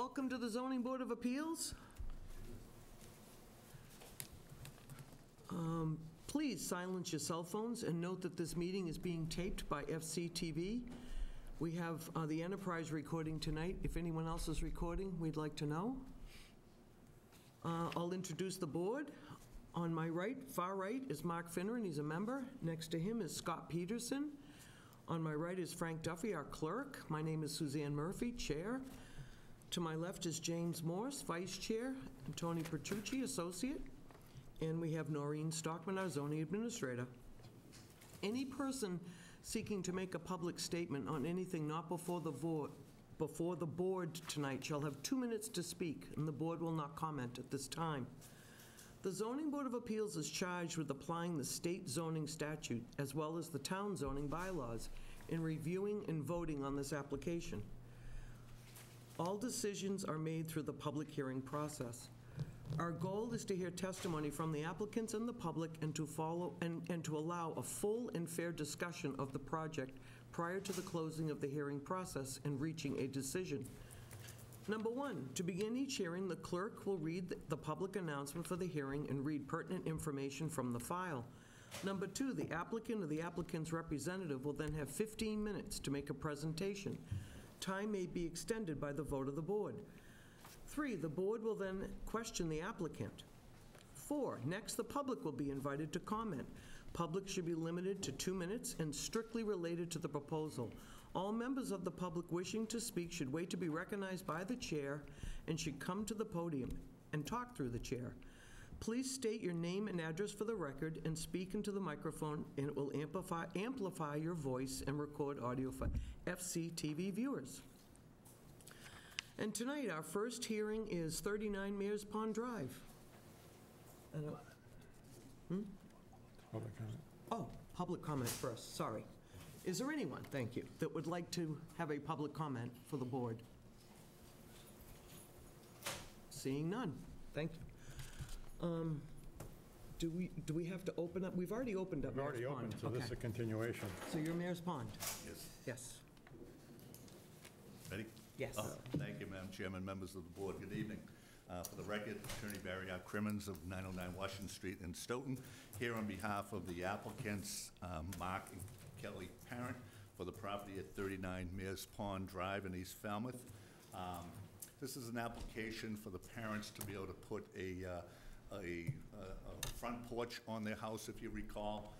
Welcome to the Zoning Board of Appeals. Please silence your cell phones and note that this meeting is being taped by FCTV. We have the Enterprise recording tonight. If anyone else is recording, we'd like to know. I'll introduce the board. On my right, far right, is Mark Finneran. He's a member. Next to him is Scott Peterson. On my right is Frank Duffy, our clerk. My name is Suzanne Murphy, chair. To my left is James Morse, vice chair, and Tony Petrucci, associate. And we have Noreen Stockman, our zoning administrator. Any person seeking to make a public statement on anything not before the board tonight shall have 2 minutes to speak, and the board will not comment at this time. The Zoning Board of Appeals is charged with applying the state zoning statute as well as the town zoning bylaws in reviewing and voting on this application. All decisions are made through the public hearing process. Our goal is to hear testimony from the applicants and the public and to follow and to allow a full and fair discussion of the project prior to the closing of the hearing process and reaching a decision. Number one, to begin each hearing, the clerk will read the public announcement for the hearing and read pertinent information from the file. Number two, the applicant or the applicant's representative will then have 15 minutes to make a presentation. Time may be extended by the vote of the board. 3, the board will then question the applicant. 4, next the public will be invited to comment. Public should be limited to 2 minutes and strictly related to the proposal. All members of the public wishing to speak should wait to be recognized by the chair and should come to the podium and talk through the chair. Please state your name and address for the record and speak into the microphone, and it will amplify your voice and record audio for FCTV viewers. And tonight, our first hearing is 39 Mares Pond Drive. Public comment. Oh, public comment first, sorry. Is there anyone, thank you, that would like to have a public comment for the board? Seeing none, thank you. Do we have to open up? We've already opened up Mares Pond. We've already opened, so this is a continuation. So you're Mares Pond? Yes. Yes. Ready? Yes. Thank you, Madam Chairman, members of the board. Good evening. For the record, Attorney Barry R. Crimmins of 909 Washington Street in Stoughton, here on behalf of the applicants, Mark and Kelly Parent, for the property at 39 Mares Pond Drive in East Falmouth. This is an application for the parents to be able to put a front porch on their house, if you recall,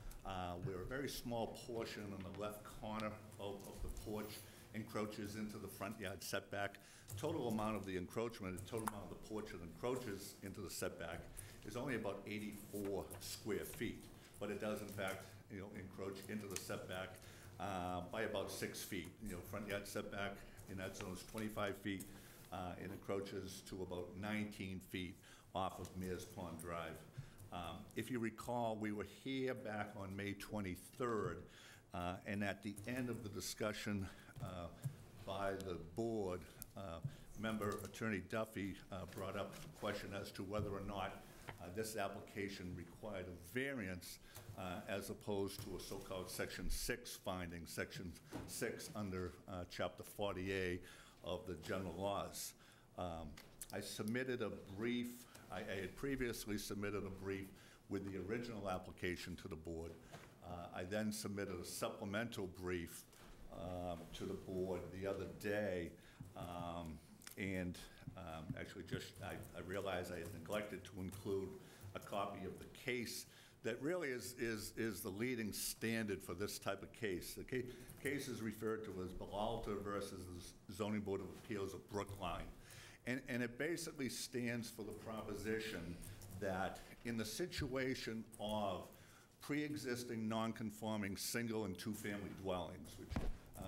where a very small portion on the left corner of the porch encroaches into the front yard setback. Total amount of the encroachment, the total amount of the porch that encroaches into the setback is only about 84 square feet, but it does in fact, encroach into the setback by about 6 feet. Front yard setback in that zone is 25 feet. It encroaches to about 19 feet off of Mares Pond Drive. If you recall, we were here back on May 23rd, and at the end of the discussion by the board, member Attorney Duffy brought up a question as to whether or not this application required a variance as opposed to a so-called Section 6 finding, Section 6 under Chapter 40A of the general laws. I submitted a brief. I had previously submitted a brief with the original application to the board. I then submitted a supplemental brief to the board the other day, and actually I realized I had neglected to include a copy of the case that really is the leading standard for this type of case. The case is referred to as Belalta versus the Zoning Board of Appeals of Brookline. And it basically stands for the proposition that in the situation of pre-existing non-conforming single and two-family dwellings, which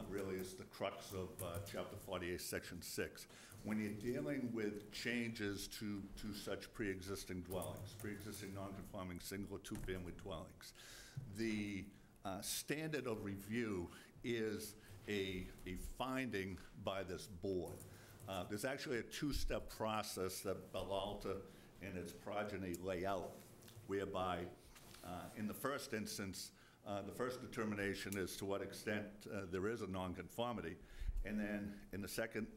really is the crux of Chapter 48, Section 6, when you're dealing with changes to such pre-existing dwellings, pre-existing non-conforming single or two-family dwellings, the standard of review is a finding by this board. There's actually a two-step process that Belalta and its progeny lay out, whereby in the first instance, the first determination is to what extent there is a nonconformity, and then in the second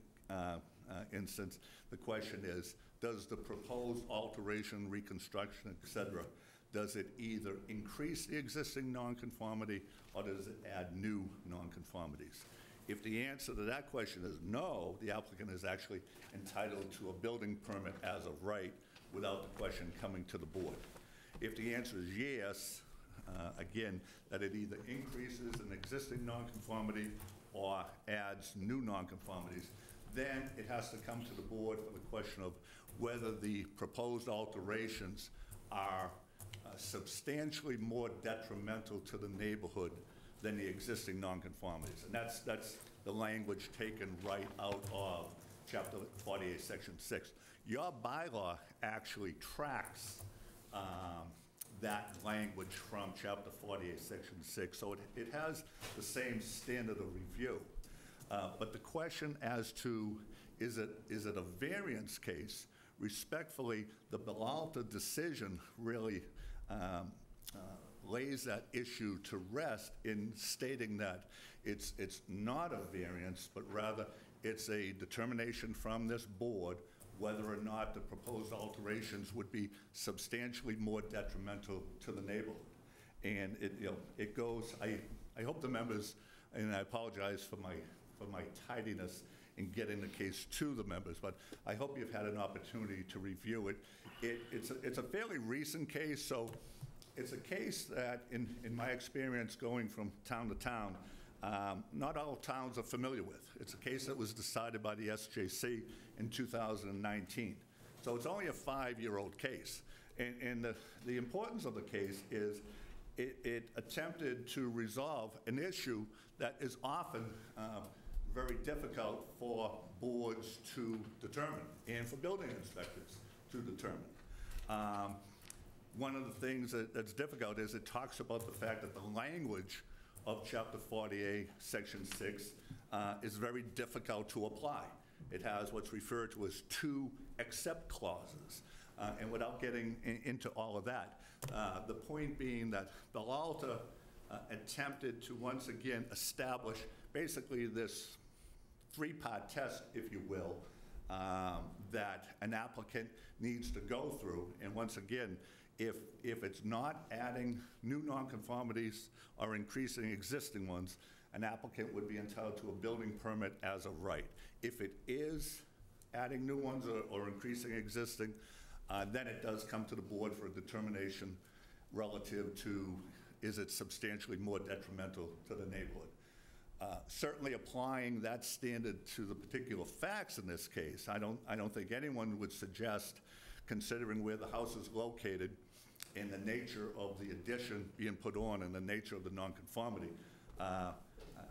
instance, the question is, does the proposed alteration, reconstruction, et cetera, does it either increase the existing nonconformity or does it add new nonconformities? If the answer to that question is no, the applicant is actually entitled to a building permit as of right without the question coming to the board. If the answer is yes, again, that it either increases an existing nonconformity or adds new nonconformities, then it has to come to the board for the question of whether the proposed alterations are substantially more detrimental to the neighborhood than the existing nonconformities. And that's the language taken right out of Chapter 48, Section 6. Your bylaw actually tracks that language from Chapter 48, Section 6, so it has the same standard of review. But the question as to is it a variance case, respectfully, the Belalta decision really lays that issue to rest in stating that it's not a variance, but rather it's a determination from this board whether or not the proposed alterations would be substantially more detrimental to the neighborhood. And it goes, I hope the members, and I apologize for my tidiness in getting the case to the members, but I hope you've had an opportunity to review it. It's a fairly recent case, so it's a case that, in my experience going from town to town, not all towns are familiar with. It's a case that was decided by the SJC in 2019. So it's only a 5-year-old case. And the importance of the case is it attempted to resolve an issue that is often very difficult for boards to determine and for building inspectors to determine. One of the things that's difficult is it talks about the fact that the language of Chapter 48, Section 6 is very difficult to apply. It has what's referred to as 2 except clauses. And without getting into all of that, the point being that Belalta attempted to once again establish basically this 3-part test, if you will, that an applicant needs to go through. And once again, if it's not adding new nonconformities or increasing existing ones, an applicant would be entitled to a building permit as of right. If it is adding new ones or increasing existing, then it does come to the board for a determination relative to is it substantially more detrimental to the neighborhood. Certainly applying that standard to the particular facts in this case, I don't think anyone would suggest, considering where the house is located and the nature of the addition being put on and the nature of the nonconformity,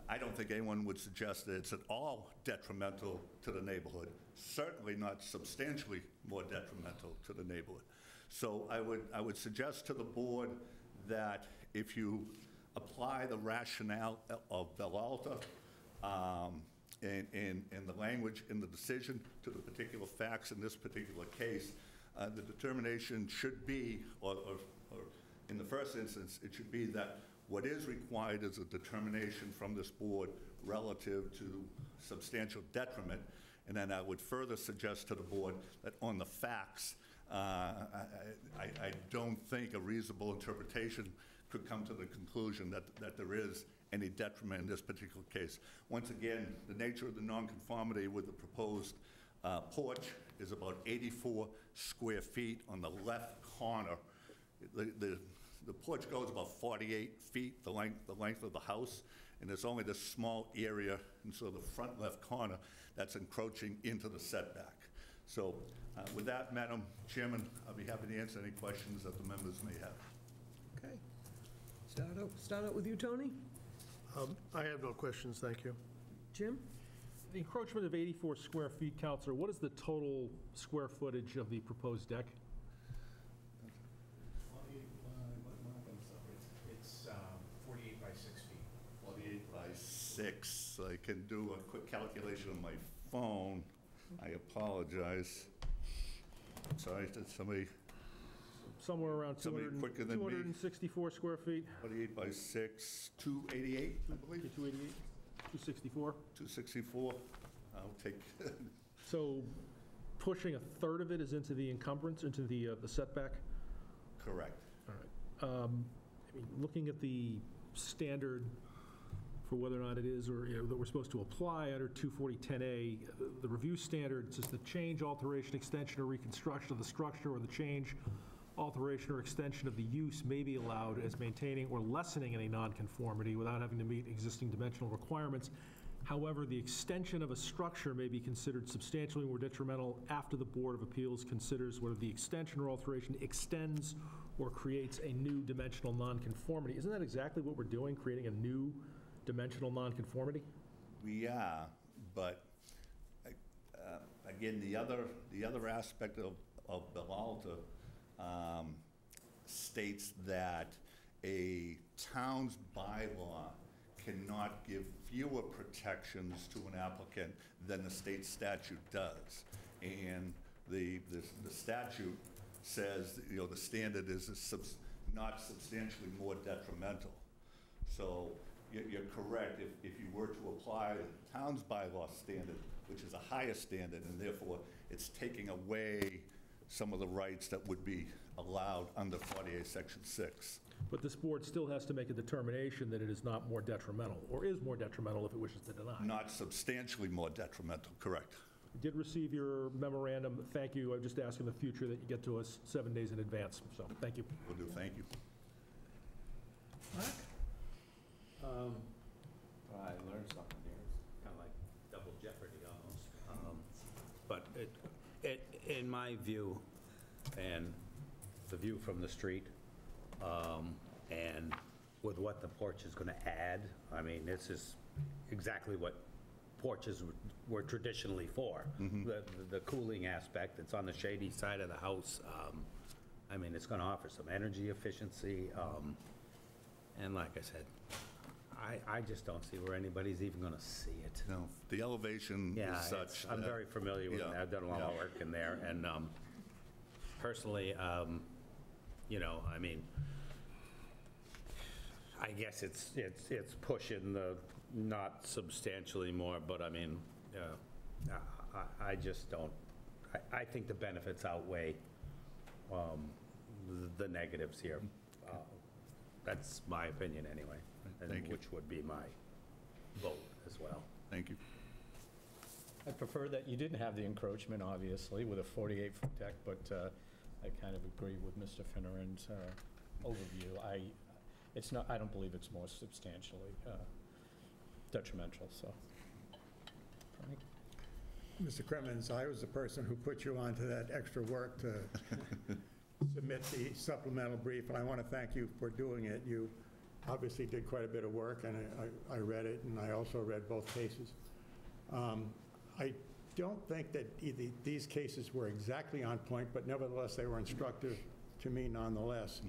I don't think anyone would suggest that it's at all detrimental to the neighborhood, certainly not substantially more detrimental to the neighborhood. So I would suggest to the board that if you apply the rationale of Belalta and the language in the decision to the particular facts in this particular case, the determination should be, or in the first instance, it should be that what is required is a determination from this board relative to substantial detriment. And then I would further suggest to the board that on the facts, I don't think a reasonable interpretation could come to the conclusion that there is any detriment in this particular case. Once again, the nature of the nonconformity with the proposed porch is about 84 square feet on the left corner. The porch goes about 48 feet, the length of the house, and there's only this small area, and so the front left corner that's encroaching into the setback. So with that, Madam Chairman, I'll be happy to answer any questions that the members may have. Okay. Start out with you, Tony. I have no questions, thank you. Jim? The encroachment of 84 square feet, Counselor, what is the total square footage of the proposed deck? It's 48 by 6 feet. 48 by 6. I can do a quick calculation on my phone. I apologize. Sorry, did somebody? Somewhere around Somebody quicker than me. 264 square feet. 48 by 6, 288, I believe. Okay, 288, 264. 264. I'll take So pushing a third of it is into the encumbrance, into the setback? Correct. All right. I mean, looking at the standard for whether or not it is, or, that we're supposed to apply under 24010A, the review standard says the change, alteration, extension, or reconstruction of the structure, or the change, alteration, or extension of the use may be allowed as maintaining or lessening any nonconformity without having to meet existing dimensional requirements. However, the extension of a structure may be considered substantially more detrimental after the Board of Appeals considers whether the extension or alteration extends or creates a new dimensional nonconformity. Isn't that exactly what we're doing, creating a new dimensional nonconformity? We are, but again, the other aspect of Bellalta states that a town's bylaw cannot give fewer protections to an applicant than the state statute does. And the statute says, the standard is not substantially more detrimental. So you're correct. If you were to apply the town's bylaw standard, which is a higher standard, and therefore it's taking away some of the rights that would be allowed under 48 Section 6. But this board still has to make a determination that it is not more detrimental, or is more detrimental if it wishes to deny. Not substantially more detrimental, correct. I did receive your memorandum. Thank you. I just ask in the future that you get to us 7 days in advance, so thank you. Will do, thank you. Mark? I learned something here. It's kind of like double jeopardy almost. But in my view, and the view from the street, and with what the porch is going to add, I mean, this is exactly what porches were traditionally for. The cooling aspect, it's on the shady side of the house. I mean, it's going to offer some energy efficiency. And like I said, I just don't see where anybody's even going to see it. No, the elevation Yeah, is such. I'm that- very familiar with it. Yeah, I've done a lot of yeah. work in there, and personally, I mean, I guess it's pushing the not substantially more, but I mean, I just don't, I think the benefits outweigh the negatives here. That's my opinion anyway, and Thank you. which would be my vote as well. Thank you. I prefer that you didn't have the encroachment, obviously, with a 48-foot deck, but I kind of agree with Mr. Finneran's overview. I don't believe it's more substantially detrimental, so. Frank? Mr. Crimmins, I was the person who put you onto that extra work to submit the supplemental brief, and I want to thank you for doing it. You obviously did quite a bit of work, and I read it, and I also read both cases. I don't think that these cases were exactly on point, but nevertheless, they were instructive to me nonetheless.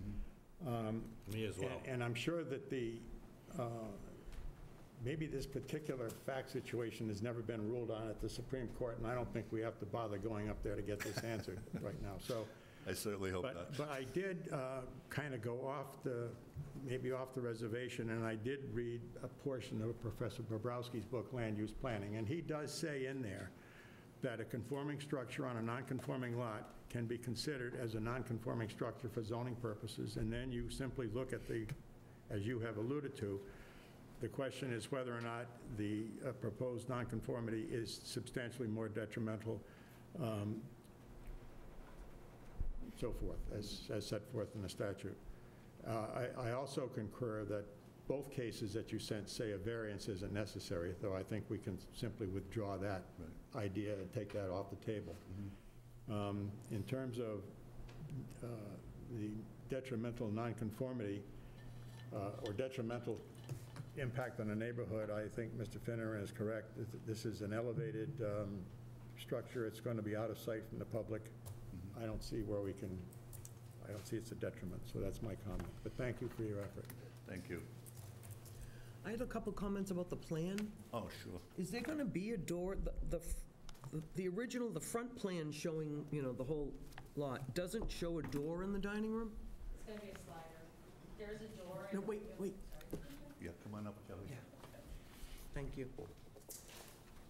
Me as well. And I'm sure that maybe this particular fact situation has never been ruled on at the Supreme Court, and I don't think we have to bother going up there to get this answered right now. So, I certainly hope not. but I did kind of go maybe off the reservation, and I did read a portion of Professor Bobrowski's book, Land Use Planning, and he does say in there that a conforming structure on a non-conforming lot can be considered as a non-conforming structure for zoning purposes, and then you simply look at as you have alluded to, the question is whether or not the proposed nonconformity is substantially more detrimental, so forth, as set forth in the statute. I also concur that both cases that you sent say a variance isn't necessary, though I think we can simply withdraw that idea and take that off the table. In terms of the detrimental nonconformity or detrimental impact on the neighborhood, I think Mr. Finneran is correct. This is an elevated structure. It's going to be out of sight from the public. I don't see I don't see it's a detriment, so that's my comment. But thank you for your effort. Thank you. I had a couple comments about the plan. Oh, sure. Is there going to be a door, the original, the front plan showing, the whole lot, doesn't show a door in the dining room? It's going to be a slider. There's a door. No, wait. Yeah, come on up, Kelly. Yeah. Thank you.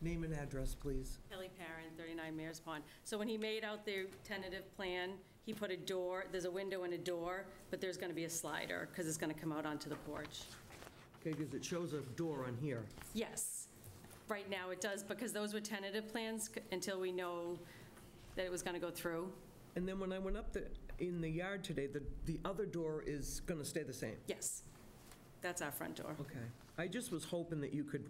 Name and address, please. Kelly Parent, 39 Mayor's Pond. So when he made out the tentative plan, he put a door, there's a window and a door, but there's going to be a slider because it's going to come out onto the porch. Okay, because it shows a door on here. Yes, right now it does, because those were tentative plans until we know that it was going to go through. And then when I went up in the yard today, the other door is going to stay the same? Yes, that's our front door. Okay. I just was hoping that you could,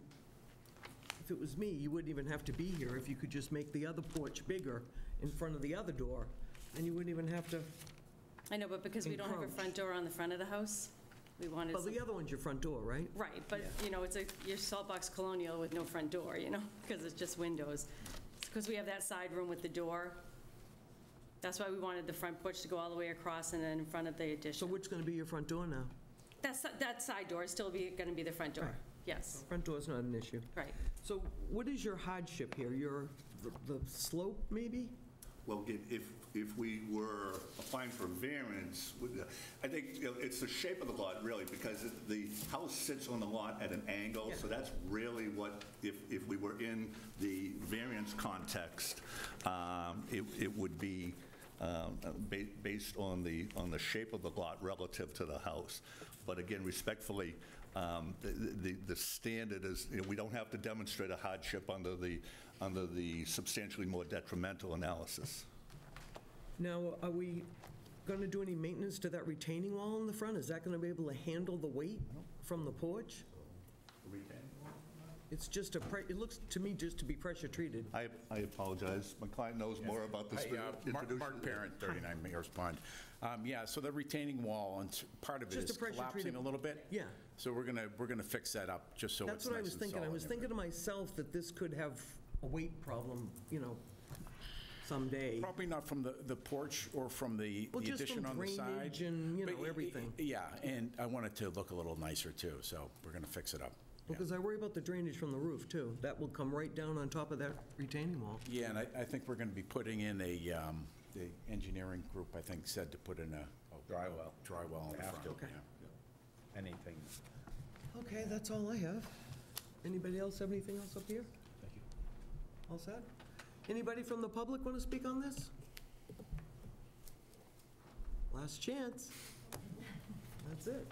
if it was me, you wouldn't even have to be here if you could just make the other porch bigger in front of the other door, and you wouldn't even have to, I know, but because we don't have a front door on the front of the house, we wanted well, some... the other one's your front door, right? Right, but, Yeah. you know, it's your Saltbox Colonial with no front door, you know, because it's just windows. Because we have that side room with the door. That's why we wanted the front porch to go all the way across and then in front of the So addition. which going to be your front door now? That side door is still going to be the front door. Right. Yes, Front door's not an issue. right. So what is your hardship here? The slope, maybe? Well, if we were applying for variance, I think, you know, it's the shape of the lot, really, because the house sits on the lot at an angle, so that's really what, if we were in the variance context, it would be based on the shape of the lot relative to the house. But again, respectfully, the standard is, you know, we don't have to demonstrate a hardship under the substantially more detrimental analysis. Now, are we going to do any maintenance to that retaining wall in the front? Is that going to be able to handle the weight from the porch? It's just it looks to me just to be pressure treated. I apologize. My client knows more about this. Hi, Mark Parent, 39 Mayor's Pond. Yeah, so the retaining wall, and part of it Just is a pressure collapsing treated- a little bit. Yeah. So we're gonna fix that up, just so it's That's what I nice was and thinking. I solid was and thinking to everything. myself that this could have a weight problem, you know, someday. Probably not from the porch or from the Well, just addition from on the side. drainage and, you know, But, everything. Yeah, and I want it to look a little nicer, too, so we're gonna fix it up. Yeah. Because I worry about the drainage from the roof, too. That will come right down on top of that retaining wall. Yeah, and I think we're going to be putting in the engineering group, I think, said to put in a Dry well. dry well in the Have front. to. Okay. yeah. Anything. Okay, that's all I have. Anybody else have anything else up here? Thank you. All set? Anybody from the public want to speak on this? Last chance. That's it.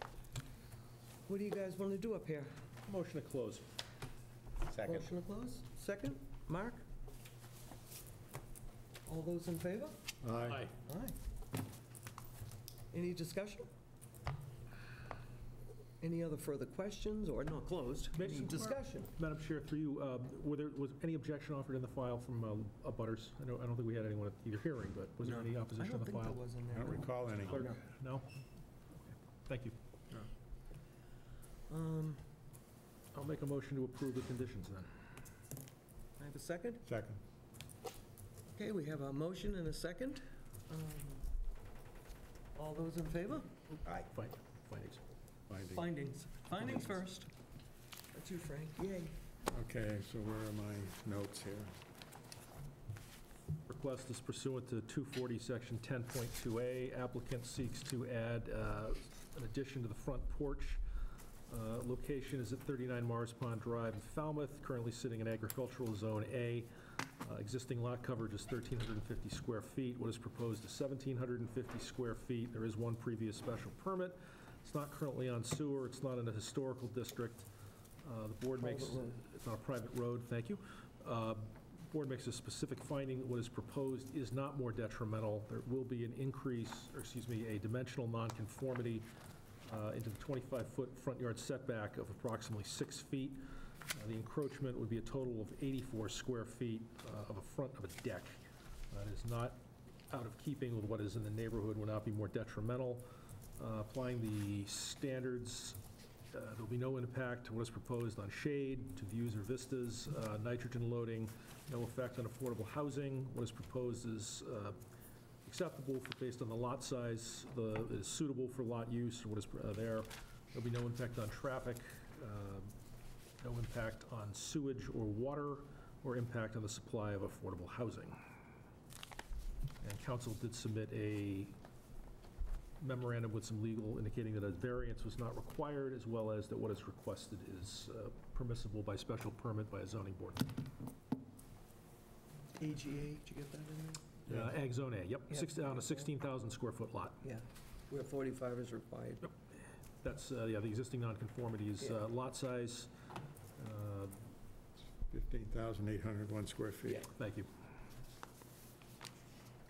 What do you guys want to do up here? Motion to close. Second. Motion to close? Second? Mark? All those in favor? Aye. Aye. Any discussion? Any other further questions, or not closed? Any discussion? Madam Chair, through you, was any objection offered in the file from abutters? I don't think we had anyone at either hearing, but was there any I opposition don't to the think there file? was in I there. don't recall any. Clerk? No? Okay. Thank you. I'll make a motion to approve the conditions then. I have a second? Second. Okay, we have a motion and a second. All those in favor? Findings. Findings. Findings first. That's you, Frank. Yay. Okay, so where are my notes here? Request is pursuant to 240, Section 10.2A. Applicant seeks to add an addition to the front porch. Location is at 39 Morris Pond Drive in Falmouth, currently sitting in agricultural zone A. Existing lot coverage is 1,350 square feet. What is proposed is 1,750 square feet. There is one previous special permit. It's not currently on sewer. It's not in a historical district. The board makes, it's not a private road, thank you. Board makes a specific finding that what is proposed is not more detrimental. There will be an increase, or excuse me, a dimensional nonconformity into the 25-foot front yard setback of approximately 6 feet. The encroachment would be a total of 84 square feet of a front of a deck. It is not out of keeping with what is in the neighborhood, would not be more detrimental. Applying the standards, there'll be no impact to what is proposed on shade, to views or vistas, nitrogen loading, no effect on affordable housing. What is proposed is acceptable based on the lot size, is suitable for lot use, what is there. There'll be no impact on traffic, no impact on sewage or water, or impact on the supply of affordable housing. And council did submit a memorandum with some legal indicating that a variance was not required, as well as that what is requested is permissible by special permit by a zoning board. AGA, did you get that in there? Ag Zone A, yep, Yeah. on a 16,000 square foot lot. Yeah, where 45 is required. That's, the existing nonconformity is Yeah. lot size, 15,801 square feet. thank you.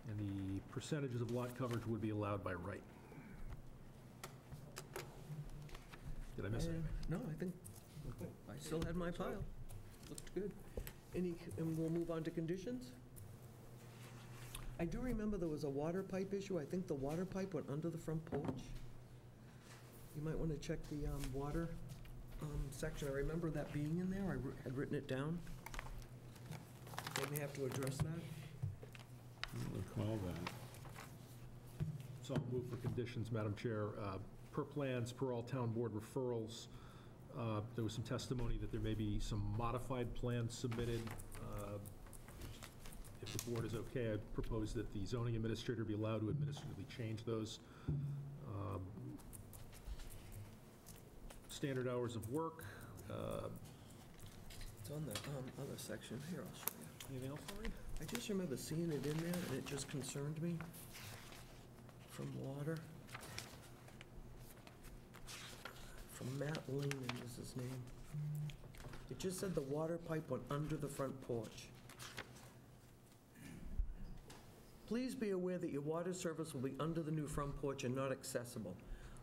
And the percentages of lot coverage would be allowed by right. Did I miss anything? No, I think, I still had my pile. Looked good. And we'll move on to conditions? I do remember there was a water pipe issue. I think the water pipe went under the front porch. You might want to check the water section. I remember that being in there. I had written it down. They may have to address that. I don't recall that. So I'll move for conditions, Madam Chair. Per plans, per all town board referrals, there was some testimony that there may be some modified plans submitted. If the board is okay, I propose that the zoning administrator be allowed to administratively change those. Standard hours of work. It's on the other section. Here, I'll show you. Anything else, Maureen? I just remember seeing it in there, and it just concerned me. From water. From Matt Lehman is his name. It just said the water pipe went under the front porch. Please be aware that your water service will be under the new front porch and not accessible.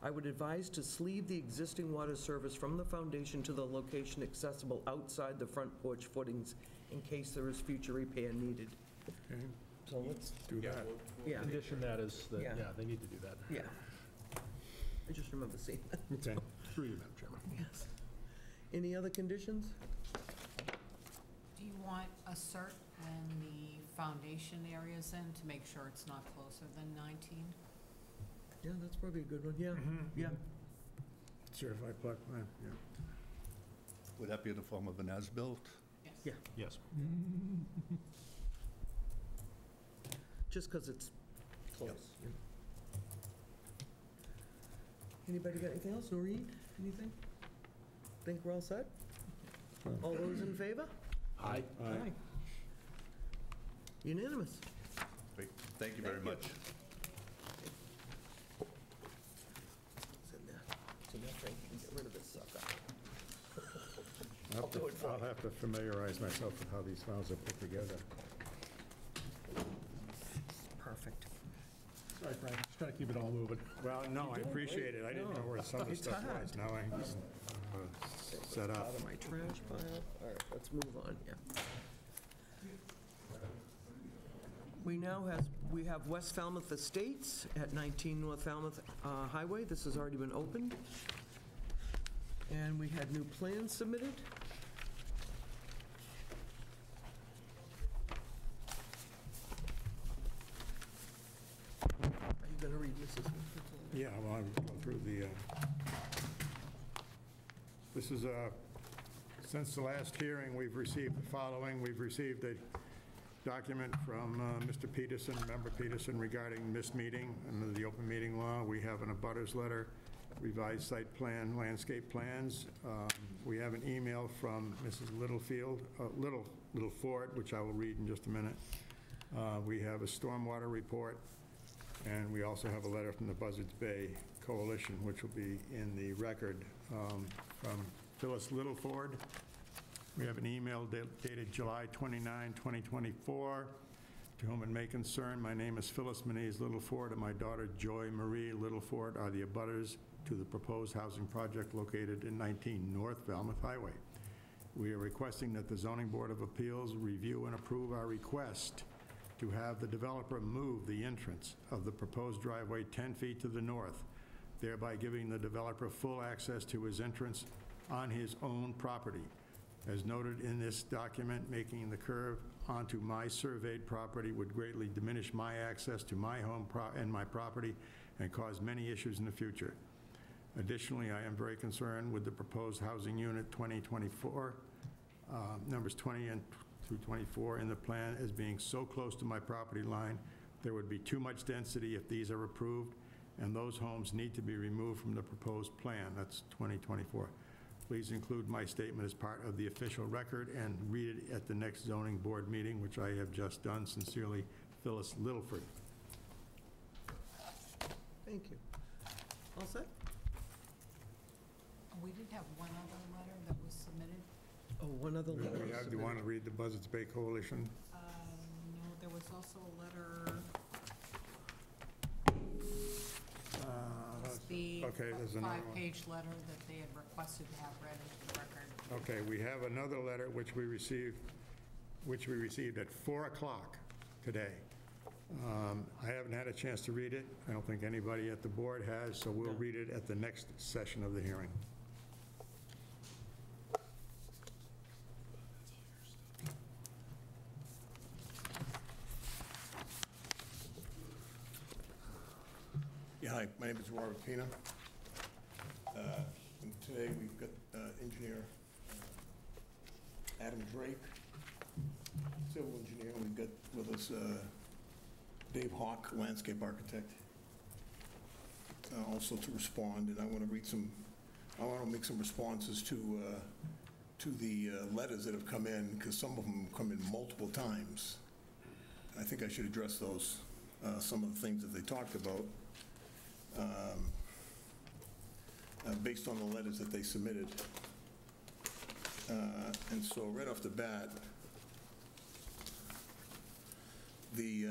I would advise to sleeve the existing water service from the foundation to the location accessible outside the front porch footings in case there is future repair needed. Okay, So let's, do that. yeah, Condition that is, that, Yeah. yeah, they need to do that. yeah. I just remember seeing that. Okay. Through you, Madam Chairman. Yes. Any other conditions? Do you want a cert when the foundation area's in to make sure it's not closer than 19? Yeah, that's probably a good one, yeah, yeah. Certified plot plan, yeah. Would that be in the form of an as-built? Yeah. Yes. Just because it's close. you know. Anybody got anything else? Noreen, anything? Think we're all set? All those in favor? Aye. Aye. Unanimous. Great. Thank you very Thank you. much. It's in there. It's in there, Frank. You can get rid of this sucker. I'll have to familiarize myself with how these files are put together. Perfect. Sorry, Frank, just trying to keep it all moving. Well, no, I doing appreciate great. it. I didn't No. know where some of the It's stuff hard. was. Now I set up. Out of my trash pile. All right, let's move on, yeah. We have West Falmouth Estates at 19 North Falmouth Highway. This has already been opened. And we had new plans submitted. Are you going to read Mrs. Yeah, well, I'll go through the, this is, since the last hearing, we've received the following. We've received a document from Mr. Peterson, Member Peterson, regarding this meeting under the open meeting law. We have an abutters letter, revised site plan, landscape plans. We have an email from Mrs. Littleford, which I will read in just a minute. We have a stormwater report, and we also have a letter from the Buzzards Bay Coalition, which will be in the record, from Phyllis Littleford. We have an email dated July 29, 2024, to whom it may concern. My name is Phyllis Manise Littleford, and my daughter Joy Marie Littleford are the abutters to the proposed housing project located in 19 North Falmouth Highway. We are requesting that the Zoning Board of Appeals review and approve our request to have the developer move the entrance of the proposed driveway 10 feet to the north, thereby giving the developer full access to his entrance on his own property. As noted in this document, making the curve onto my surveyed property would greatly diminish my access to my home and my property and cause many issues in the future. Additionally, I am very concerned with the proposed housing unit 2024, numbers 20 and through 24 in the plan as being so close to my property line. There would be too much density if these are approved, and those homes need to be removed from the proposed plan. That's 2024. Please include my statement as part of the official record and read it at the next zoning board meeting, which I have just done. Sincerely, Phyllis Littleford. Thank you. All set? We did have one other letter that was submitted. Oh, one other letter. Do you want to read the Buzzards Bay Coalition? No, there was also a letter, Okay, there's another one. five-page letter that they had requested to have read into the record. Okay, we have another letter which we received at 4 o'clock today. I haven't had a chance to read it. I don't think anybody at the board has, so we'll read it at the next session of the hearing. Yeah, hi, my name is Robert Pina. And today we've got engineer Adam Drake, civil engineer. We've got with us Dave Hawk, landscape architect, also to respond. And I want to make some responses to the letters that have come in, because some of them come in multiple times. I think I should address those, some of the things that they talked about. Based on the letters that they submitted. And so right off the bat, the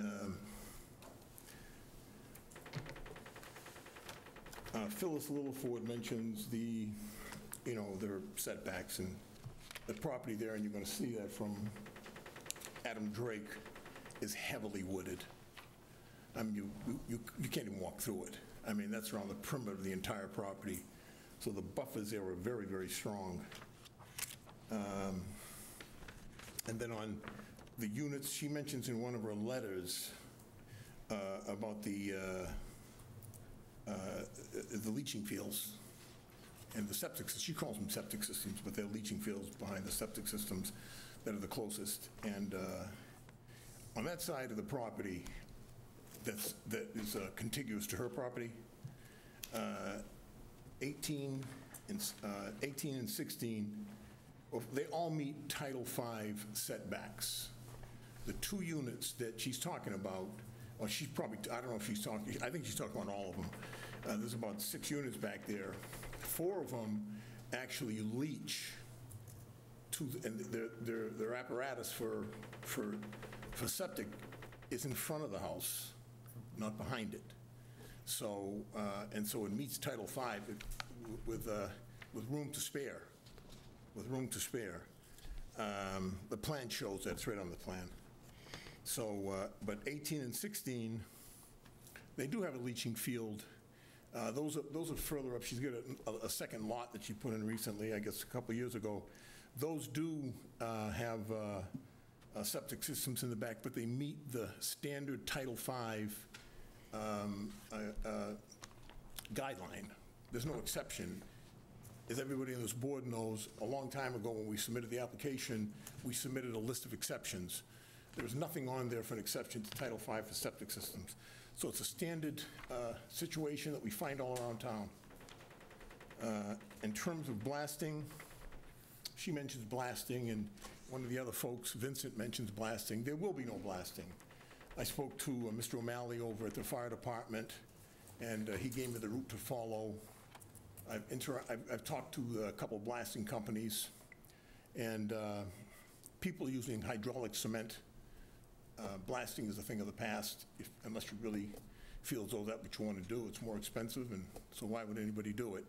Phyllis Littleford mentions their setbacks and the property there, and you're going to see that from Adam Drake, is heavily wooded. I mean, you can't even walk through it. I mean, that's around the perimeter of the entire property. So the buffers there are very, very strong. And then on the units, she mentions in one of her letters about the leaching fields and the septic systems. She calls them septic systems, but they're leaching fields behind the septic systems that are the closest. And on that side of the property, that is contiguous to her property, 18 and 16, they all meet Title V setbacks. The two units that she's talking about, well, she's probably, I don't know if she's talking, I think she's talking about all of them. There's about 6 units back there. 4 of them actually leach to, and their apparatus for septic is in front of the house, not behind it. So, and so it meets Title V with room to spare, The plan shows that's right on the plan. So, but 18 and 16, they do have a leaching field. Those are further up. She's got a second lot that she put in recently, I guess a couple years ago. Those do have septic systems in the back, but they meet the standard Title V guideline. There's no exception. As everybody on this board knows, a long time ago when we submitted the application, we submitted a list of exceptions. There was nothing on there for an exception to Title V for septic systems. So it's a standard situation that we find all around town. In terms of blasting, she mentions blasting, and one of the other folks, Vincent, mentions blasting. There will be no blasting. I spoke to Mr. O'Malley over at the fire department, and he gave me the route to follow. I've talked to a couple blasting companies, and people using hydraulic cement. Blasting is a thing of the past, unless you really feel as though that's what you want to do. It's more expensive, and so why would anybody do it?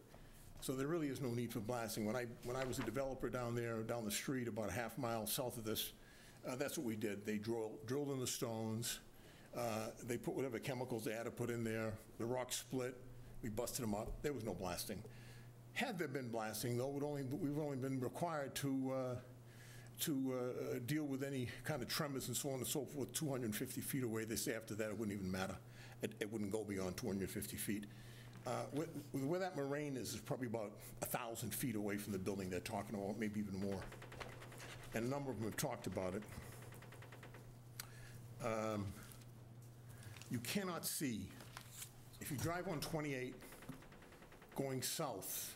So there really is no need for blasting. When I was a developer down there, down the street, about a half mile south of this, that's what we did. They drilled in the stones. They put whatever chemicals they had to put in there. The rock split. We busted them up. There was no blasting. Had there been blasting, though, we've only been required to deal with any kind of tremors and so on and so forth 250 feet away. They say after that it wouldn't even matter. It wouldn't go beyond 250 feet. Where that moraine is probably about 1,000 feet away from the building they're talking about, maybe even more. And a number of them have talked about it. You cannot see, if you drive on 28 going south,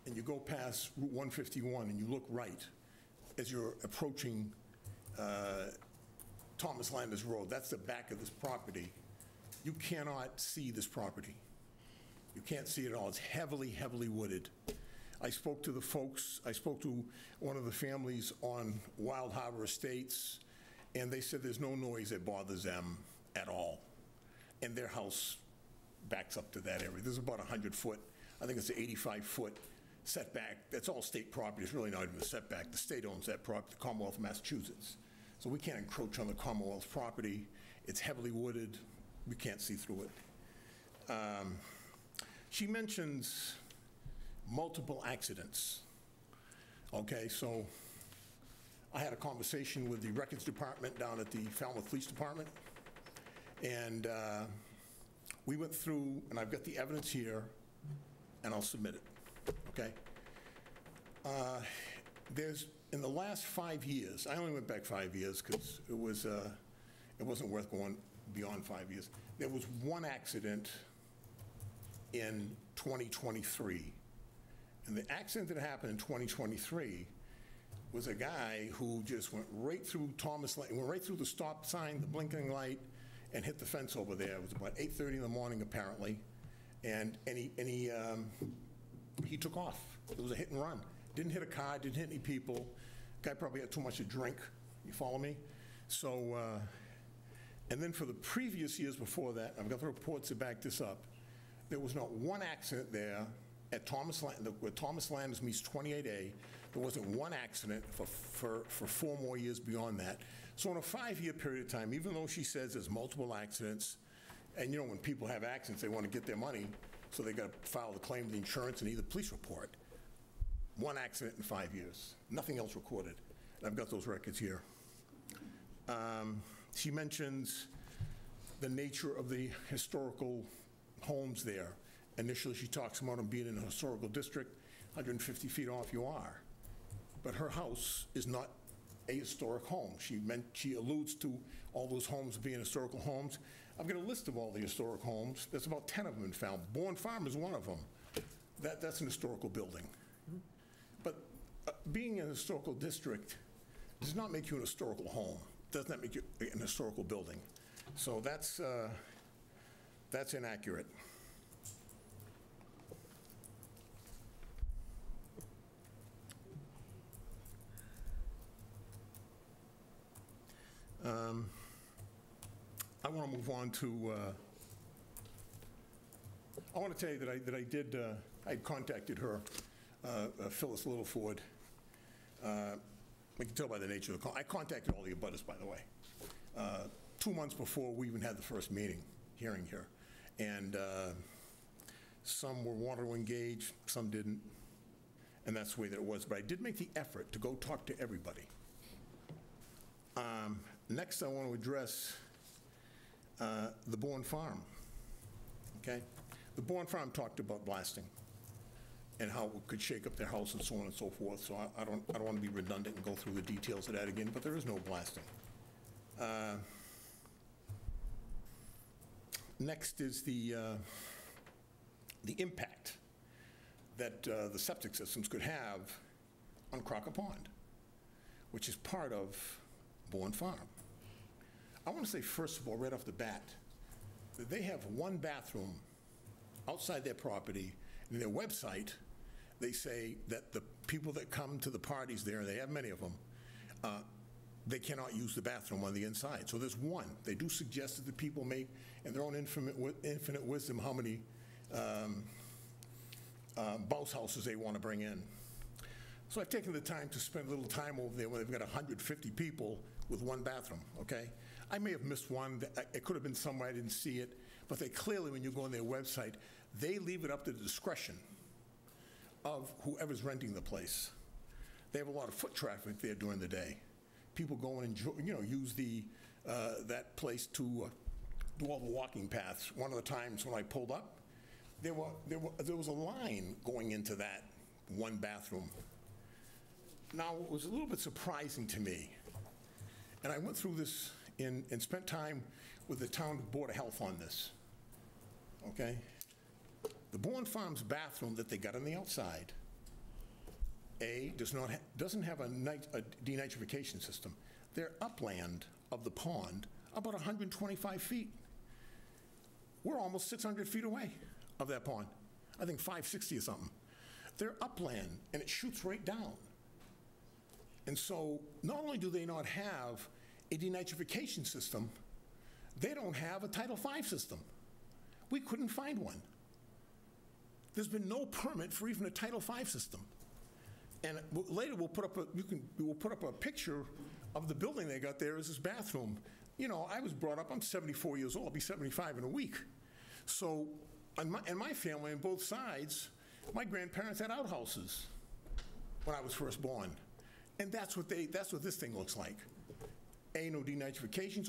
and you go past Route 151 and you look right as you're approaching Thomas Landers Road, that's the back of this property, you cannot see this property. You can't see it at all. It's heavily, heavily wooded. I spoke to the folks, I spoke to one of the families on Wild Harbor Estates, and they said there's no noise that bothers them at all. And their house backs up to that area. There's about 100-foot, I think it's an 85-foot setback. That's all state property. It's really not even a setback. The state owns that property, the Commonwealth of Massachusetts. So we can't encroach on the Commonwealth's property. It's heavily wooded. We can't see through it. She mentions multiple accidents. Okay, so I had a conversation with the records department down at the Falmouth Police Department, and we went through, and I've got the evidence here, and I'll submit it, okay? There's, in the last 5 years, I only went back 5 years because it wasn't worth going beyond 5 years. There was one accident in 2023. And the accident that happened in 2023 was a guy who just went right through Thomas Lane, went right through the stop sign, the blinking light, and hit the fence over there. It was about 8:30 in the morning, apparently. And he took off. It was a hit and run. Didn't hit a car, didn't hit any people. Guy probably had too much to drink. You follow me? So, and then for the previous years before that, I've got the reports to back this up, there was not one accident there at where Thomas Landers meets 28A. There wasn't one accident for 4 more years beyond that. So in a 5-year period of time, even though she says there's multiple accidents, and you know when people have accidents, they want to get their money, so they got to file the claim to the insurance and either police report. One accident in 5 years, nothing else recorded. And I've got those records here. She mentions the nature of the historical homes there. Initially, she talks about them being in a historical district, 150 feet off you are. But her house is not a historic home. She alludes to all those homes being historical homes. I've got a list of all the historic homes. There's about 10 of them in Falmouth. Bourne Farm is one of them. That's an historical building. But being in a historical district does not make you an historical home. Does not make you an historical building. So that's inaccurate. I want to move on to, I want to tell you that I contacted her, Phyllis Littleford. We can tell by the nature of the call. I contacted all the abutters, by the way, 2 months before we even had the first hearing here. And some were wanting to engage, some didn't. And that's the way that it was. But I did make the effort to go talk to everybody. Next, I want to address the Bourne Farm, okay? The Bourne Farm talked about blasting and how it could shake up their house and so on and so forth, so I don't want to be redundant and go through the details of that again, but there is no blasting. Next is the impact that the septic systems could have on Crocker Pond, which is part of Bourne Farm. I want to say, first of all, right off the bat, that they have one bathroom outside their property. In their website, they say that the people that come to the parties there, and they have many of them, they cannot use the bathroom on the inside. So there's one. They do suggest that the people make, in their own infinite wisdom, how many bounce houses they want to bring in. So I've taken the time to spend a little time over there where they've got 150 people with one bathroom, okay? I may have missed one. It could have been somewhere I didn't see it, but they clearly, when you go on their website, they leave it up to the discretion of whoever's renting the place. They have a lot of foot traffic there during the day. People go and enjoy, use that place to do all the walking paths. One of the times when I pulled up, there was a line going into that one bathroom. Now, it was a little bit surprising to me, and I went through this and spent time with the town Board of Health on this. okay? The Bourne Farms bathroom that they got on the outside, doesn't have a denitrification system. They're upland of the pond, about 125 feet. We're almost 600 feet away of that pond. I think 560 or something. They're upland, and it shoots right down. And so not only do they not have a denitrification system, they don't have a Title V system. We couldn't find one. There's been no permit for even a Title V system. And later we'll put up a picture of the building they got there as this bathroom. You know, I was brought up, I'm 74 years old, I'll be 75 in a week. So, in my family, on both sides, my grandparents had outhouses when I was first born. And that's what this thing looks like. No denitrification,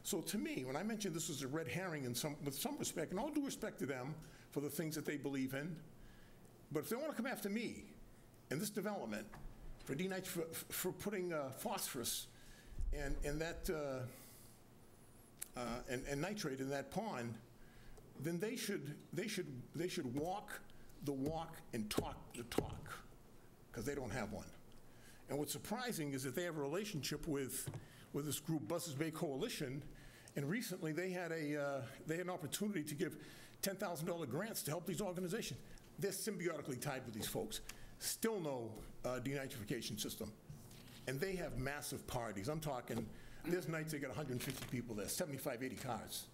so to me, when I mentioned this was a red herring with some respect, and all due respect to them for the things that they believe in, but if they want to come after me and this development for putting phosphorus and nitrate in that pond, then they should walk the walk and talk the talk, because they don't have one. And what's surprising is that they have a relationship with this group, Buzzards Bay Coalition, and recently they had an opportunity to give $10,000 grants to help these organizations. They're symbiotically tied with these folks. Still no denitrification system. And they have massive parties. I'm talking, there's nights they got 150 people there, 75, 80 cars.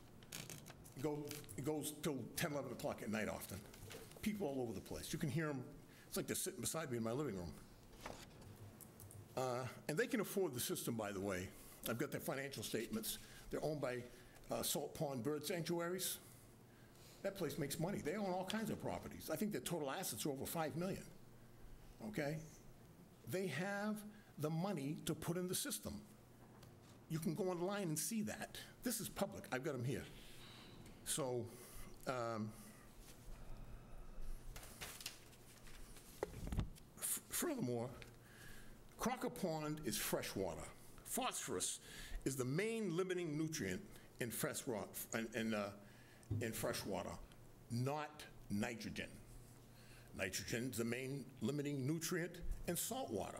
It goes till 10, 11 o'clock at night often. People all over the place. You can hear them. It's like they're sitting beside me in my living room. And they can afford the system, by the way. I've got their financial statements. They're owned by Salt Pond Bird Sanctuaries. That place makes money. They own all kinds of properties. I think their total assets are over $5 million. Okay? They have the money to put in the system. You can go online and see that. This is public. I've got them here. So, furthermore, Crocker Pond is fresh water. Phosphorus is the main limiting nutrient in fresh water, not nitrogen. Nitrogen is the main limiting nutrient in salt water.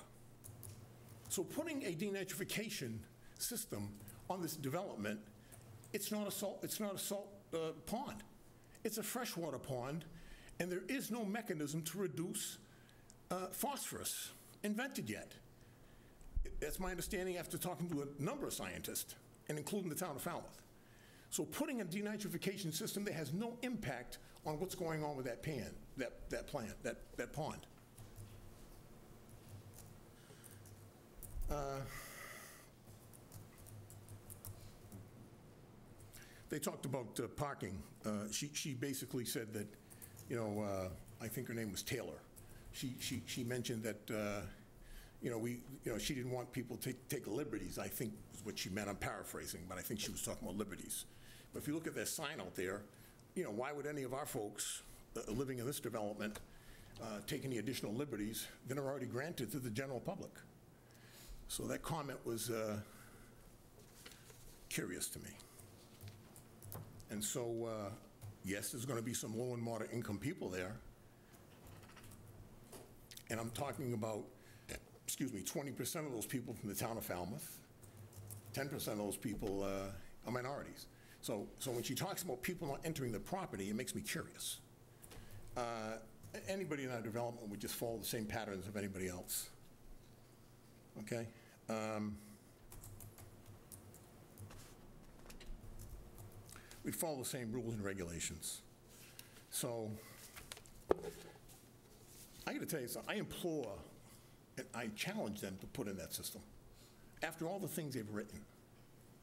So putting a denitrification system on this development, it's not a salt pond. It's a freshwater pond, and there is no mechanism to reduce phosphorus invented yet. That's my understanding after talking to a number of scientists, and including the town of Falmouth. So putting a denitrification system that has no impact on what's going on with that pond. They talked about parking. She basically said that, I think her name was Taylor. She mentioned that, she didn't want people to take liberties, I think is what she meant. I'm paraphrasing, but I think she was talking about liberties. But if you look at their sign out there, why would any of our folks living in this development take any additional liberties than are already granted to the general public? So that comment was curious to me. And so, yes, there's going to be some low and moderate income people there. And I'm talking about, 20% of those people from the town of Falmouth, 10% of those people are minorities. So when she talks about people not entering the property, it makes me curious. Anybody in our development would just follow the same patterns of anybody else. Okay? We follow the same rules and regulations. So I got to tell you something. I implore and I challenge them to put in that system. After all the things they've written,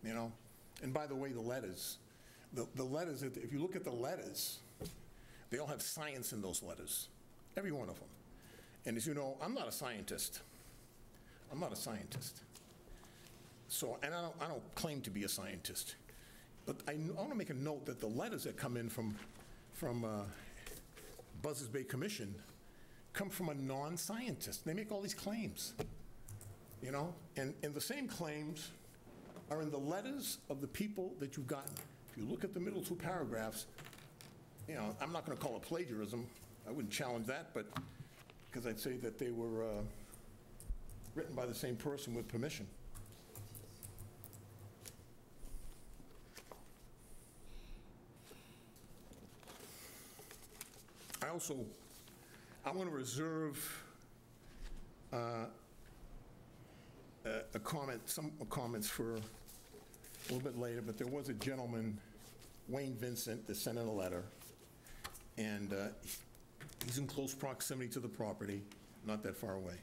And by the way, the letters, if you look at the letters, they all have science in those letters, every one of them. And as you know, I'm not a scientist. I'm not a scientist. So, and I don't claim to be a scientist. But I want to make a note that the letters that come in from Buzzards Bay Commission come from a non-scientist. They make all these claims, and the same claims are in the letters of the people that you've gotten. If you look at the middle two paragraphs, you know, I'm not going to call it plagiarism. I wouldn't challenge that, but, because I'd say that they were written by the same person with permission. I want to reserve some comments for a little bit later, but there was a gentleman, Wayne Vincent, that sent in a letter, and he's in close proximity to the property, not that far away.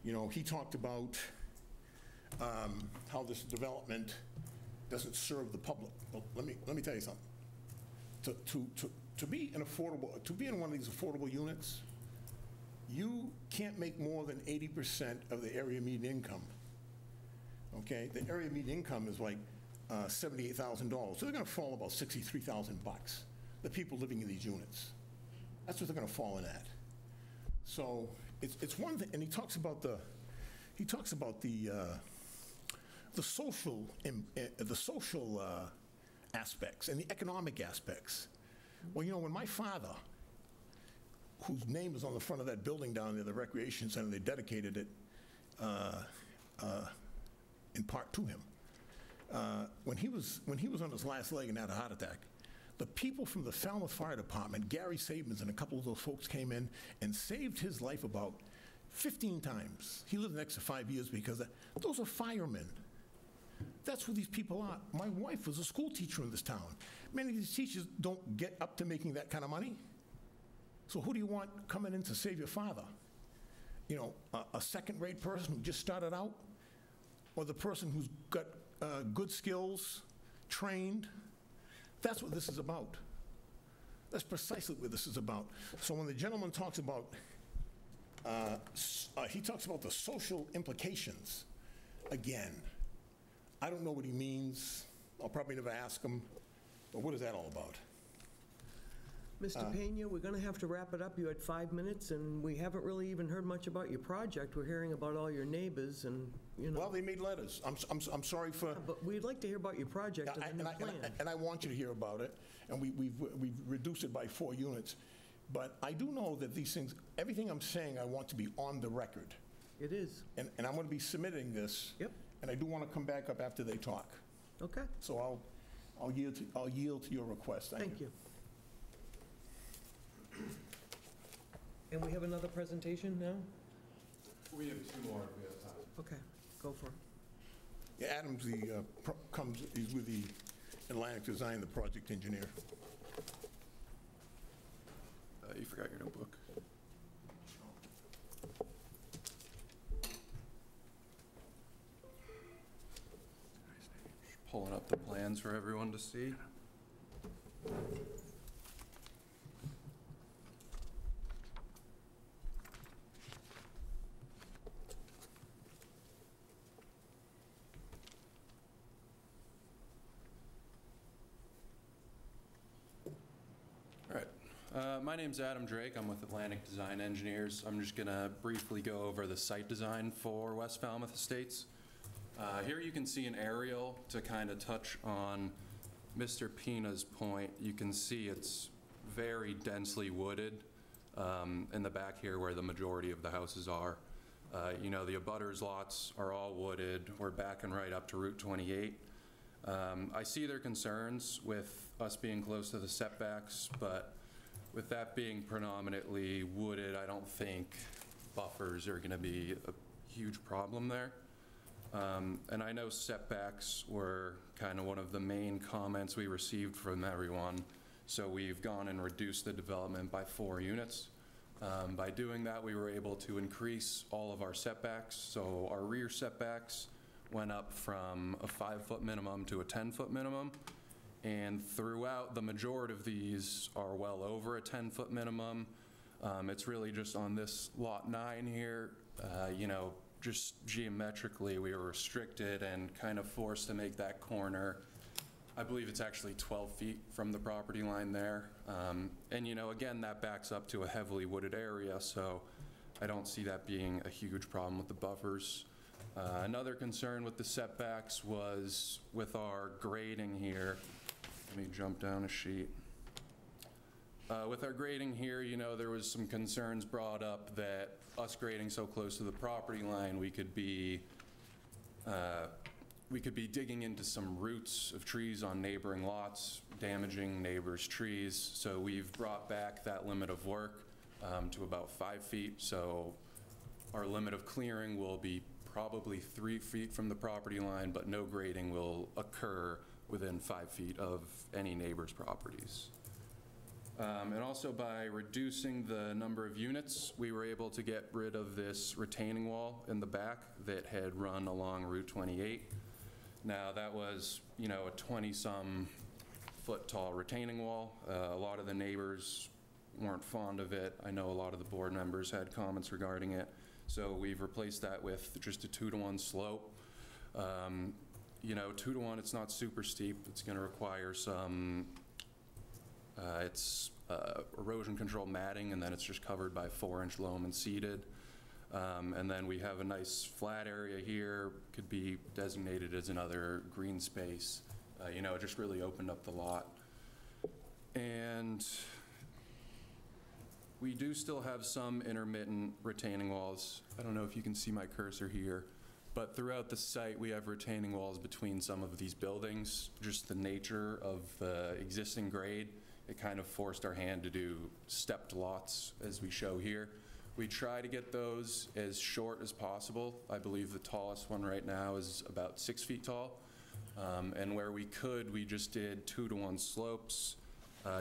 You know, he talked about how this development doesn't serve the public. Well, let me tell you something. To be in one of these affordable units, you can't make more than 80% of the area median income. Okay, the area median income is like $78,000, so they're going to fall about $63,000 bucks. The people living in these units, that's what they're going to fall in at. So it's one thing, and he talks about the social aspects and the economic aspects. Well, you know, when my father, whose name is on the front of that building down there, the recreation center, they dedicated it in part to him. When he was on his last leg and had a heart attack, the people from the Falmouth Fire Department, Gary Sabins and a couple of those folks came in and saved his life about 15 times. He lived an extra 5 years because those are firemen. That's who these people are. My wife was a school teacher in this town. Many of these teachers don't get up to making that kind of money. So who do you want coming in to save your father? You know, a second-rate person who just started out? Or the person who's got good skills, trained? That's what this is about. That's precisely what this is about. So when the gentleman talks about, he talks about the social implications, again, I don't know what he means. I'll probably never ask him, but what is that all about? Mr. Pena, we're going to have to wrap it up. You had 5 minutes, and we haven't really even heard much about your project. We're hearing about all your neighbors, and, you know. Well, they made letters. I'm sorry for... But we'd like to hear about your project and the new plan. And I want you to hear about it, and we've reduced it by 4 units. But I do know that these things, everything I'm saying, I want to be on the record. It is. And I'm going to be submitting this. Yep. And I do want to come back up after they talk. Okay. So I'll yield to your request. Thank you. And we have another presentation now? We have 2 more if we have time. Okay, go for it. Yeah, Adam's he's with the Atlantic Design, the project engineer. You forgot your notebook. Just pulling up the plans for everyone to see. My name's Adam Drake. I'm with Atlantic Design Engineers. I'm just going to briefly go over the site design for West Falmouth Estates. Here you can see an aerial to kind of touch on Mr. Pena's point. You can see it's very densely wooded in the back here where the majority of the houses are. You know, the abutters lots are all wooded. We're backing right up to Route 28. I see their concerns with us being close to the setbacks, but with that being predominantly wooded, I don't think buffers are going to be a huge problem there. And I know setbacks were kind of one of the main comments we received from everyone. So we've gone and reduced the development by 4 units. By doing that, we were able to increase all of our setbacks. So our rear setbacks went up from a 5-foot minimum to a 10-foot minimum. And throughout, the majority of these are well over a 10-foot minimum. It's really just on this lot 9 here, you know, just geometrically we were restricted and kind of forced to make that corner. I believe it's actually 12 feet from the property line there. And you know, again, that backs up to a heavily wooded area, so I don't see that being a huge problem with the buffers. Another concern with the setbacks was with our grading here. Let me jump down a sheet. With our grading here, there was some concerns brought up that us grading so close to the property line, we could be digging into some roots of trees on neighboring lots, damaging neighbors' trees. So we've brought back that limit of work to about 5 feet. So our limit of clearing will be probably 3 feet from the property line, but no grading will occur within 5 feet of any neighbor's properties. And also by reducing the number of units, we were able to get rid of this retaining wall in the back that had run along Route 28. Now that was, a 20-some foot tall retaining wall. A lot of the neighbors weren't fond of it. I know a lot of the board members had comments regarding it. So we've replaced that with just a 2-to-1 slope. 2-to-1, it's not super steep. It's going to require some erosion control matting, and then it's just covered by 4-inch loam and seeded. And then we have a nice flat area here, could be designated as another green space. It just really opened up the lot. And we do still have some intermittent retaining walls. I don't know if you can see my cursor here, but throughout the site we have retaining walls between some of these buildings. Just the nature of the existing grade, it kind of forced our hand to do stepped lots as we show here. We try to get those as short as possible. I believe the tallest one right now is about 6 feet tall. And where we could, we just did 2-to-1 slopes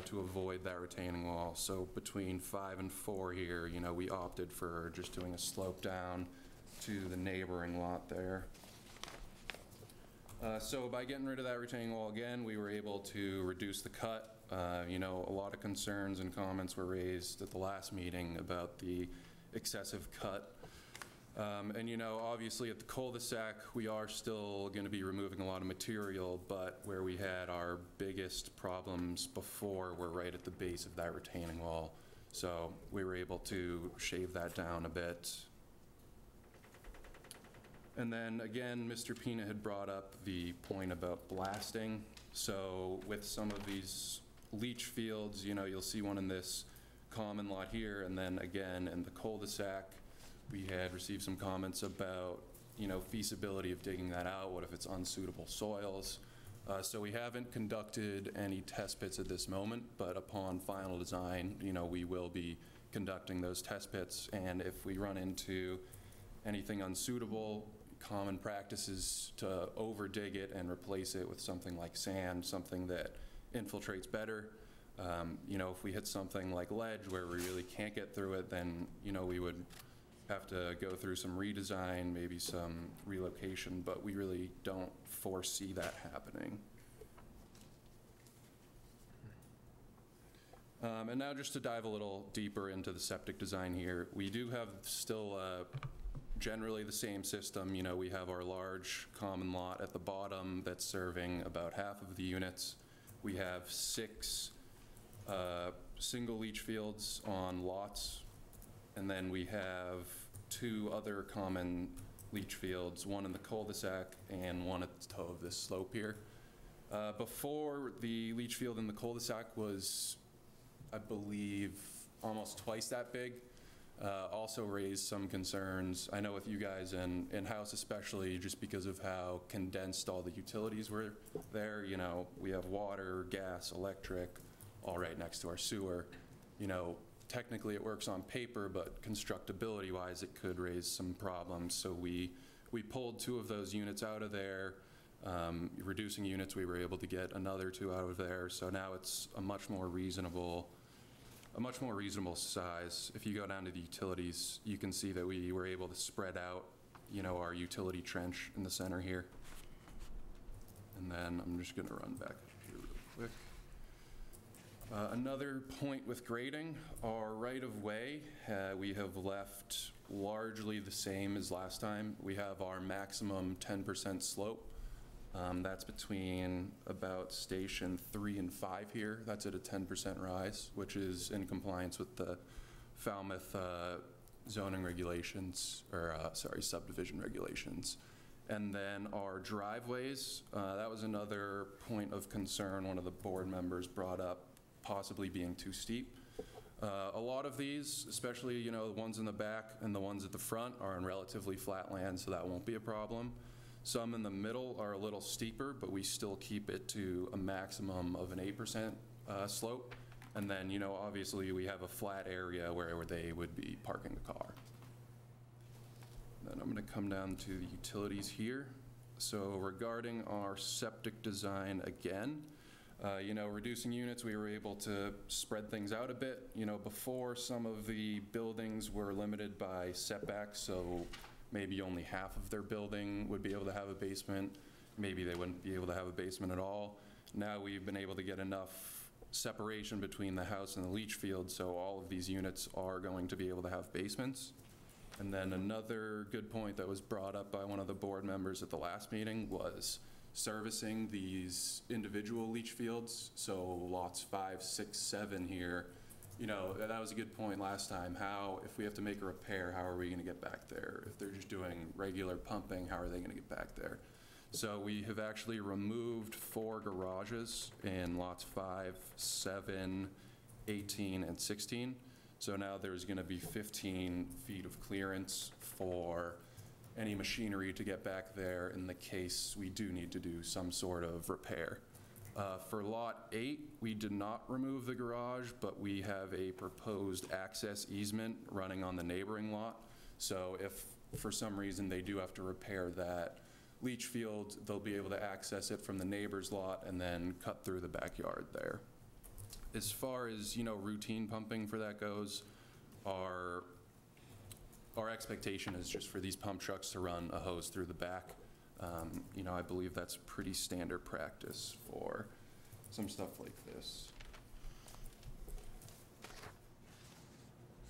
to avoid that retaining wall. So between 5 and 4 here, we opted for just doing a slope down to the neighboring lot there. So by getting rid of that retaining wall again, we were able to reduce the cut. A lot of concerns and comments were raised at the last meeting about the excessive cut. And obviously at the cul-de-sac, we are still going to be removing a lot of material, but where we had our biggest problems before were right at the base of that retaining wall. So we were able to shave that down a bit. And then again, Mr. Pina had brought up the point about blasting. So with some of these leach fields, you'll see one in this common lot here, and then again in the cul-de-sac, we had received some comments about, feasibility of digging that out. What if it's unsuitable soils? So we haven't conducted any test pits at this moment, but upon final design, we will be conducting those test pits. And if we run into anything unsuitable, common practice is to over dig it and replace it with something like sand, something that infiltrates better. If we hit something like ledge where we really can't get through it, then we would have to go through some redesign, maybe some relocation, but we really don't foresee that happening. And now just to dive a little deeper into the septic design here, we do have still generally the same system. We have our large common lot at the bottom that's serving about half of the units. We have 6 single leach fields on lots, and then we have 2 other common leach fields, one in the cul-de-sac and one at the toe of this slope here. Before, the leach field in the cul-de-sac was, I believe, almost twice that big. Also raised some concerns, I know with you guys and in-house especially, just because of how condensed all the utilities were there. We have water, gas, electric, all right next to our sewer. Technically it works on paper, but constructability-wise it could raise some problems. So we pulled 2 of those units out of there. Reducing units, we were able to get another 2 out of there. So now it's a much more reasonable size. If you go down to the utilities, you can see that we were able to spread out, our utility trench in the center here. And then I'm just going to run back here real quick. Another point with grading, our right-of-way, we have left largely the same as last time. We have our maximum 10% slope. That's between about station 3 and 5 here. That's at a 10% rise, which is in compliance with the Falmouth zoning regulations, or subdivision regulations. And then our driveways, that was another point of concern one of the board members brought up, possibly being too steep. A lot of these, especially, the ones in the back and the ones at the front, are on relatively flat land, so that won't be a problem. Some in the middle are a little steeper, but we still keep it to a maximum of an 8% slope. And then, obviously we have a flat area where they would be parking the car. Then I'm going to come down to the utilities here. So regarding our septic design again, reducing units, we were able to spread things out a bit. Before, some of the buildings were limited by setbacks, so maybe only half of their building would be able to have a basement. Maybe they wouldn't be able to have a basement at all. Now we've been able to get enough separation between the house and the leach field, so all of these units are going to be able to have basements. And then another good point that was brought up by one of the board members at the last meeting was servicing these individual leach fields. So lots 5, 6, 7 here, that was a good point last time. If we have to make a repair, how are we going to get back there? If they're just doing regular pumping, how are they going to get back there? So we have actually removed 4 garages in lots 5, 7, 18, and 16. So now there's going to be 15 feet of clearance for any machinery to get back there in the case we do need to do some sort of repair. For lot 8, we did not remove the garage, but we have a proposed access easement running on the neighboring lot. So if for some reason they do have to repair that leach field, they'll be able to access it from the neighbor's lot and then cut through the backyard there. As far as, routine pumping for that goes, our expectation is just for these pump trucks to run a hose through the back. I believe that's pretty standard practice for some stuff like this.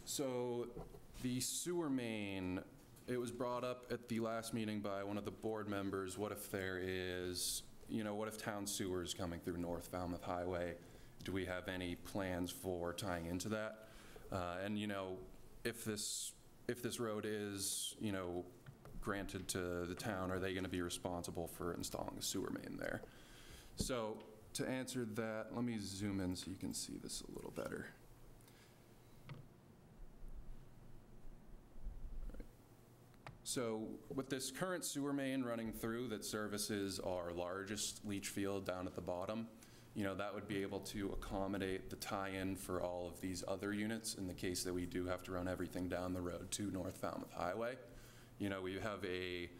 So the sewer main, it was brought up at the last meeting by one of the board members. What if there is, what if town sewer is coming through North Falmouth Highway? Do we have any plans for tying into that? And if this road is, granted to the town, are they going to be responsible for installing a sewer main there? So to answer that, let me zoom in so you can see this a little better. So with this current sewer main running through that services our largest leach field down at the bottom, that would be able to accommodate the tie-in for all of these other units in the case that we do have to run everything down the road to North Falmouth Highway. We have a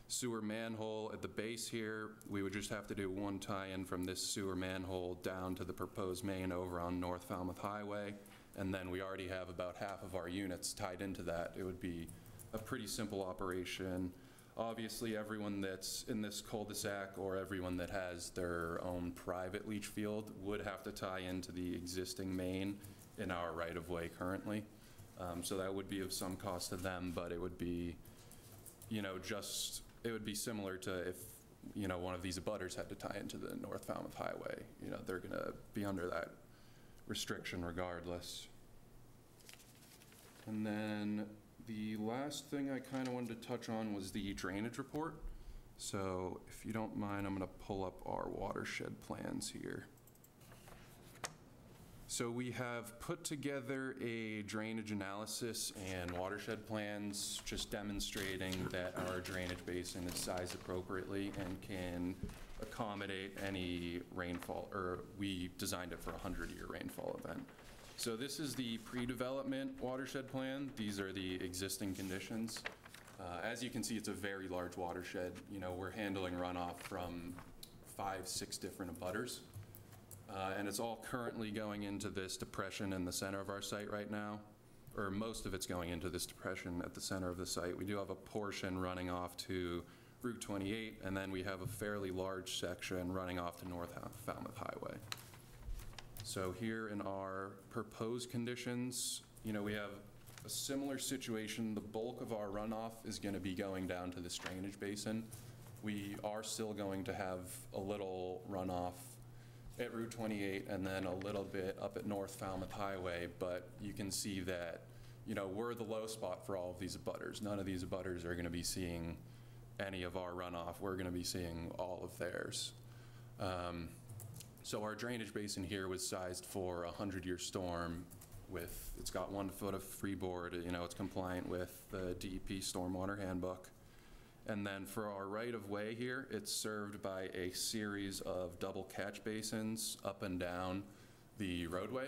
sewer manhole at the base here. We would just have to do one tie-in from this sewer manhole down to the proposed main over on North Falmouth Highway, and then we already have about half of our units tied into that. It would be a pretty simple operation. Obviously, everyone that's in this cul-de-sac or everyone that has their own private leach field would have to tie into the existing main in our right-of-way currently. So that would be of some cost to them, but it would be, it would be similar to if, one of these abutters had to tie into the North Falmouth Highway. They're going to be under that restriction regardless. And then the last thing I kind of wanted to touch on was the drainage report. So if you don't mind, I'm going to pull up our watershed plans here. So we have put together a drainage analysis and watershed plans just demonstrating that our drainage basin is sized appropriately and can accommodate any rainfall, or we designed it for a 100-year rainfall event. So this is the pre-development watershed plan. These are the existing conditions. As you can see, it's a very large watershed. We're handling runoff from 5, 6 different abutters. And it's all currently going into this depression in the center of our site right now, or most of it's going into this depression at the center of the site. We do have a portion running off to Route 28, and then we have a fairly large section running off to North Falmouth Highway. So here in our proposed conditions, we have a similar situation. The bulk of our runoff is going to be going down to this drainage basin. We are still going to have a little runoff at Route 28 and then a little bit up at North Falmouth Highway, but you can see that, we're the low spot for all of these abutters. None of these abutters are going to be seeing any of our runoff. We're going to be seeing all of theirs. So our drainage basin here was sized for a 100-year storm with, it's got 1 foot of freeboard, you know, it's compliant with the DEP Stormwater Handbook. And then for our right-of-way here, it's served by a series of double catch basins up and down the roadway.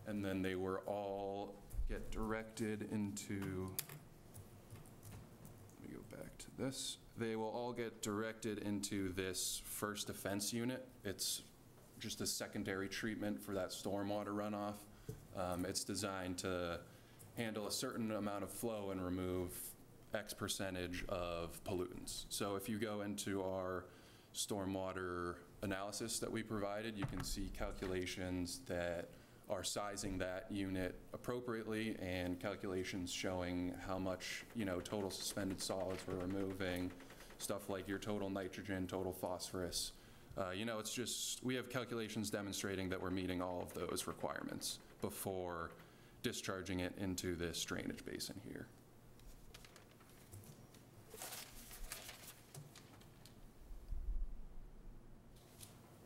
And then they were all get directed into, let me go back to this. They will all get directed into this first defense unit. It's just a secondary treatment for that stormwater runoff. It's designed to handle a certain amount of flow and remove X percentage of pollutants. So if you go into our stormwater analysis that we provided, you can see calculations that are sizing that unit appropriately and calculations showing how much, you know, total suspended solids we're removing, stuff like your total nitrogen, total phosphorus. You know, it's just, we have calculations demonstrating that we're meeting all of those requirements before discharging it into this drainage basin here.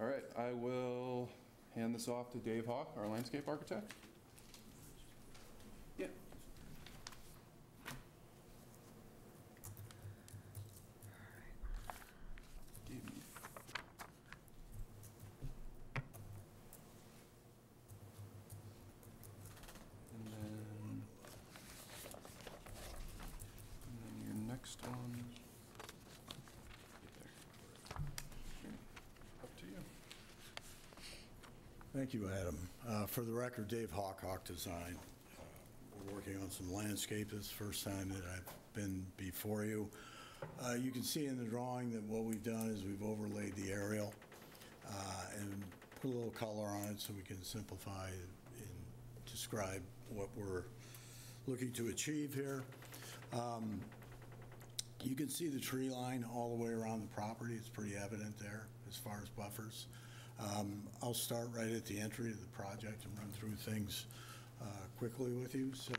All right, I will hand this off to Dave Hawk, our landscape architect. Yeah. And then your next one. Up to you. Thank you, Adam. For the record, Dave Hawk, Hawk Design. We're working on some landscape. This is the first time that I've been before you. You can see in the drawing that what we've done is we've overlaid the aerial and put a little color on it so we can simplify and describe what we're looking to achieve here. You can see the tree line all the way around the property. It's pretty evident there as far as buffers. I'll start right at the entry of the project and run through things quickly with you. So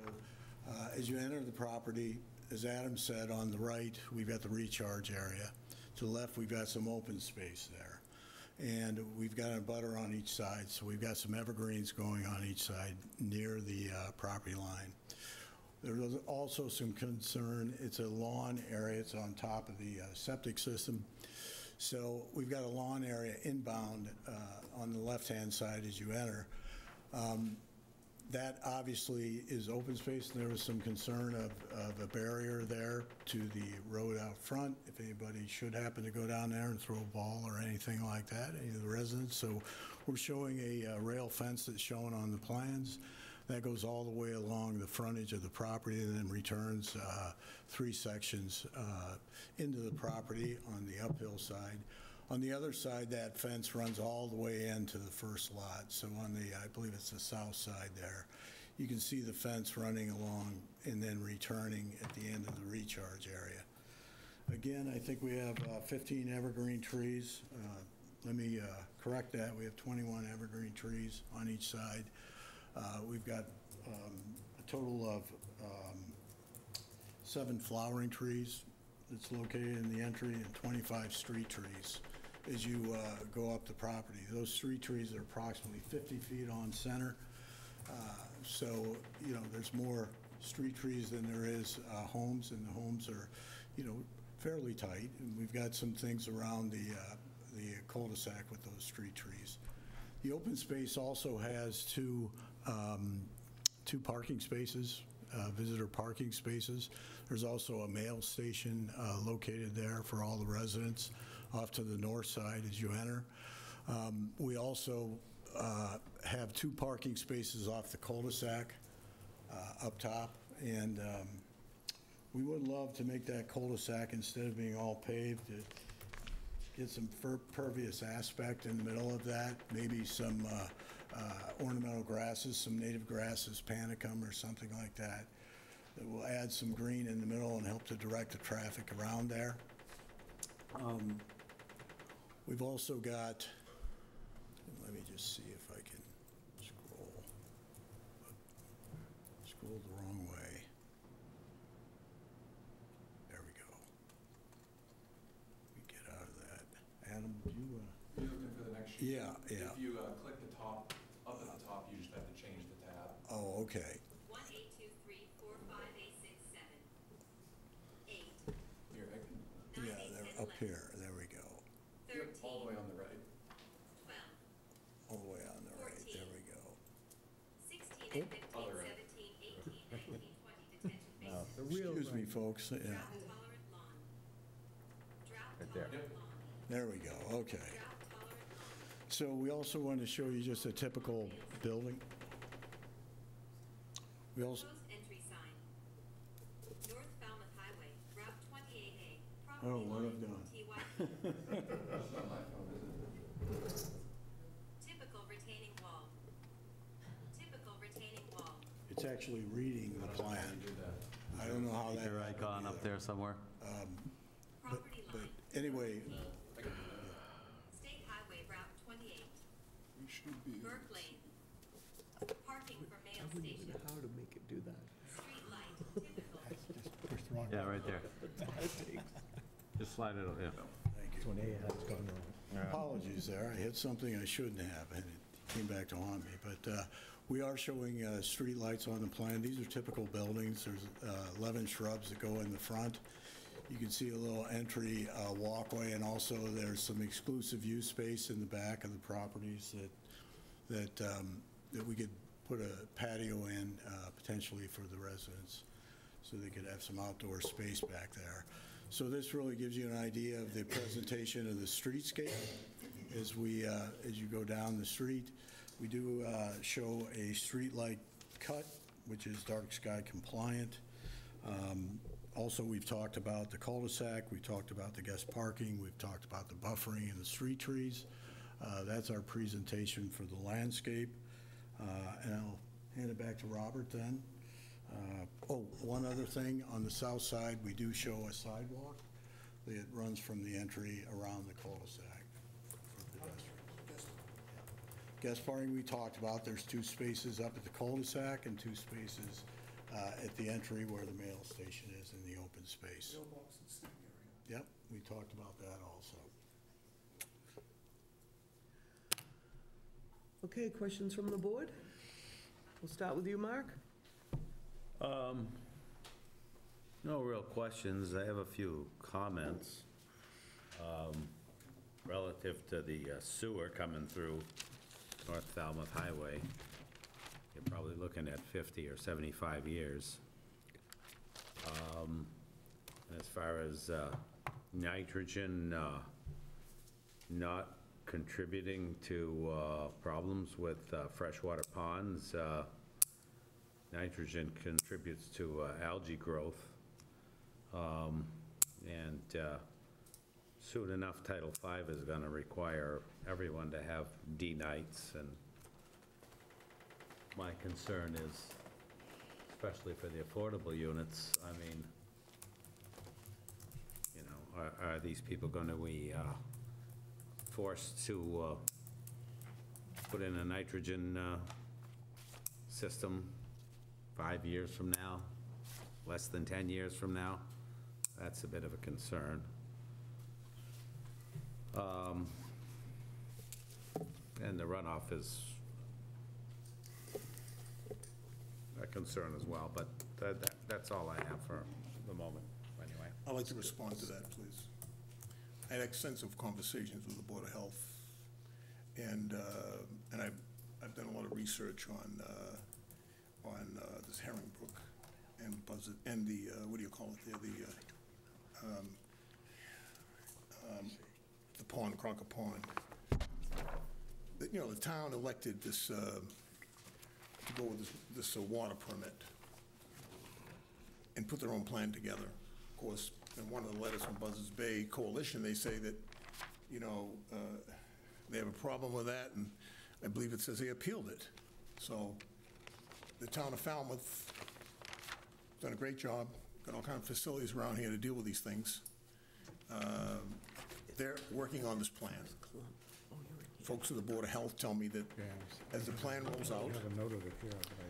as you enter the property, as Adam said, on the right, we've got the recharge area. To the left, we've got some open space there. And we've got a butter on each side, so we've got some evergreens going on each side near the property line. There's also some concern, it's a lawn area, it's on top of the septic system. So we've got a lawn area inbound on the left-hand side as you enter. That obviously is open space, and there was some concern of a barrier there to the road out front, if anybody should happen to go down there and throw a ball or anything like that, any of the residents. So we're showing a rail fence that's shown on the plans. That goes all the way along the frontage of the property and then returns 3 sections into the property on the uphill side. On the other side, that fence runs all the way into the first lot. So on the, I believe it's the south side there, you can see the fence running along and then returning at the end of the recharge area. Again, I think we have 15 evergreen trees. Let me correct that. We have 21 evergreen trees on each side. We've got a total of 7 flowering trees that's located in the entry and 25 street trees as you go up the property. Those street trees are approximately 50 feet on center. So, you know, there's more street trees than there is homes, and the homes are, you know, fairly tight. And we've got some things around the cul-de-sac with those street trees. The open space also has two parking spaces, visitor parking spaces. There's also a mail station located there for all the residents off to the north side as you enter. We also have 2 parking spaces off the cul-de-sac up top, and we would love to make that cul-de-sac, instead of being all paved, to get some pervious aspect in the middle of that, maybe some ornamental grasses, some native grasses, panicum or something like that, that will add some green in the middle and help to direct the traffic around there. We've also got, let me just see if I can scroll the wrong way. There we go. We get out of that. Adam, do you? You're looking for the next sheet? Yeah. If you Okay. 1-823-45867. 8. Here, I can, Yeah, they're up here. There we go. 13. all the way on the right. 12. All the way on the right. There we go. 16 and 15, Other end. 17, 18, 19, 20, detention basin. The real Excuse me, folks. Yeah, Drought-tolerant lawn. Drought-tolerant lawn. there we go. Okay. Drought-tolerant lawn. So we also want to show you just a typical building. We also, Proposed entry sign. North Falmouth Highway, Route 28A. oh, Property what line, I've done. TY. Typical retaining wall. Typical retaining wall. It's actually reading the plan. I don't know how that Your happened icon up either. there somewhere? Property But line. anyway, State Highway, Route 28. Burke Lane. Parking for mail station. How to make it do that. Street light, typical. Pushed the wrong Yeah, right there. Just slide it, yeah. thank you. Apologies there. I hit something I shouldn't have, and it came back to haunt me. But we are showing street lights on the plan. These are typical buildings. There's 11 shrubs that go in the front. You can see a little entry walkway, and also there's some exclusive use space in the back of the properties that we could put a patio in potentially for the residents, so they could have some outdoor space back there. So this really gives you an idea of the presentation of the streetscape as you go down the street. We do show a street light cut, which is dark sky compliant. Also, we've talked about the cul-de-sac, we've talked about the guest parking, we've talked about the buffering and the street trees. That's our presentation for the landscape. And I'll hand it back to Robert then. One other thing, on the south side, we do show a sidewalk that runs from the entry around the cul-de-sac for pedestrians. Guest parking we talked about, there's 2 spaces up at the cul-de-sac and 2 spaces at the entry where the mail station is in the open space. Yep, we talked about that also. Okay, questions from the board? We'll start with you, Mark. No real questions. I have a few comments relative to the sewer coming through North Falmouth Highway. You're probably looking at 50 or 75 years. As far as nitrogen not contributing to problems with freshwater ponds, nitrogen contributes to algae growth. And soon enough, Title V is going to require everyone to have D-nights, and my concern is, especially for the affordable units, I mean, you know, are these people going to be forced to put in a nitrogen system 5 years from now, less than 10 years from now? That's a bit of a concern. And the runoff is a concern as well, but that's all I have for the moment, anyway. I'd like to respond to that, please. I had extensive conversations with the Board of Health, and I've done a lot of research on this Herringbrook and Buzzard, and the, what do you call it there, the pond, Crocker Pond. You know, the town elected this, to go with this water permit and put their own plan together. Of course, in one of the letters from Buzzards Bay Coalition, they say that, you know, they have a problem with that, and I believe it says they appealed it. So the town of Falmouth done a great job, got all kinds of facilities around here to deal with these things. They're working on this plan. Folks at the Board of Health tell me that as the plan rolls out,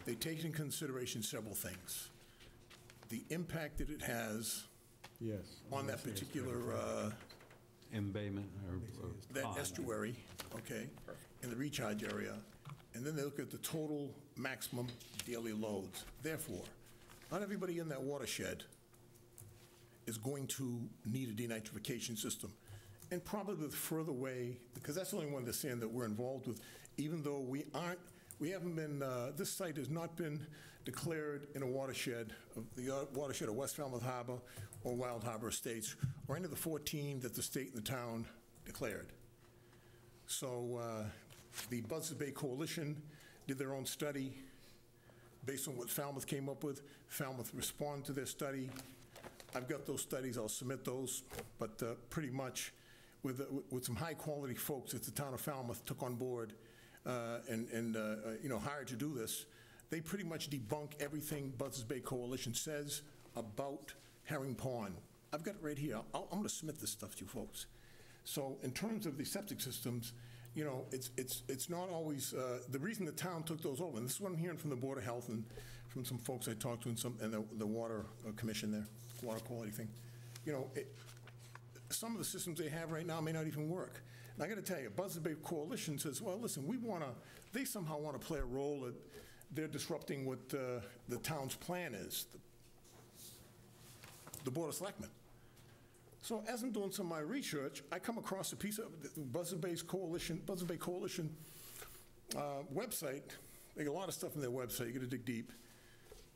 they take into consideration several things. The impact that it has on that particular Embayment or that pond. estuary, okay, in the recharge area, and then they look at the total maximum daily loads. Therefore, not everybody in that watershed is going to need a denitrification system. And probably the further away, because that's the only one they're saying that we're involved with, even though we haven't been, this site has not been declared in a watershed, the watershed of West Falmouth Harbor or Wild Harbor Estates, or any of the 14 that the state and the town declared. So the Buzzards Bay Coalition did their own study based on what Falmouth came up with. Falmouth responded to their study. I've got those studies, I'll submit those, but pretty much with some high-quality folks that the town of Falmouth took on board and hired to do this, they pretty much debunk everything Buzzards Bay Coalition says about Herring Pond. I've got it right here. I'm going to submit this stuff to you folks. So in terms of the septic systems, it's not always, the reason the town took those over, and this is what I'm hearing from the Board of Health and from some folks I talked to and the Water Commission there, water quality thing, some of the systems they have right now may not even work. And I got to tell you, Buzzards Bay Coalition says, well, listen, they somehow want to play a role that they're disrupting what the town's plan is, the Board of Selectmen. So as I'm doing some of my research, I come across a piece of the Buzzards Bay Coalition website. They got a lot of stuff on their website. You got to dig deep.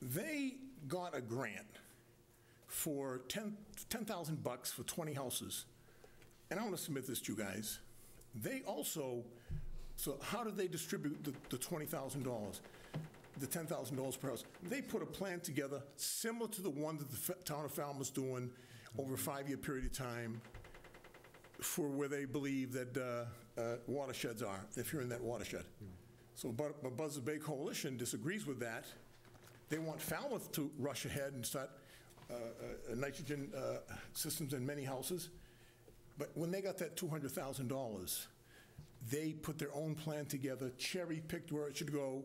They got a grant for $10,000 for 20 houses. And I want to submit this to you guys. They also, so how did they distribute the $20,000, the $10,000 per house? They put a plan together similar to the one that the town of Falmouth's doing over a 5-year period of time for where they believe that watersheds are, if you're in that watershed. So, but Buzzards Bay Coalition disagrees with that. They want Falmouth to rush ahead and start nitrogen systems in many houses. But when they got that $200,000, they put their own plan together, cherry-picked where it should go,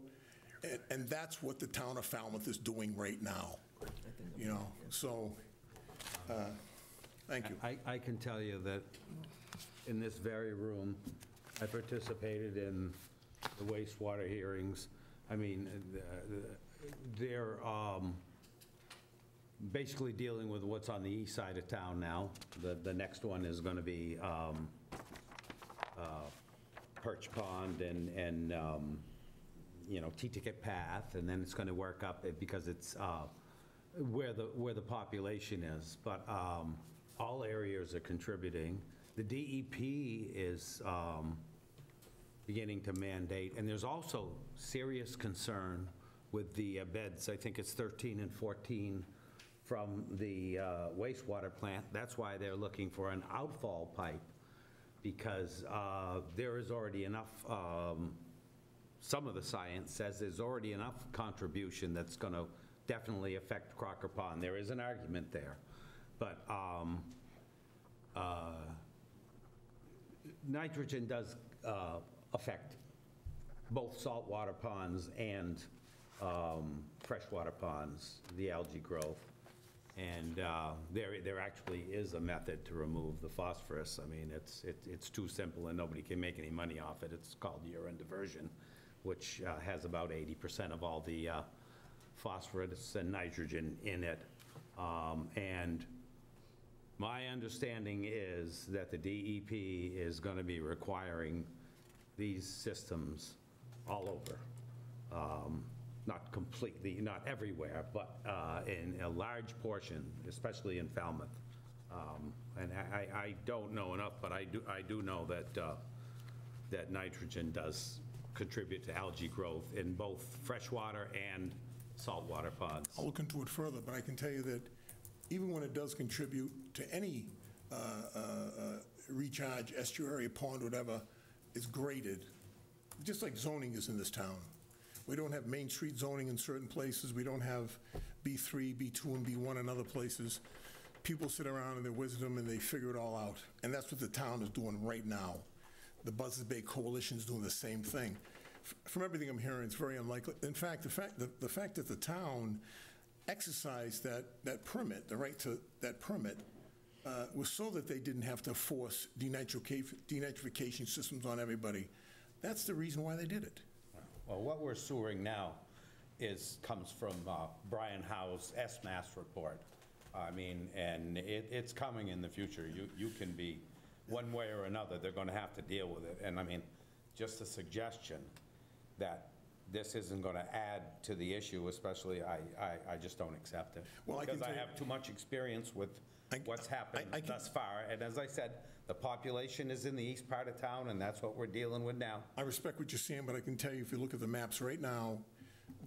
and that's what the town of Falmouth is doing right now. So, thank you. I can tell you that in this very room, I participated in the wastewater hearings. I mean, they're basically dealing with what's on the east side of town now. The next one is going to be Perch Pond and T-Ticket Path, and then it's going to work up because it's where the population is. But all areas are contributing. The DEP is beginning to mandate, and there's also serious concern with the beds. I think it's 13 and 14 from the wastewater plant. That's why they're looking for an outfall pipe, because there is already enough, some of the science says there's already enough contribution that's going to definitely affect Crocker Pond. There is an argument there. But nitrogen does affect both saltwater ponds and freshwater ponds, the algae growth. And there actually is a method to remove the phosphorus. I mean, it's too simple and nobody can make any money off it. It's called urine diversion, which has about 80% of all the phosphorus and nitrogen in it. And my understanding is that the DEP is going to be requiring these systems all over. Not completely, not everywhere, but in a large portion, especially in Falmouth. And I don't know enough, but I do know that nitrogen does contribute to algae growth in both freshwater and saltwater ponds. I'll look into it further, but I can tell you that even when it does contribute to any recharge, estuary, pond, whatever, it's graded, just like zoning is in this town. We don't have Main Street zoning in certain places. We don't have B3, B2, and B1 in other places. People sit around in their wisdom and they figure it all out. And that's what the town is doing right now. The Buzzards Bay Coalition is doing the same thing. From everything I'm hearing, it's very unlikely. In fact, the fact that the town exercised that permit, the right to that permit, was so that they didn't have to force denitrification systems on everybody. That's the reason why they did it. Well, what we're sewering now comes from Brian Howe's S-MAS report. I mean, and it's coming in the future. You can be, one way or another, they're going to have to deal with it. And I mean, just a suggestion that this isn't going to add to the issue, especially, I just don't accept it. Well, I can Because I tell you- have too much experience with what's happened I can- thus far. And as I said, the population is in the east part of town, and that's what we're dealing with now. I respect what you're saying, but I can tell you, if you look at the maps right now,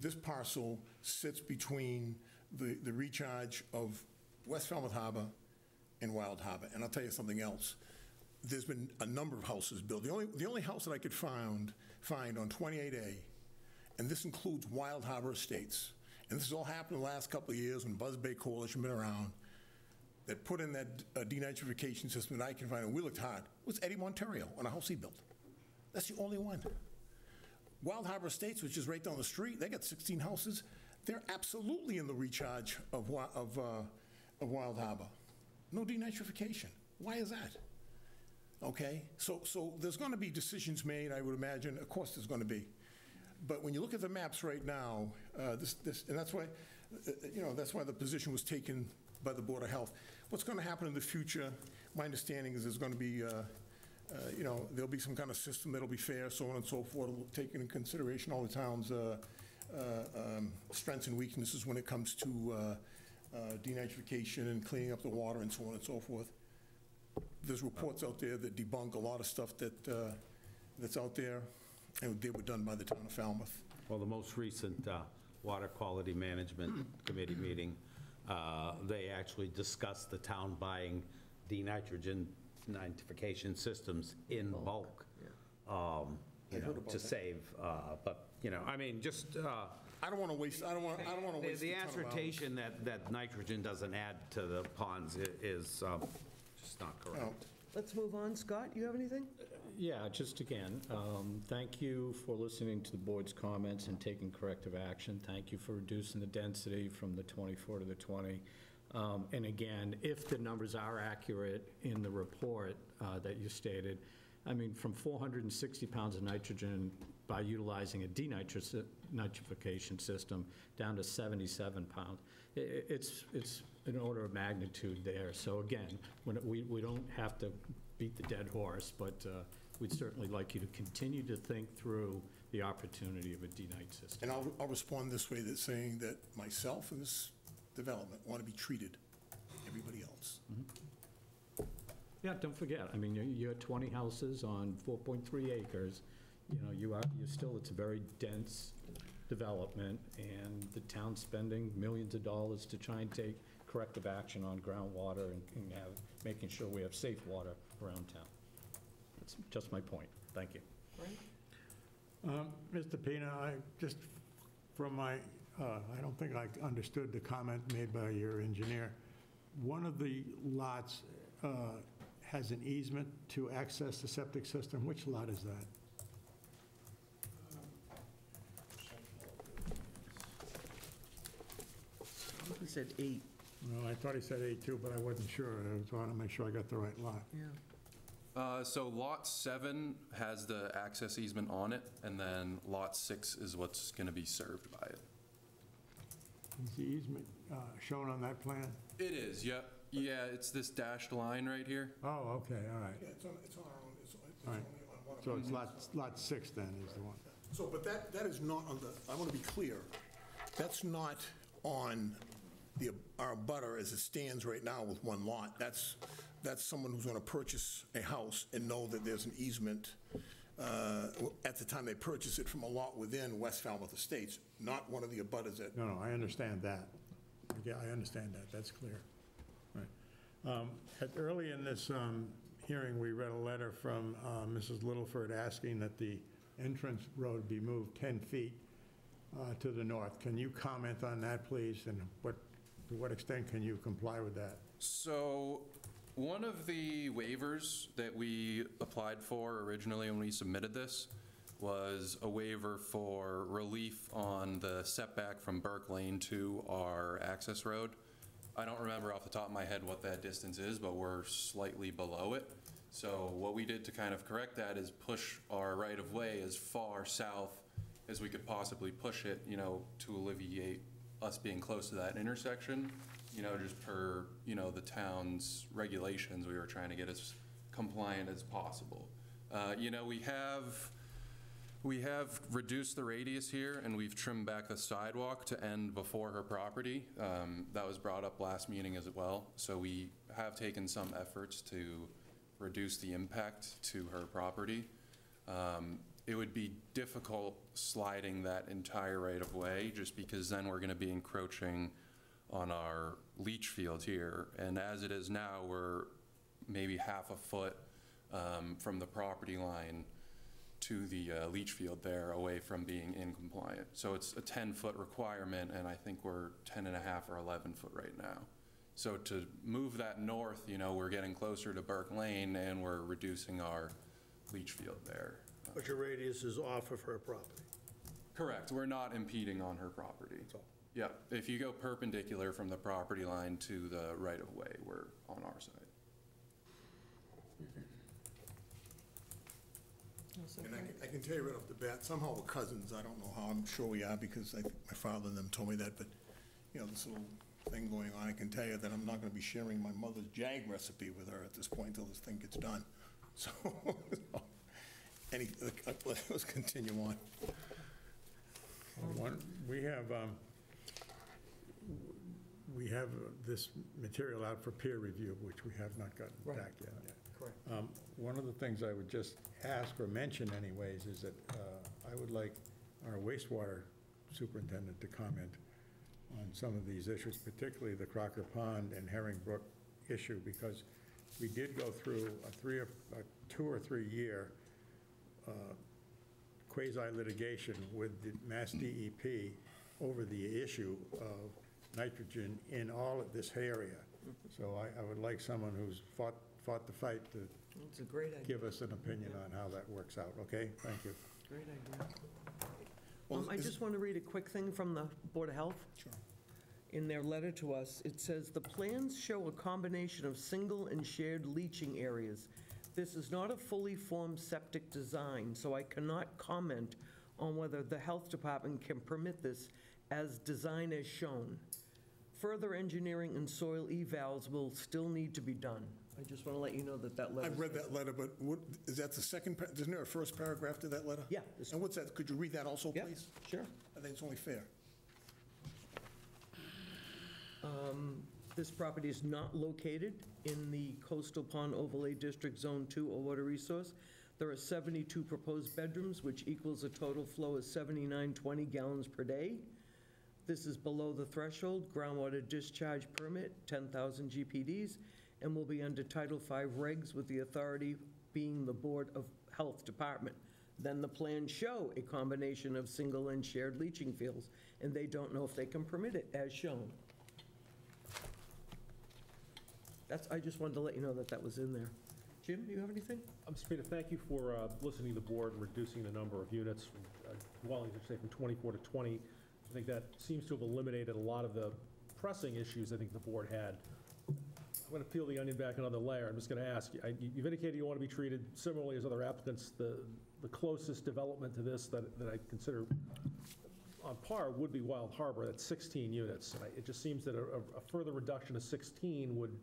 this parcel sits between the recharge of West Falmouth Harbor and Wild Harbor. And I'll tell you something else. There's been a number of houses built. The only house that I could find on 28A, and this includes Wild Harbor Estates, and this has all happened in the last couple of years when Buzz Bay Coalition been around, that put in that denitrification system that I can find, and we looked hard, was Eddie Monterio on a house he built. That's the only one. Wild Harbor Estates, which is right down the street, they got 16 houses. They're absolutely in the recharge of Wild Harbor. No denitrification. Why is that? Okay, so there's going to be decisions made, I would imagine. Of course there's going to be. But when you look at the maps right now, and that's why, that's why the position was taken by the Board of Health. What's going to happen in the future, my understanding is there's going to be, there'll be some kind of system that'll be fair, so on and so forth, taking into consideration all the town's strengths and weaknesses when it comes to denitrification and cleaning up the water and so on and so forth. There's reports out there that debunk a lot of stuff that's out there, and they were done by the town of Falmouth. Well, the most recent Water Quality Management Committee meeting, they actually discussed the town buying denitrification systems in bulk, to save, but, I mean, just... I don't want to waste, I don't want to waste The a ton of hours. assertion that nitrogen doesn't add to the ponds is just not correct. Let's move on. Scott, you have anything? Yeah, just again, thank you for listening to the board's comments and taking corrective action. Thank you for reducing the density from the 24 to the 20. And again, if the numbers are accurate in the report that you stated, I mean, from 460 pounds of nitrogen by utilizing a denitrification system down to 77 pounds, it's an order of magnitude there. So again, we don't have to beat the dead horse, but we'd certainly like you to continue to think through the opportunity of a denite system. And I'll respond this way, that saying that myself and this development want to be treated like everybody else. Yeah, don't forget, I mean, you're 20 houses on 4.3 acres. You're still, it's a very dense development, and the town's spending millions of dollars to try and take corrective action on groundwater and making sure we have safe water around town. That's just my point. Thank you. Mr. Pina, from my, I don't think I understood the comment made by your engineer. One of the lots has an easement to access the septic system. Which lot is that? He said 8. No, I thought he said A2, but I wasn't sure. I was wanting to make sure I got the right lot. Yeah. So Lot 7 has the access easement on it, and then Lot 6 is what's going to be served by it. Is the easement shown on that plan? It is, yep. Yeah, it's this dashed line right here. Oh, okay, all right. Yeah, it's on our own, it's All right. only on one of So them. it's lot 6 then is the one. So, but that is not on the, I want to be clear, that's not on our butter as it stands right now with one lot. That's someone who's going to purchase a house and know that there's an easement at the time they purchase it from a lot within West Falmouth Estates, not one of the abutters that. No, I understand that. Yeah, I understand that. That's clear. Right. Early in this hearing, we read a letter from Mrs. Littleford asking that the entrance road be moved 10 feet to the north. Can you comment on that, please, and to what extent can you comply with that? So one of the waivers that we applied for originally when we submitted this was a waiver for relief on the setback from Burke Lane to our access road. I don't remember off the top of my head what that distance is, but we're slightly below it. So what we did to kind of correct that is push our right-of-way as far south is we could possibly push it, to alleviate us being close to that intersection, just per, the town's regulations, we were trying to get as compliant as possible. We have reduced the radius here, and we've trimmed back the sidewalk to end before her property. That was brought up last meeting as well. So we have taken some efforts to reduce the impact to her property. It would be difficult sliding that entire right-of-way, just because then we're going to be encroaching on our leach field here. And as it is now, we're maybe half a foot from the property line to the leach field there, away from being in compliant. So it's a 10-foot requirement, and I think we're 10 and a half or 11 foot right now. So to move that north, we're getting closer to Burke Lane, and we're reducing our leach field there. But your radius is off of her property. Correct. We're not impeding on her property. That's all. Yeah. If you go perpendicular from the property line to the right-of-way, we're on our side. And I can tell you right off the bat, somehow we're cousins. I don't know how, I'm sure we are, because I think my father and them told me that, but, this little thing going on, I can tell you that I'm not going to be sharing my mother's JAG recipe with her at this point until this thing gets done. So, let's continue on. We have this material out for peer review, which we have not gotten Right. back yet. Correct. One of the things I would just ask or mention anyways is that I would like our wastewater superintendent to comment on some of these issues, particularly the Crocker Pond and Herring Brook issue, because we did go through a 2 or 3 year quasi-litigation with the Mass DEP over the issue of nitrogen in all of this area. So I would like someone who's fought the fight to It's a great idea. give us an opinion on how that works out, okay? Thank you. Great idea. Well, I just want to read a quick thing from the Board of Health. Sure. In their letter to us, it says, "The plans show a combination of single and shared leaching areas. This is not a fully formed septic design, so I cannot comment on whether the Health Department can permit this as design as shown. Further engineering and soil evals will still need to be done." I just want to let you know that letter. I've read that letter, but is that the second, isn't there a first paragraph to that letter? Yeah. And what's that? Could you read that also, Yeah, please? sure. I think it's only fair. This property is not located in the Coastal Pond Overlay District Zone 2 or water resource. There are 72 proposed bedrooms, which equals a total flow of 7920 gallons per day. This is below the threshold, groundwater discharge permit, 10,000 GPDs, and will be under Title V regs, with the authority being the Board of Health Department. Then the plans show a combination of single and shared leaching fields, and they don't know if they can permit it as shown. I just wanted to let you know that was in there. Jim, do you have anything? Mr. Peter, thank you for listening to the board and reducing the number of units from dwellings, I should say, from 24 to 20. I think that seems to have eliminated a lot of the pressing issues I think the board had. I'm going to peel the onion back another layer. I'm just going to ask you, you've indicated you want to be treated similarly as other applicants. The closest development to this that I consider on par would be Wild Harbor. That's 16 units. And it just seems that a further reduction to 16 would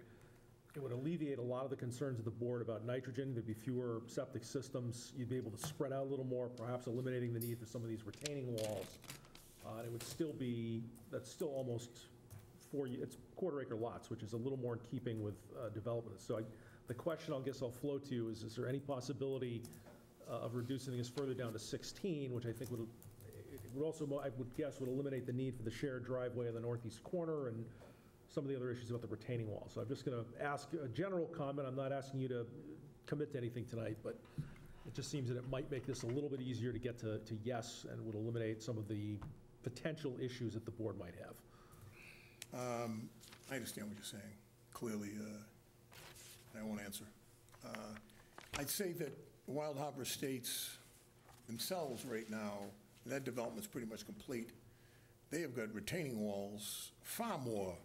alleviate a lot of the concerns of the board about nitrogen. There'd be fewer septic systems. You'd be able to spread out a little more, perhaps eliminating the need for some of these retaining walls. And it would still be, that's still almost it's quarter-acre lots, which is a little more in keeping with development. So the question I guess I'll float to you is there any possibility of reducing this further down to 16, which I think would also, I would guess, would eliminate the need for the shared driveway in the northeast corner and some of the other issues about the retaining wall. So I'm just going to ask a general comment. I'm not asking you to commit to anything tonight, but it just seems that it might make this a little bit easier to get to yes, and would eliminate some of the potential issues that the board might have. I understand what you're saying, clearly, I won't answer. I'd say that Wild Harbor Estates themselves right now, that development's pretty much complete. They have got retaining walls far more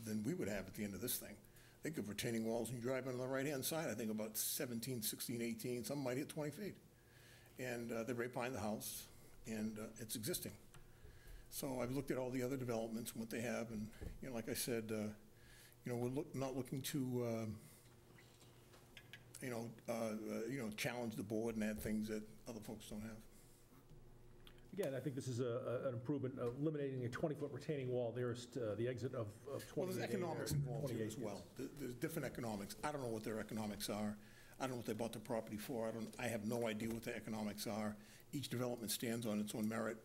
than we would have at the end of this thing. They have retaining walls and you drive on the right-hand side, I think about 17, 16, 18, some might hit 20 feet. And they're right behind the house. and it's existing. So I've looked at all the other developments and what they have, and, you know, like I said, we're not looking to, challenge the board and add things that other folks don't have. Again, I think this is an improvement, eliminating a 20-foot retaining wall nearest the exit of 28. Well, there's economics involved here 28, as well. There's different economics. I don't know what their economics are. I don't know what they bought the property for. I have no idea what the economics are. Each development stands on its own merit.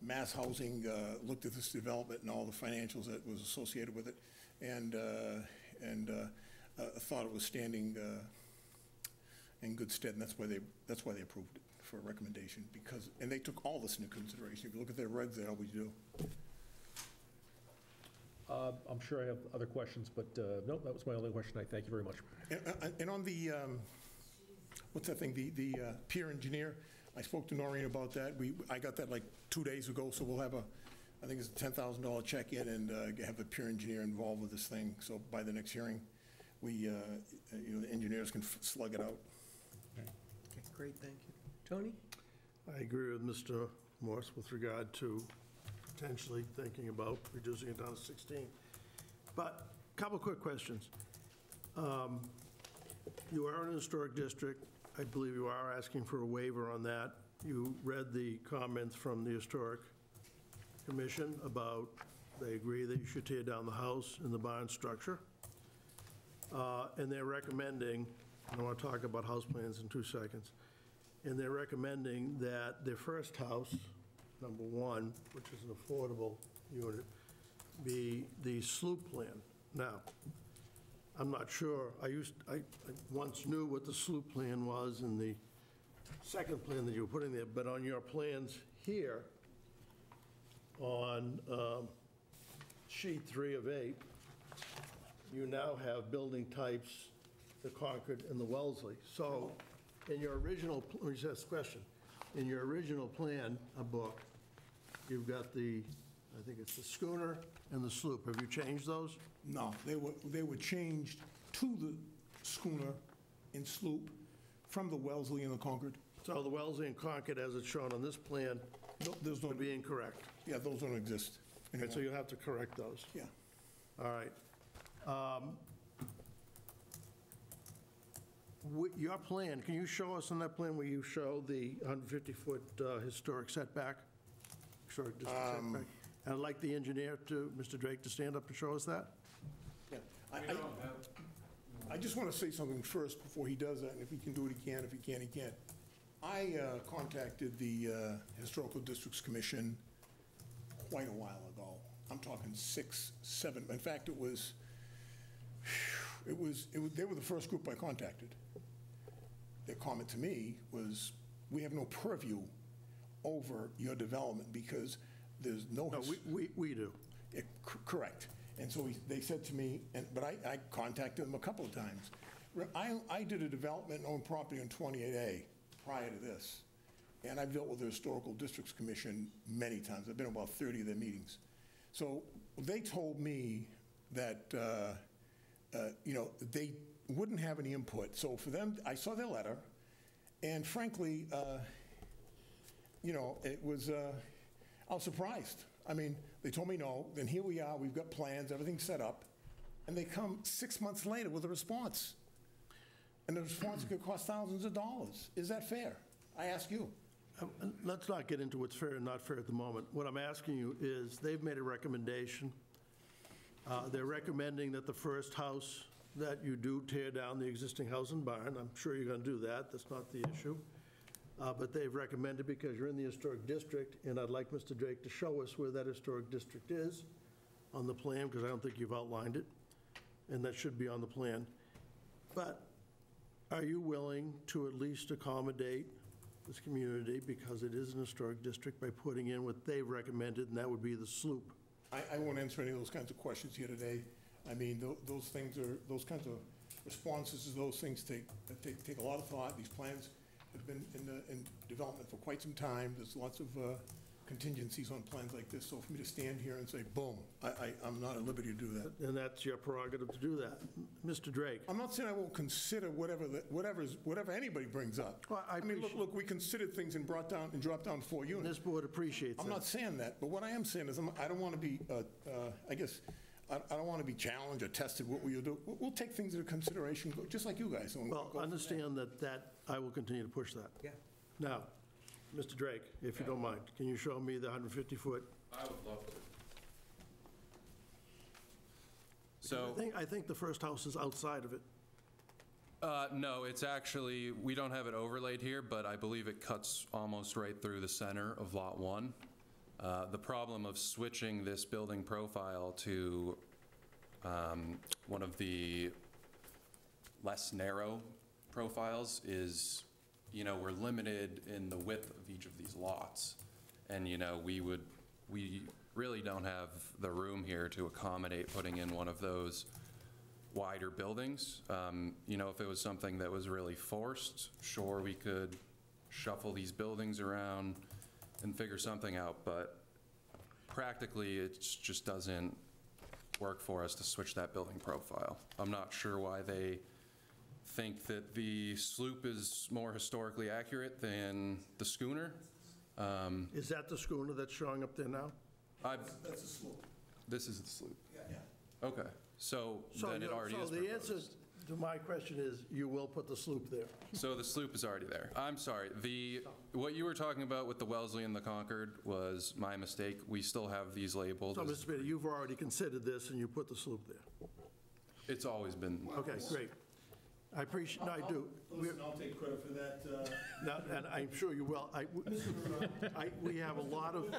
Mass Housing looked at this development and all the financials that was associated with it, and thought it was standing in good stead, and that's why they approved it for a recommendation, and they took all this into consideration. If you look at their regs, they always do. I'm sure I have other questions, but no, that was my only question. I thank you very much. And on the, what's that thing, the peer engineer, I spoke to Noreen about that. I got that like 2 days ago, so we'll have I think it's a $10,000 check in, and have the peer engineer involved with this thing. So by the next hearing, the engineers can slug it out. Okay, great, thank you. Tony? I agree with Mr. Morse with regard to potentially thinking about reducing it down to 16. But a couple quick questions. You are in a historic district. I believe you are asking for a waiver on that. You read the comments from the Historic Commission about they agree that you should tear down the house and the barn structure. And they're recommending, and I want to talk about house plans in 2 seconds, and they're recommending that their first house, number 1, which is an affordable unit, be the slope plan. Now, I'm not sure, I once knew what the slope plan was in the second plan that you were putting there, but on your plans here, on sheet 3 of 8, you now have building types, the Concord and the Wellesley. So in your original, let me just ask a question. In your original plan, a book, you've got I think it's the schooner and the sloop. Have you changed those? No, they were changed to the schooner and sloop from the Wellesley and the Concord. So the Wellesley and Concord, as it's shown on this plan, Those would don't, be incorrect. yeah, those don't exist Okay, anymore. so you have to correct those. Yeah. All right. Your plan, can you show us on that plan where you show the 150-foot historic setback? Historic district setback? And I'd like the engineer Mr. Drake, to stand up and show us that. Yeah. I just want to say something first before he does that, and if he can do it, he can. If he can't, he can't. I contacted the Historical Districts Commission quite a while ago. I'm talking 6, 7. In fact, they were the first group I contacted. Their comment to me was, we have no purview over your development because there's no... No, we do. Yeah, correct. And so they said to me, but I contacted them a couple of times. I did a development and owned property on 28A prior to this, and I've dealt with the Historical Districts Commission many times. I've been to about 30 of their meetings. So they told me that, they wouldn't have any input. So for them, I saw their letter, and frankly, it was, I was surprised. I mean, they told me no, then here we are, we've got plans, everything's set up, and they come 6 months later with a response. And the response could cost thousands of dollars. Is that fair? I ask you. Let's not get into what's fair and not fair at the moment. What I'm asking you is, they've made a recommendation. They're recommending that the first house that you do tear down the existing house and barn. I'm sure you're going to do that. That's not the issue. But they've recommended, because you're in the historic district, and I'd like Mr. Drake to show us where that historic district is on the plan, because I don't think you've outlined it, and that should be on the plan. But are you willing to at least accommodate this community, because it is an historic district, by putting in what they've recommended, and that would be the sloop? I won't answer any of those kinds of questions here today. I mean, those kinds of responses to those things take a lot of thought. These plans have been in development for quite some time. There's lots of contingencies on plans like this, so for me to stand here and say, boom, I'm not at liberty to do that. And that's your prerogative to do that. Mr. Drake? I'm not saying I won't consider whatever anybody brings up. Well, I mean, appreciate- look, we considered things and dropped down 4 units. This board appreciates that. I'm not saying that, but what I am saying is I don't want to be, I guess, I don't want to be challenged or tested what we'll do. We'll take things into consideration, just like you guys. and we'll Well, go from there. understand that I will continue to push that. Yeah. Now, Mr. Drake, if you don't mind, can you show me the 150-foot? I would love to. So, I think the first house is outside of it. no, it's actually, we don't have it overlaid here, but I believe it cuts almost right through the center of Lot 1. The problem of switching this building profile to one of the less narrow profiles is, we're limited in the width of each of these lots. And, we really don't have the room here to accommodate putting in one of those wider buildings. If it was something that was really forced, sure, we could shuffle these buildings around and figure something out, but practically, it just doesn't work for us to switch that building profile. I'm not sure why they think that the sloop is more historically accurate than the schooner. Is that the schooner that's showing up there now? That's a slope. This is the sloop. Yeah. Okay, so then it already is So the answer proposed. to my question is, you will put the sloop there? So the sloop is already there. I'm sorry, what you were talking about with the Wellesley and the Concord was my mistake. We still have these labeled. So, as- Mr. Beatty, you've already considered this, and you put the sloop there? It's always been. Okay, great. I appreciate, no, I do. Listen, I'll take credit for that. Now, and I'm sure you will. We have a lot of,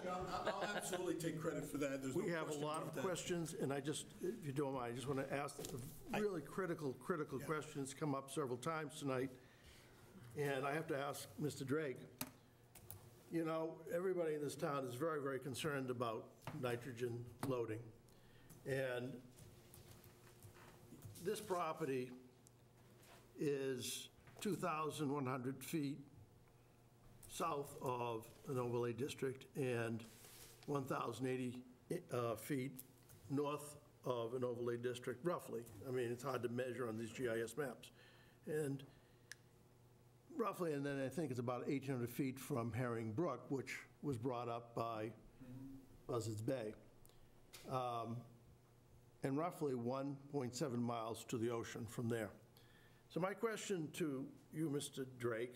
I'll absolutely take credit for that. There's no we have a question lot about of that. questions, and I just, if you don't mind, I just want to ask the really critical questions come up several times tonight. And I have to ask Mr. Drake, everybody in this town is very, very concerned about nitrogen loading. And this property is 2,100 feet south of an overlay district and 1,080 feet north of an overlay district, roughly. I mean, it's hard to measure on these GIS maps. And roughly, and then I think it's about 1,800 feet from Herring Brook, which was brought up by Buzzards Bay. And roughly 1.7 miles to the ocean from there. So my question to you, Mr. Drake,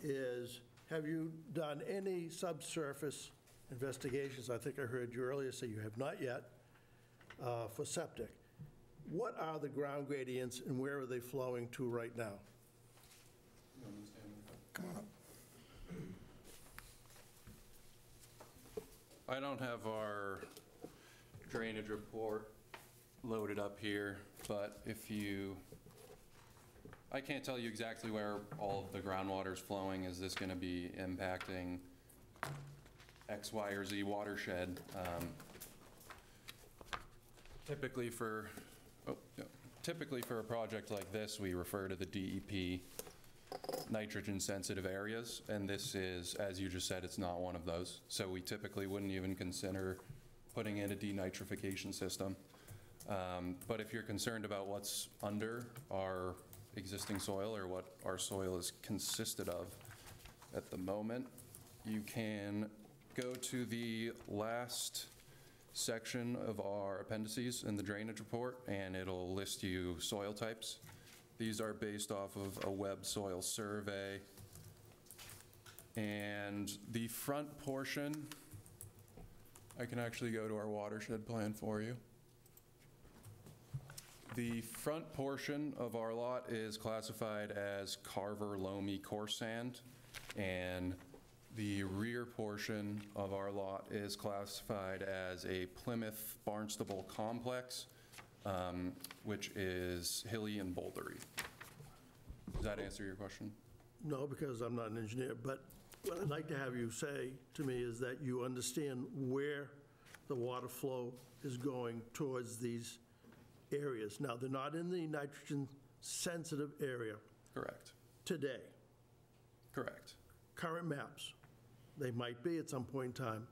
is have you done any subsurface investigations? I think I heard you earlier say you have not yet, for septic. What are the ground gradients and where are they flowing to right now? Come on up. I don't have our drainage report loaded up here, but I can't tell you exactly where all of the groundwater is flowing. Is this going to be impacting X, Y, or Z watershed? Typically for a project like this, we refer to the DEP nitrogen-sensitive areas, and this is, as you just said, it's not one of those. So we typically wouldn't even consider putting in a denitrification system. But if you're concerned about what's under our existing soil or what our soil is consisted of at the moment, you can go to the last section of our appendices in the drainage report, and it'll list you soil types. These are based off of a web soil survey. And the front portion, I can actually go to our watershed plan for you. The front portion of our lot is classified as Carver Loamy coarse sand, and the rear portion of our lot is classified as a Plymouth Barnstable complex, which is hilly and bouldery. Does that answer your question? No, because I'm not an engineer, but what I'd like to have you say to me is that you understand where the water flow is going towards these areas. Now, they're not in the nitrogen-sensitive area Correct. today. Correct. Current maps, They might be at some point in time.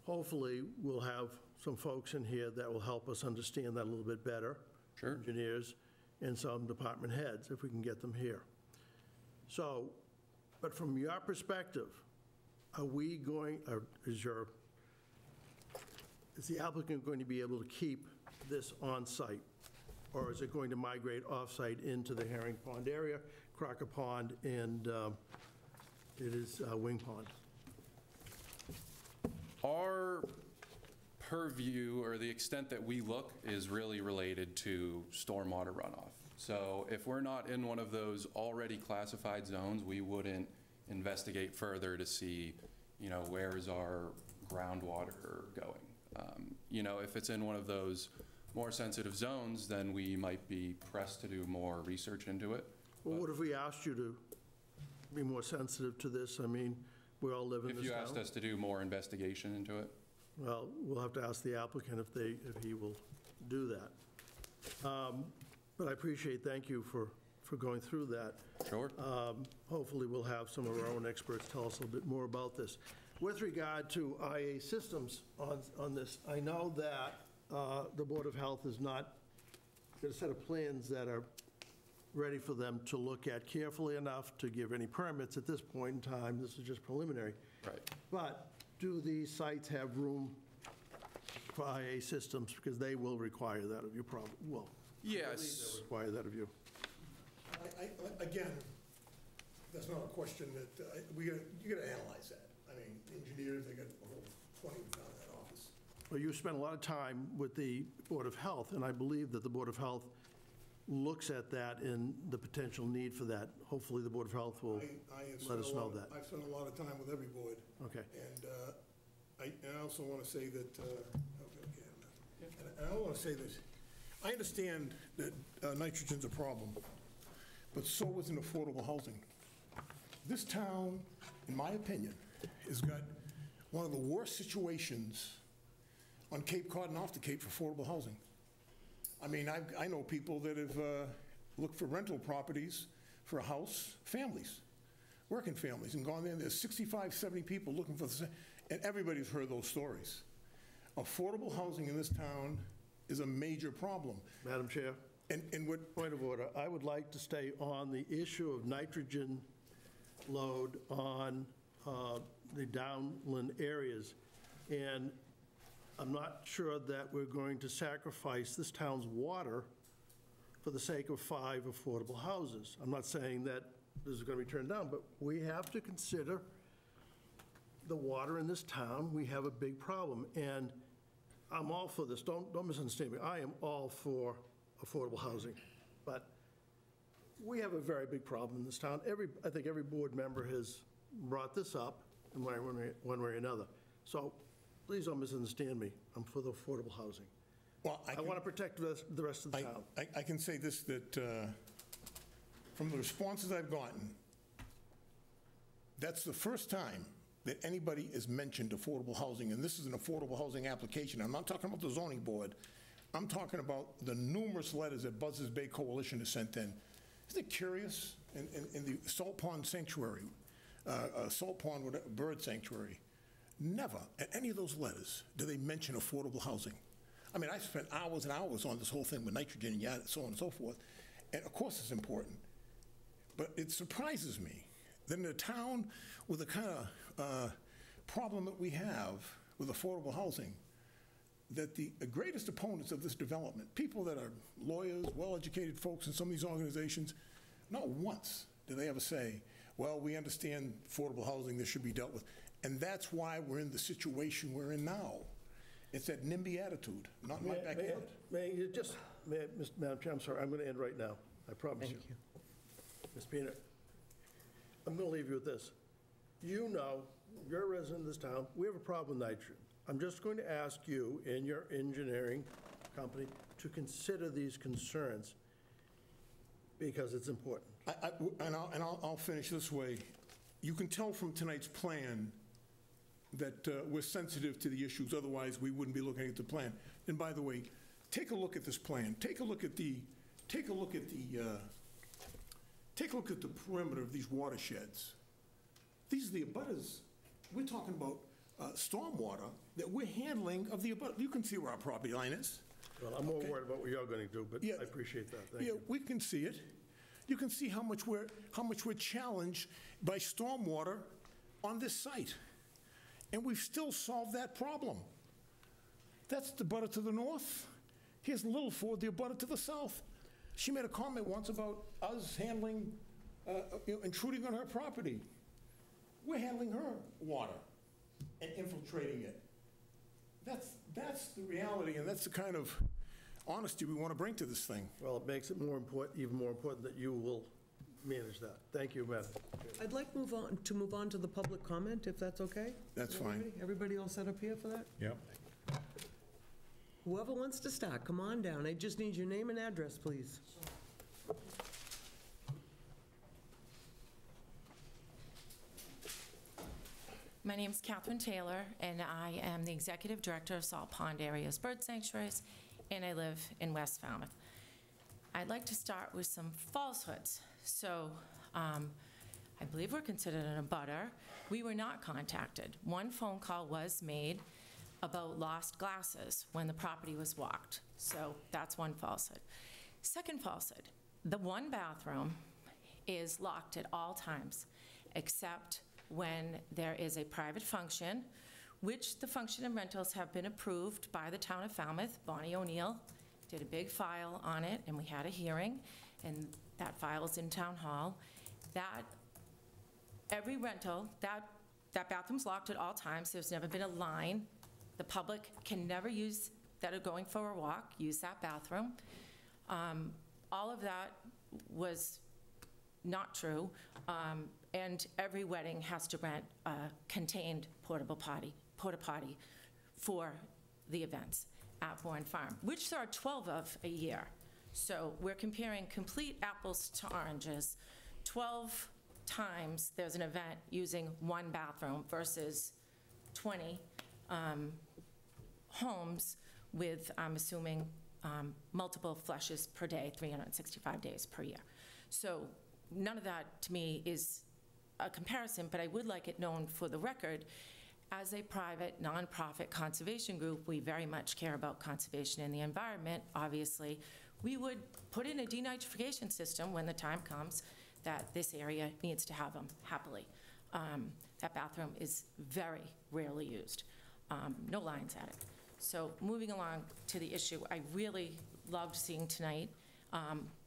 Hopefully, we'll have some folks in here that will help us understand that a little bit better. Sure. Engineers and some department heads, if we can get them here. So, but from your perspective, are we going, or is the applicant going to be able to keep this on-site? Or is it going to migrate off-site into the Herring Pond area, Crocker Pond, and it is Wing Pond? Our purview, or the extent that we look, is really related to stormwater runoff. So if we're not in one of those already classified zones, we wouldn't investigate further to see, where is our groundwater going. If it's in one of those more sensitive zones, then we might be pressed to do more research into it. Well, what if we asked you to be more sensitive to this? I mean, we all live in this town. If you asked us to do more investigation into it? Well, we'll have to ask the applicant if he will do that. But I appreciate, thank you for going through that. Sure. Hopefully, we'll have some of our own experts tell us a little bit more about this. With regard to IA systems on this, I know that the Board of Health is not got a set of plans that are ready for them to look at carefully enough to give any permits at this point in time. This is just preliminary. Right. But do these sites have room for IA systems? Because they will require that of you, probably. Well, yes. they'll require that of you. Again, that's not a question that, you got to analyze that. I mean, engineers, they got a whole 20 down in that office. Well, you spent a lot of time with the Board of Health, and I believe that the Board of Health looks at that and the potential need for that. Hopefully, the Board of Health will let us know that. I've spent a lot of time with every board. Okay. And I also want to say that, and I want to say this. I understand that nitrogen's a problem, but so is an affordable housing. This town, in my opinion, has got one of the worst situations on Cape Cod and off the Cape for affordable housing. I mean, I know people that have looked for rental properties for a house, families, working families, and gone there, and there's 65, 70 people looking for the same, and everybody's heard those stories. Affordable housing in this town is a major problem. Madam Chair? And what... Point of order. I would like to stay on the issue of nitrogen load on the downland areas. And I'm not sure that we're going to sacrifice this town's water for the sake of 5 affordable houses. I'm not saying that this is going to be turned down, but we have to consider the water in this town. We have a big problem, and I'm all for this. Don't misunderstand me. I am all for affordable housing, but we have a very big problem in this town. I think every board member has brought this up in one way or another. So please don't misunderstand me. I'm for the affordable housing. Well, I want to protect the rest of the town. I can say this, that from the responses I've gotten, that's the first time that anybody has mentioned affordable housing, and this is an affordable housing application. I'm not talking about the zoning board. I'm talking about the numerous letters that Buzzards Bay Coalition has sent in. Isn't it curious? In the Salt Pond Sanctuary, Salt Pond Bird Sanctuary, never at any of those letters do they mention affordable housing. I mean, I spent hours and hours on this whole thing with nitrogen and so on and so forth, and of course it's important. But it surprises me that in a town with the kind of problem that we have with affordable housing, that the greatest opponents of this development, people that are lawyers, well-educated folks in some of these organizations, not once do they ever say, well, we understand affordable housing, this should be dealt with. And that's why we're in the situation we're in now. It's that NIMBY attitude, not my backyard. Madam Chair, I'm sorry, I'm going to end right now. I promise you. Thank you. Ms. Peanut, I'm going to leave you with this. You know, you're a resident of this town, we have a problem with nitrogen. I'm just going to ask you and your engineering company to consider these concerns because it's important. I'll finish this way. You can tell from tonight's plan that we're sensitive to the issues, otherwise we wouldn't be looking at the plan. And by the way, take a look at this plan. Take a look at the perimeter of these watersheds. These are the abutters we're talking about stormwater that we're handling of the, you can see where our property line is. Well, I'm more Okay. worried about what you're going to do, but Yeah. I appreciate that. Thank Yeah, you. we can see it. You can see how much we're challenged by stormwater on this site. And we've still solved that problem. That's the abutter to the north. Here's Littleford, the abutter to the south. She made a comment once about us handling, intruding on her property. We're handling her water and infiltrating it. That's the reality, and that's the kind of honesty we want to bring to this thing. Well, it makes it more important, even more important that you will manage that. Thank you, Madam. I'd like to move on to the public comment, if that's okay? That's fine. Everybody all set up here for that? Yep. Whoever wants to start, come on down. I just need your name and address, please. My name's Catherine Taylor, and I am the Executive Director of Salt Pond Areas Bird Sanctuaries, and I live in West Falmouth. I'd like to start with some falsehoods. So, I believe we're considered an abutter. We were not contacted. One phone call was made about lost glasses when the property was walked. So that's one falsehood. Second falsehood, the one bathroom is locked at all times, except when there is a private function, which the function and rentals have been approved by the town of Falmouth. Bonnie O'Neill did a big file on it, and we had a hearing, and that file is in town hall. That, every rental, that bathroom's locked at all times. There's never been a line. The public can never use, that are going for a walk, use that bathroom. All of that was not true. And every wedding has to rent a contained porta potty for the events at Bourne Farm, which there are 12 of a year. So we're comparing complete apples to oranges. 12 times there's an event using one bathroom versus 20 homes with, I'm assuming, multiple flushes per day, 365 days per year. So none of that, to me, is a comparison, but I would like it known for the record, as a private, nonprofit conservation group, we very much care about conservation and the environment. Obviously, we would put in a denitrification system when the time comes that this area needs to have them, happily. That bathroom is very rarely used. No lines at it. So moving along to the issue, I really loved seeing tonight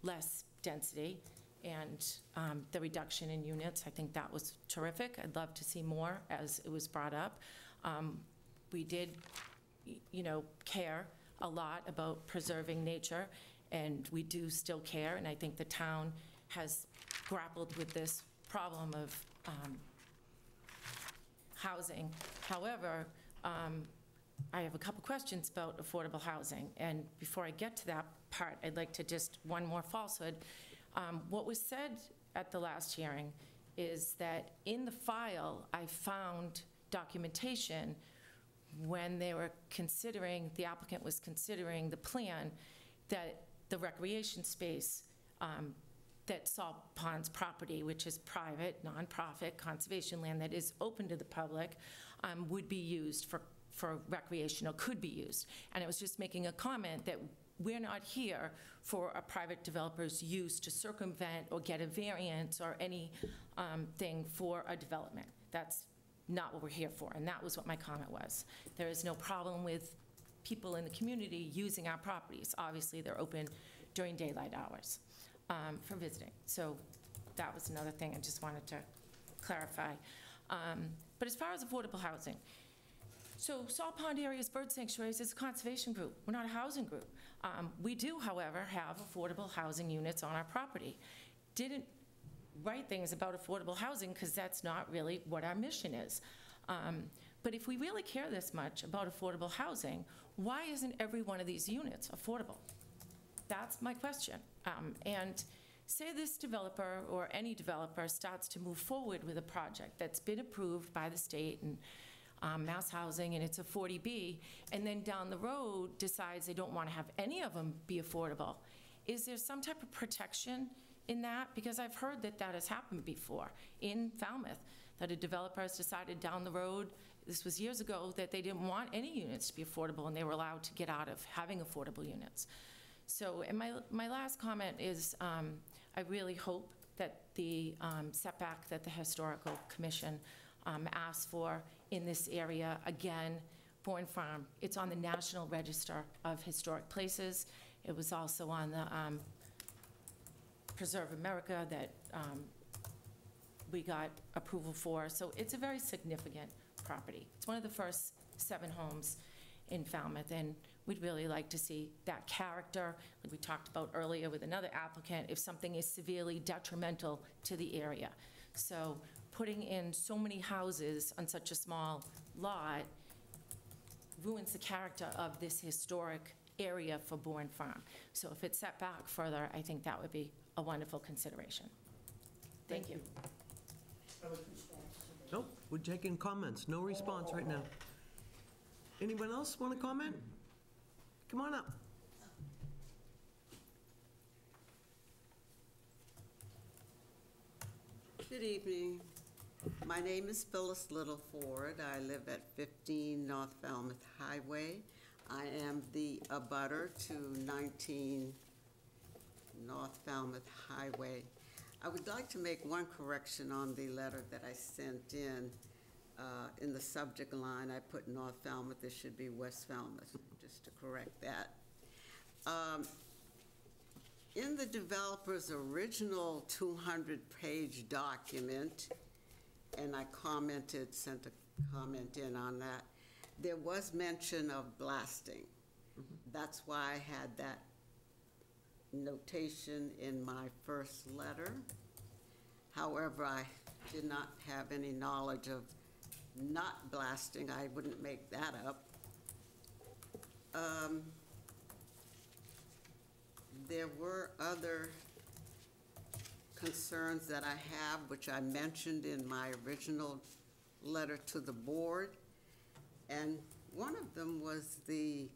less density and the reduction in units. I think that was terrific. I'd love to see more, as it was brought up. We did, care a lot about preserving nature, and we do still care, and I think the town has grappled with this problem of housing. However, I have a couple questions about affordable housing, and before I get to that part, I'd like to just, one more falsehood. What was said at the last hearing is that in the file, I found documentation when they were considering, the applicant was considering the plan, that the recreation space that Salt Pond's property, which is private, nonprofit conservation land that is open to the public, would be used for recreational, could be used. And I was just making a comment that we're not here for a private developer's use to circumvent or get a variance or any thing for a development. That's not what we're here for, and that was what my comment was. There is no problem with people in the community using our properties. Obviously, they're open during daylight hours for visiting. So that was another thing I just wanted to clarify. But as far as affordable housing, so Salt Pond Areas Bird Sanctuaries is a conservation group. We're not a housing group. We do, however, have affordable housing units on our property. Didn't write things about affordable housing because that's not really what our mission is. But if we really care this much about affordable housing, why isn't every one of these units affordable? That's my question. And say this developer or any developer starts to move forward with a project that's been approved by the state and Mass Housing, and it's a 40B, and then down the road decides they don't want to have any of them be affordable. Is there some type of protection in that? Because I've heard that that has happened before in Falmouth, that a developer has decided down the road, this was years ago, that they didn't want any units to be affordable, and they were allowed to get out of having affordable units. So, and my last comment is, I really hope that the setback that the Historical Commission asked for in this area, again, Bourne Farm, it's on the National Register of Historic Places. It was also on the Preserve America that we got approval for. So it's a very significant property. It's one of the first 7 homes in Falmouth, and we'd really like to see that character, like we talked about earlier with another applicant, if something is severely detrimental to the area. So putting in so many houses on such a small lot ruins the character of this historic area for Bourne Farm. So if it's set back further, I think that would be a wonderful consideration. Thank you. Nope, we're taking comments, no response right now. Anyone else want to comment? Come on up. Good evening. My name is Phyllis Littleford. I live at 15 North Falmouth Highway. I am the abutter to 19 North Falmouth Highway. I would like to make one correction on the letter that I sent in. In the subject line, I put North Falmouth. It should be West Falmouth, just to correct that. In the developer's original 200-page document, and I sent a comment in on that, there was mention of blasting. That's why I had that notation in my first letter. However, I did not have any knowledge of not blasting. I wouldn't make that up. There were other concerns that I have, which I mentioned in my original letter to the board. And one of them was the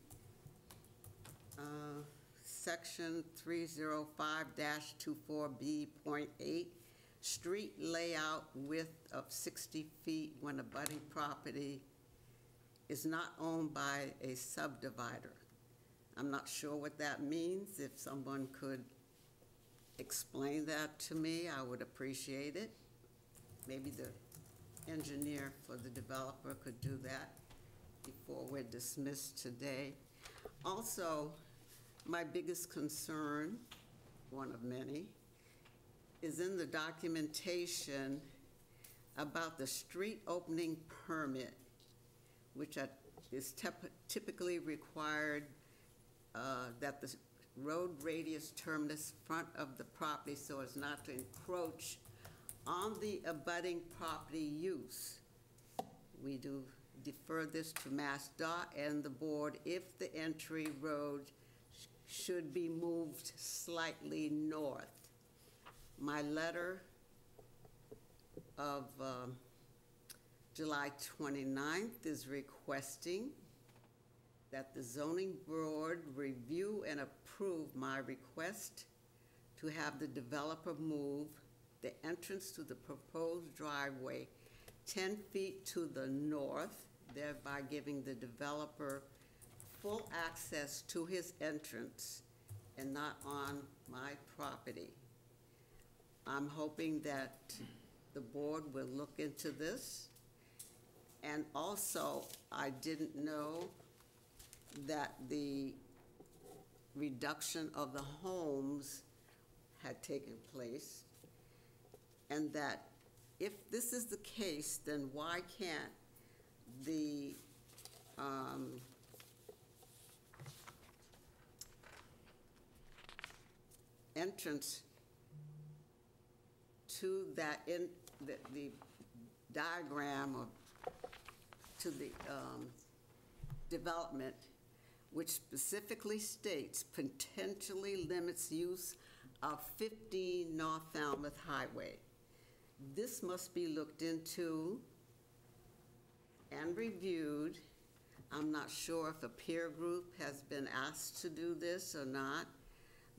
section 305-24B.8, street layout width of 60 feet when a abutting property is not owned by a subdivider. I'm not sure what that means. If someone could explain that to me, I would appreciate it. Maybe the engineer for the developer could do that before we're dismissed today. Also, my biggest concern, one of many, is in the documentation about the street opening permit, which is typically required that the road radius terminus front of the property so as not to encroach on the abutting property use. We do defer this to MassDOT and the board if the entry road should be moved slightly north. My letter of July 29th is requesting that the zoning board review and approve my request to have the developer move the entrance to the proposed driveway 10 feet to the north, thereby giving the developer full access to his entrance and not on my property. I'm hoping that the board will look into this. And also, I didn't know that the reduction of the homes had taken place, and that if this is the case, then why can't the entrance to that, in the diagram of to the development, which specifically states potentially limits use of 15 North Falmouth Highway. This must be looked into and reviewed. I'm not sure if a peer group has been asked to do this or not,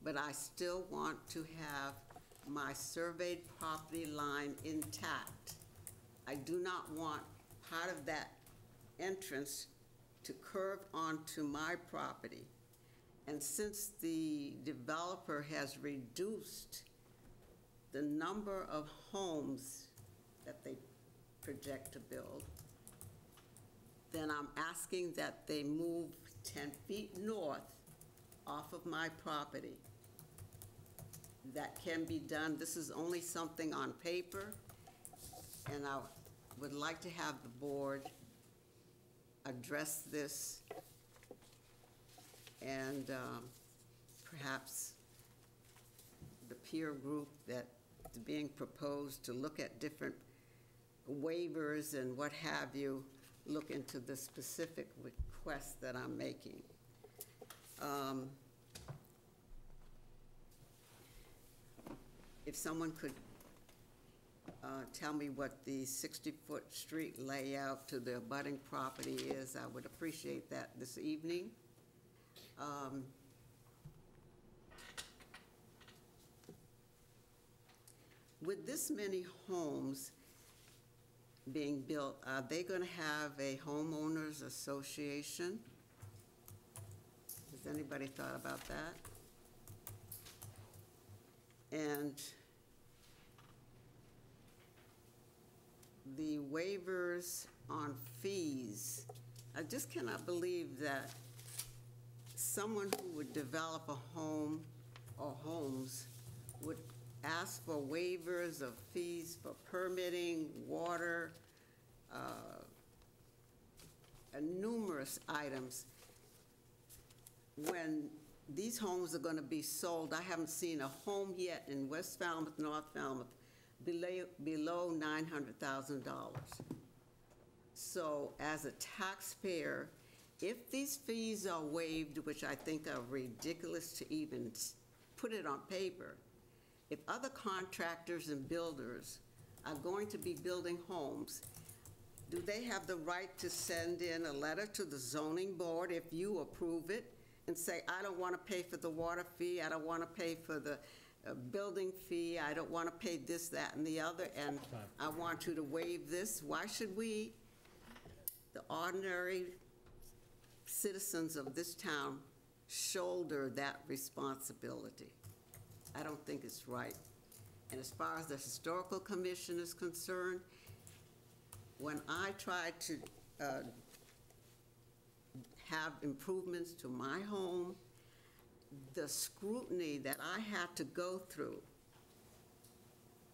but I still want to have my surveyed property line intact. I do not want part of that entrance to curve onto my property. And since the developer has reduced the number of homes that they project to build, then I'm asking that they move 10 feet north off of my property. That can be done. This is only something on paper, and I would like to have the board address this and perhaps the peer group that's being proposed to look at different waivers and what have you, look into the specific request that I'm making. If someone could tell me what the 60-foot street layout to the abutting property is, I would appreciate that this evening. With this many homes being built, are they going to have a homeowners association? Has anybody thought about that? And the waivers on fees, I just cannot believe that someone who would develop a home or homes would ask for waivers of fees for permitting, water, and numerous items. When these homes are going to be sold, I haven't seen a home yet in West Falmouth, North Falmouth, below $900,000. So as a taxpayer, if these fees are waived, which I think are ridiculous to even put it on paper, if other contractors and builders are going to be building homes, do they have the right to send in a letter to the zoning board if you approve it and say, I don't want to pay for the water fee, I don't want to pay for the building fee, I don't want to pay this, that, and the other, and I want you to waive this? Why should we, the ordinary citizens of this town, shoulder that responsibility? I don't think it's right. And as far as the Historical Commission is concerned, when I tried to have improvements to my home, the scrutiny that I had to go through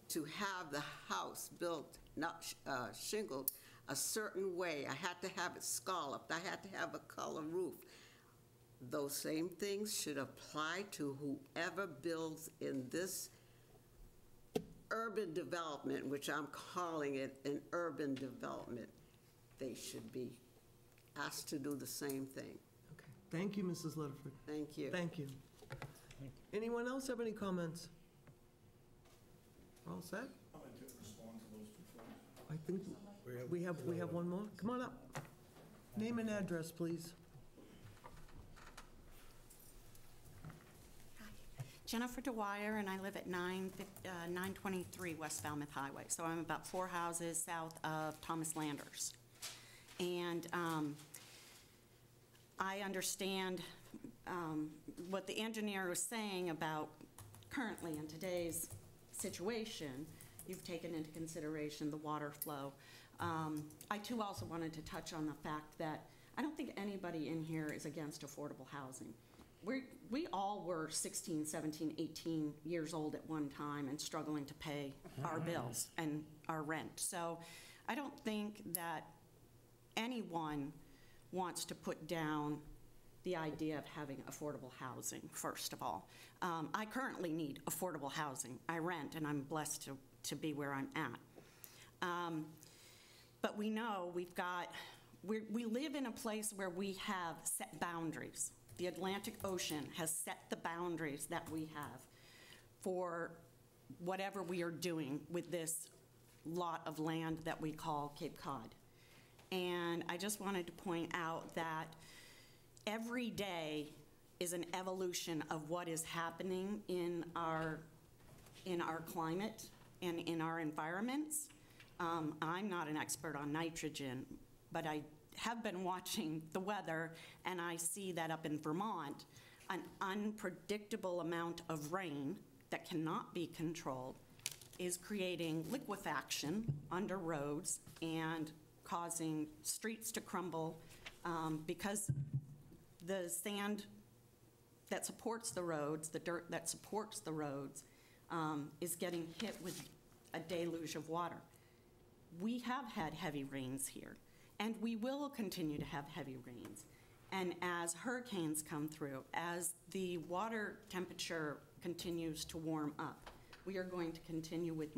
to have the house built, not shingled, a certain way. I had to have it scalloped. I had to have a color roof. Those same things should apply to whoever builds in this urban development, which I'm calling it an urban development. They should be asked to do the same thing. Okay. Thank you, Mrs. Littleford. Thank you. Thank you. Anyone else have any comments? All set? I think we have one more. Come on up. Name and address, please. Jennifer Dwyer, and I live at 923 West Falmouth Highway. So I'm about 4 houses south of Thomas Landers. And I understand what the engineer was saying about currently in today's situation. You've taken into consideration the water flow. I too also wanted to touch on the fact that I don't think anybody in here is against affordable housing. We all were 16, 17, 18 years old at one time and struggling to pay our bills and our rent. So I don't think that anyone wants to put down the idea of having affordable housing, first of all. I currently need affordable housing. I rent, and I'm blessed to be where I'm at. But we know we live in a place where we have set boundaries. The Atlantic Ocean has set the boundaries that we have for whatever we are doing with this lot of land that we call Cape Cod. And I just wanted to point out that every day is an evolution of what is happening in our climate and in our environments. I'm not an expert on nitrogen, but I have been watching the weather, and I see that up in Vermont, an unpredictable amount of rain that cannot be controlled is creating liquefaction under roads and causing streets to crumble because the sand that supports the roads, the dirt that supports the roads, is getting hit with a deluge of water. We have had heavy rains here, and we will continue to have heavy rains. And as hurricanes come through, as the water temperature continues to warm up, we are going to continue with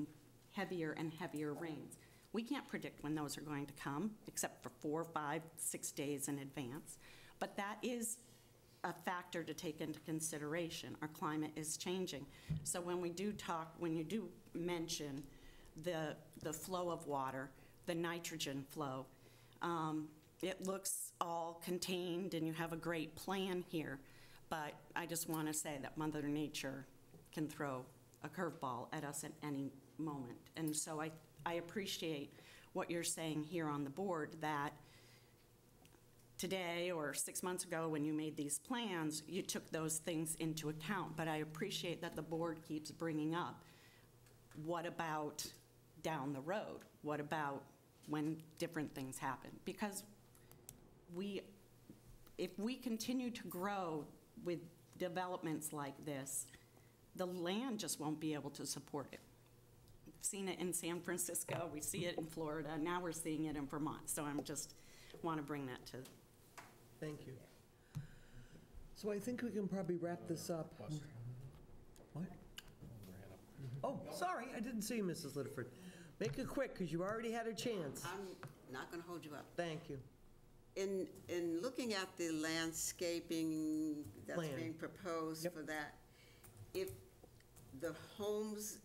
heavier and heavier rains. We can't predict when those are going to come, except for 4, 5, 6 days in advance. But that is a factor to take into consideration. Our climate is changing. So when we do talk, when you do mention the flow of water, the nitrogen flow, it looks all contained and you have a great plan here, but I just want to say that Mother Nature can throw a curveball at us at any moment. And so I appreciate what you're saying here on the board, that today or 6 months ago when you made these plans, you took those things into account. But I appreciate that the board keeps bringing up, what about down the road? What about when different things happen? Because if we continue to grow with developments like this, the land just won't be able to support it. We've seen it in San Francisco, we see it in Florida, now we're seeing it in Vermont. So I'm just want to bring that to. Thank you. So I think we can probably wrap this up. What? Oh, sorry, I didn't see you, Mrs. Litterford. Make it quick, because you already had a chance. I'm not going to hold you up. Thank you. In looking at the landscaping that's Plan. being proposed Yep. for that, if the homes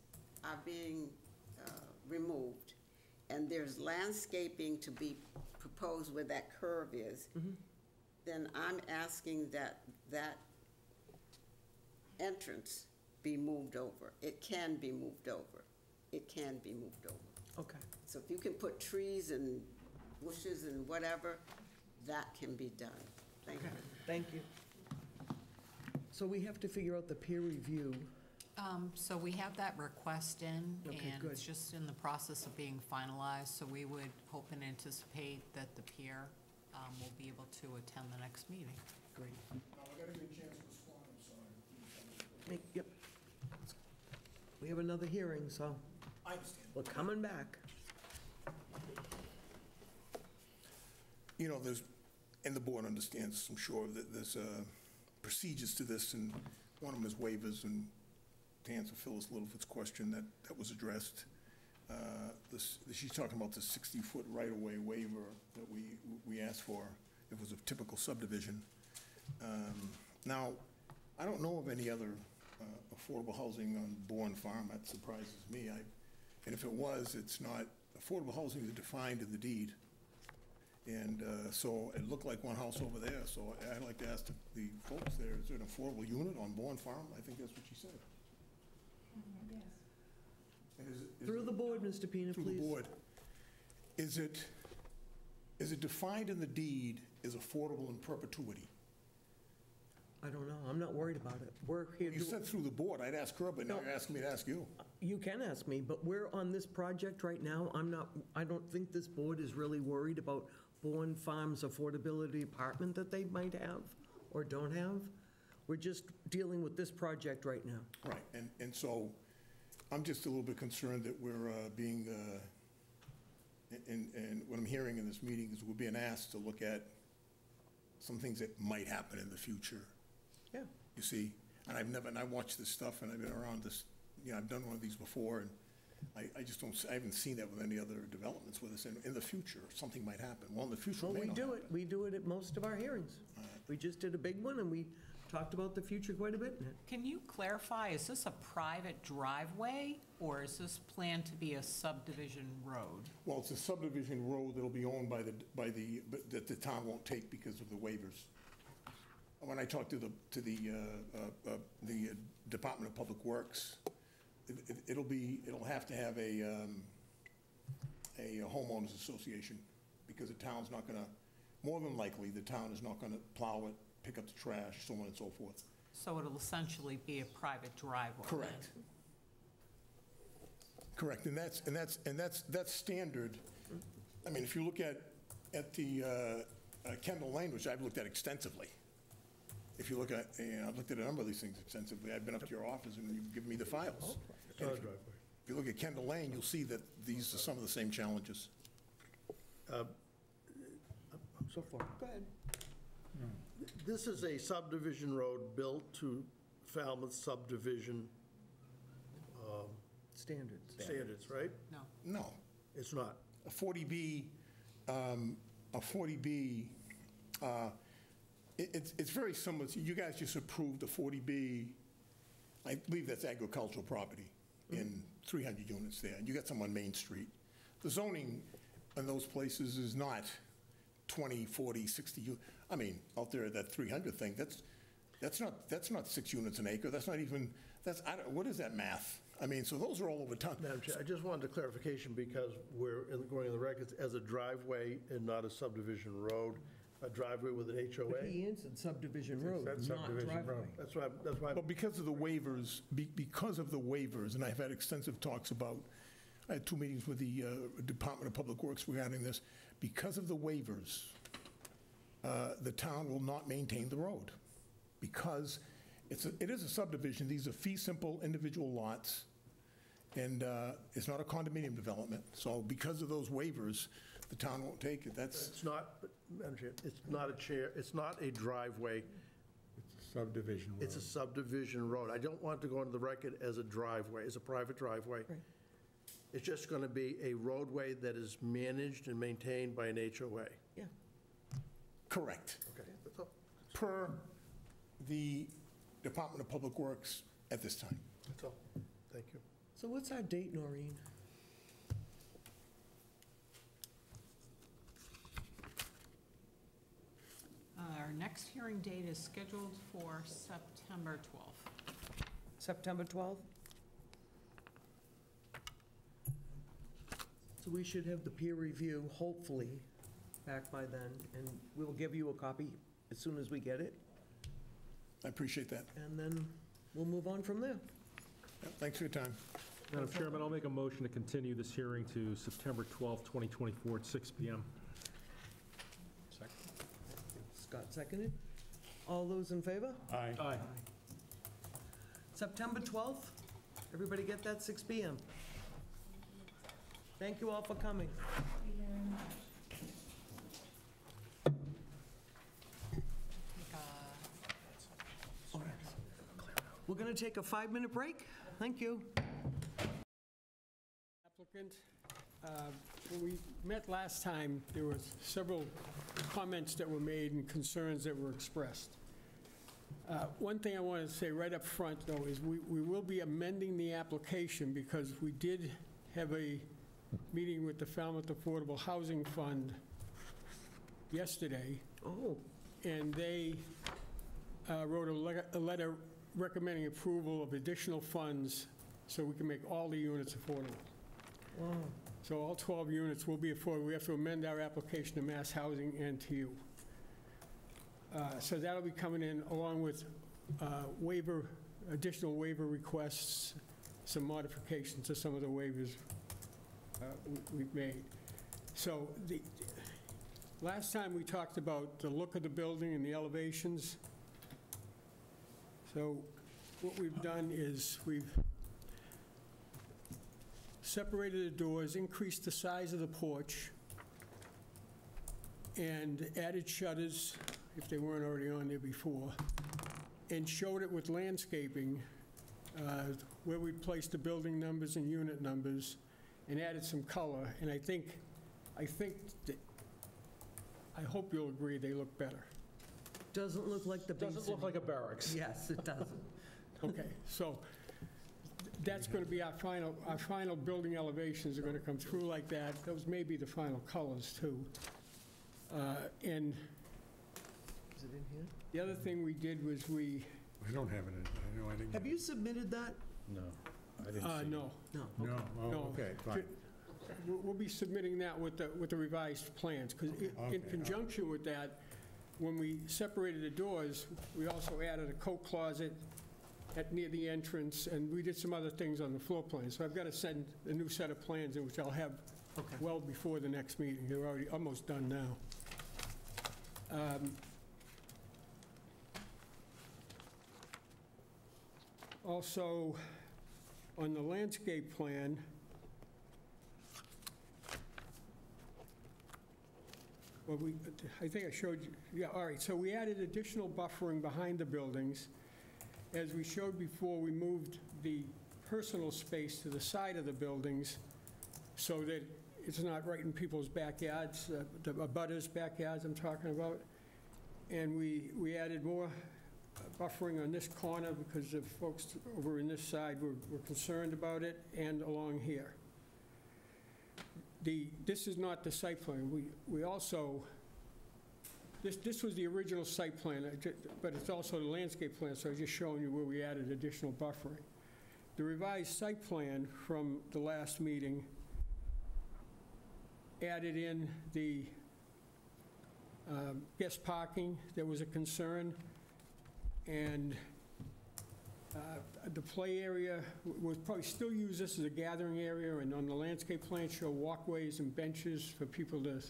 are being removed and there's landscaping to be proposed where that curve is, then I'm asking that that entrance be moved over. It can be moved over. It can be moved over. Okay. So if you can put trees and bushes and whatever, that can be done. Thank you. Thank you. So we have to figure out the peer review. So we have that request in, Okay, and good. it's just in the process of being finalized, so we would hope and anticipate that the peer will be able to attend the next meeting. Great. I got a good chance to respond, I'm sorry. Yep. We have another hearing, so I understand. we're coming back. You know, there's, and the board understands, I'm sure, that there's procedures to this, and one of them is waivers, and to answer Phyllis Littlefoot's question that was addressed, she's talking about the 60-foot right-of-way waiver that we asked for. It was a typical subdivision. Now, I don't know of any other affordable housing on Bourne Farm. That surprises me. And if it was, it's not, affordable housing is defined in the deed. And so it looked like one house over there, so I'd like to ask the folks there, is there an affordable unit on Bourne Farm? I think that's what she said. Yes. And is Through the board, Mr. Pena, Through please. the board. Is it defined in the deed as affordable in perpetuity? I don't know. I'm not worried about it. We're here You to... said through the board, I'd ask her, but now No. you're asking me to ask you. You can ask me, but we're on this project right now. I don't think this board is really worried about Bourne Farm's affordability apartment that they might have or don't have. We're just dealing with this project right now. Right, and so I'm just a little bit concerned that we're being, and what I'm hearing in this meeting is we're being asked to look at some things that might happen in the future. Yeah. You see, and I watch this stuff, and I've been around this, I've done one of these before, and I just don't, I haven't seen that with any other developments with us. In the future, something might happen. Well, in the future, Well, it may we not do happen. it. We do it at most of our hearings. We just did a big one, and we talked about the future quite a bit in it. Can you clarify, is this a private driveway, or is this planned to be a subdivision road? Well, it's a subdivision road that'll be owned by but that the town won't take because of the waivers. When I talked to the Department of Public Works, it'll have to have a homeowners association, because the town's not going to, more than likely, the town is not going to plow it, pick up the trash, so on and so forth. So it'll essentially be a private driveway? Correct. Correct, and that's standard. I mean, if you look at the Kendall Lane, which I've looked at extensively, if you look at, I've looked at a number of these things extensively. I've been up to your office and you've given me the files. And if you look at Kendall Lane, you'll see that these are some of the same challenges. So far, go ahead. This is a subdivision road built to Falmouth subdivision standards, right? No. No. It's not. A 40B, it's very similar. You guys just approved a 40B, I believe that's agricultural property, in 300 units there. And you got some on Main Street. The zoning in those places is not 20, 40, 60, I mean, out there, that 300 thing, that's not 6 units an acre. That's not even, what is that math? I mean, so those are all over town. Madam Chair, I just wanted a clarification because we're going in the records as a driveway and not a subdivision road, a driveway with an HOA. But he answered subdivision road, not driveway. That's why. But because of the waivers, and I've had extensive talks about, I had 2 meetings with the Department of Public Works regarding this, because of the waivers, the town will not maintain the road because it is a subdivision. These are fee simple individual lots, and it's not a condominium development. So because of those waivers, the town won't take it. It's not, Madam Chair, it's not a driveway. It's a subdivision road. It's a subdivision road. I don't want to go into the record as a driveway, as a private driveway. Right. It's just going to be a roadway that is managed and maintained by an HOA. Yeah. Correct. Okay, that's all. Per the Department of Public Works at this time. That's all. Thank you. So what's our date, Noreen? Our next hearing date is scheduled for September 12th. September 12th? So we should have the peer review, hopefully, back by then, and we'll give you a copy as soon as we get it, I appreciate that. and then we'll move on from there. Thanks for your time. Madam Chairman, I'll make a motion to continue this hearing to September 12th, 2024 at 6 PM. Scott seconded. All those in favor? Aye. September 12th? Everybody get that, 6 PM? Thank you all for coming. We're going to take a 5-minute break. Thank you. Applicant, when we met last time, there were several comments that were made and concerns that were expressed. One thing I want to say right up front, though, is we will be amending the application because we did have a meeting with the Falmouth Affordable Housing Fund yesterday. Oh. And they wrote a letter recommending approval of additional funds so we can make all the units affordable. Wow. So all 12 units will be affordable. We have to amend our application to Mass Housing and to you. So that'll be coming in along with additional waiver requests, some modifications to some of the waivers we've made. So last time we talked about the look of the building and the elevations. So what we've done is we've separated the doors, increased the size of the porch, and added shutters, if they weren't already on there before, and showed it with landscaping where we placed the building numbers and unit numbers, and added some color. And I hope you'll agree they look better. Doesn't look like the basic. Doesn't look like a barracks. Yes, it doesn't. Okay, so that's going to be our final building elevations are going to come through like that. Those may be the final colors, too. And Is it in here? the other thing we did was I don't have it in, I know I didn't. Have you submitted that? No, I didn't see it. no. No. No, No. oh, okay, fine. we'll be submitting that with the revised plans, because in conjunction with that, when we separated the doors, we also added a coat closet near the entrance, and we did some other things on the floor plan. So I've got to send a new set of plans, in which I'll have well before the next meeting. They're already almost done now. Also, on the landscape plan, well, I think I showed you, yeah, all right, so we added additional buffering behind the buildings. As we showed before, we moved the personal space to the side of the buildings so that it's not right in people's backyards, the abutters' backyards I'm talking about. And we added more buffering on this corner because the folks over in this side were concerned about it, and along here. This is not the site plan. We also, this was the original site plan, but it's also the landscape plan, so I'm just showing you where we added additional buffering. The revised site plan from the last meeting added in the guest parking. There was a concern, and the play area, we'll probably still use this as a gathering area, and on the landscape plan show walkways and benches for people to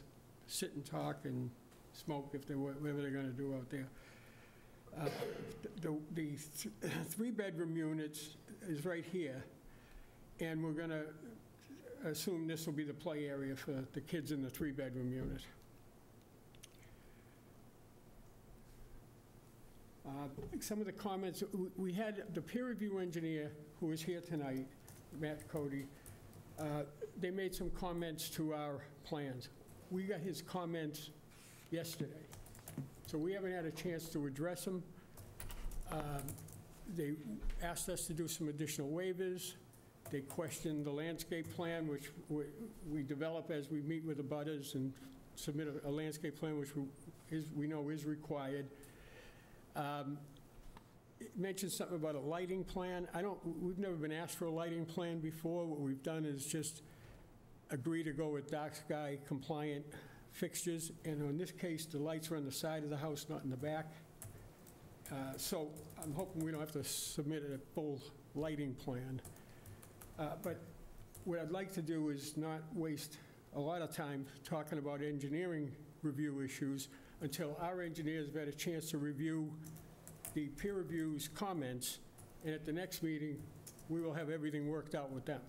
sit and talk and smoke whatever they're going to do out there. The three-bedroom units is right here, and we're going to assume this will be the play area for the kids in the three-bedroom unit. Some of the comments, we had the peer review engineer who is here tonight, Matt Cody, they made some comments to our plans. We got his comments yesterday, so we haven't had a chance to address them. They asked us to do some additional waivers. They questioned the landscape plan, which we develop as we meet with the butters and submit a landscape plan, which we know is required. It mentioned something about a lighting plan. We've never been asked for a lighting plan before. What we've done is just agree to go with dark sky compliant fixtures, and in this case, the lights are on the side of the house, not in the back. So I'm hoping we don't have to submit a full lighting plan. But what I'd like to do is not waste a lot of time talking about engineering review issues until our engineers have had a chance to review the peer review's comments, and at the next meeting, we will have everything worked out with them.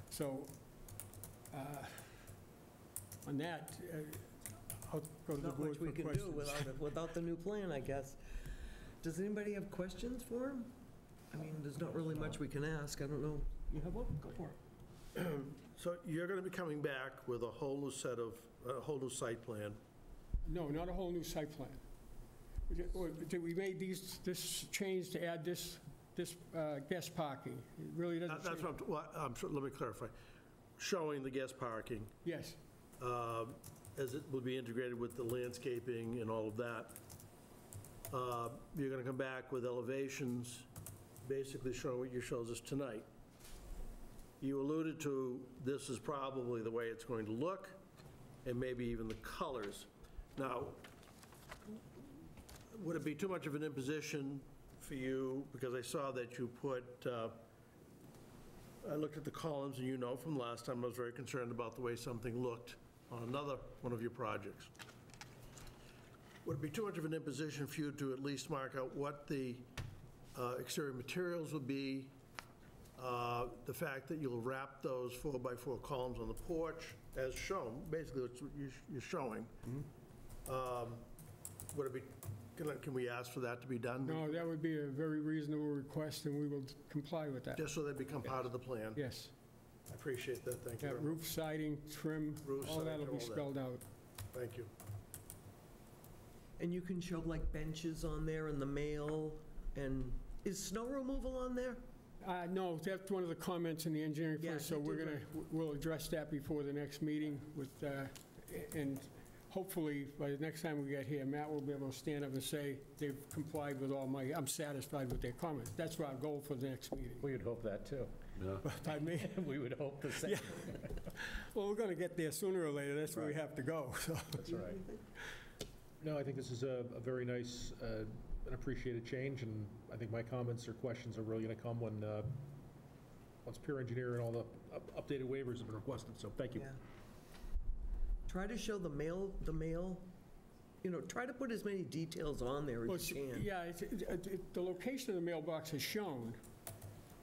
So on that, I'll go to the board for questions. Not much we can do without the new plan, I guess. Does anybody have questions for him? I mean, there's not really much we can ask. I don't know. You have one? Go for it. So you're going to be coming back with a whole new set of, a whole new site plan? No, not a whole new site plan. We made this change to add this guest parking. It really doesn't That's change. let me clarify. Showing the guest parking. Yes. As it will be integrated with the landscaping and all of that. You're going to come back with elevations, basically showing what you showed us tonight. You alluded to this is probably the way it's going to look, and maybe even the colors. Now, would it be too much of an imposition for you, because I saw that you put, I looked at the columns, and you know from last time I was very concerned about the way something looked on another one of your projects. Would it be too much of an imposition for you to at least mark out what the exterior materials would be, the fact that you'll wrap those 4x4 columns on the porch as shown, basically what you're showing? Would it be, can we ask for that to be done? No, that would be a very reasonable request, and we will comply with that. Just so they become part of the plan? Yes. I appreciate that, thank you Yeah, very much. roof siding, trim, all that'll be spelled out. Thank you. And you can show like benches on there in the mail, and is snow removal on there? No, that's one of the comments in the engineering plan, Yeah, so he did we'll address that before the next meeting with, and hopefully, by the next time we get here, Matt will be able to stand up and say, they've complied with all I'm satisfied with their comments. That's our goal for the next meeting. We'd hope that, too. Pardon me? We would hope the same. Yeah. Well, we're going to get there sooner or later, that's where we have to go, so. That's right. No, I think this is a very nice and appreciated change, and I think my comments or questions are really going to come when, once peer engineer and all the updated waivers have been requested, so thank you. Yeah. Try to show the mail, try to put as many details on there Well, as you can. yeah, the location of the mailbox is shown,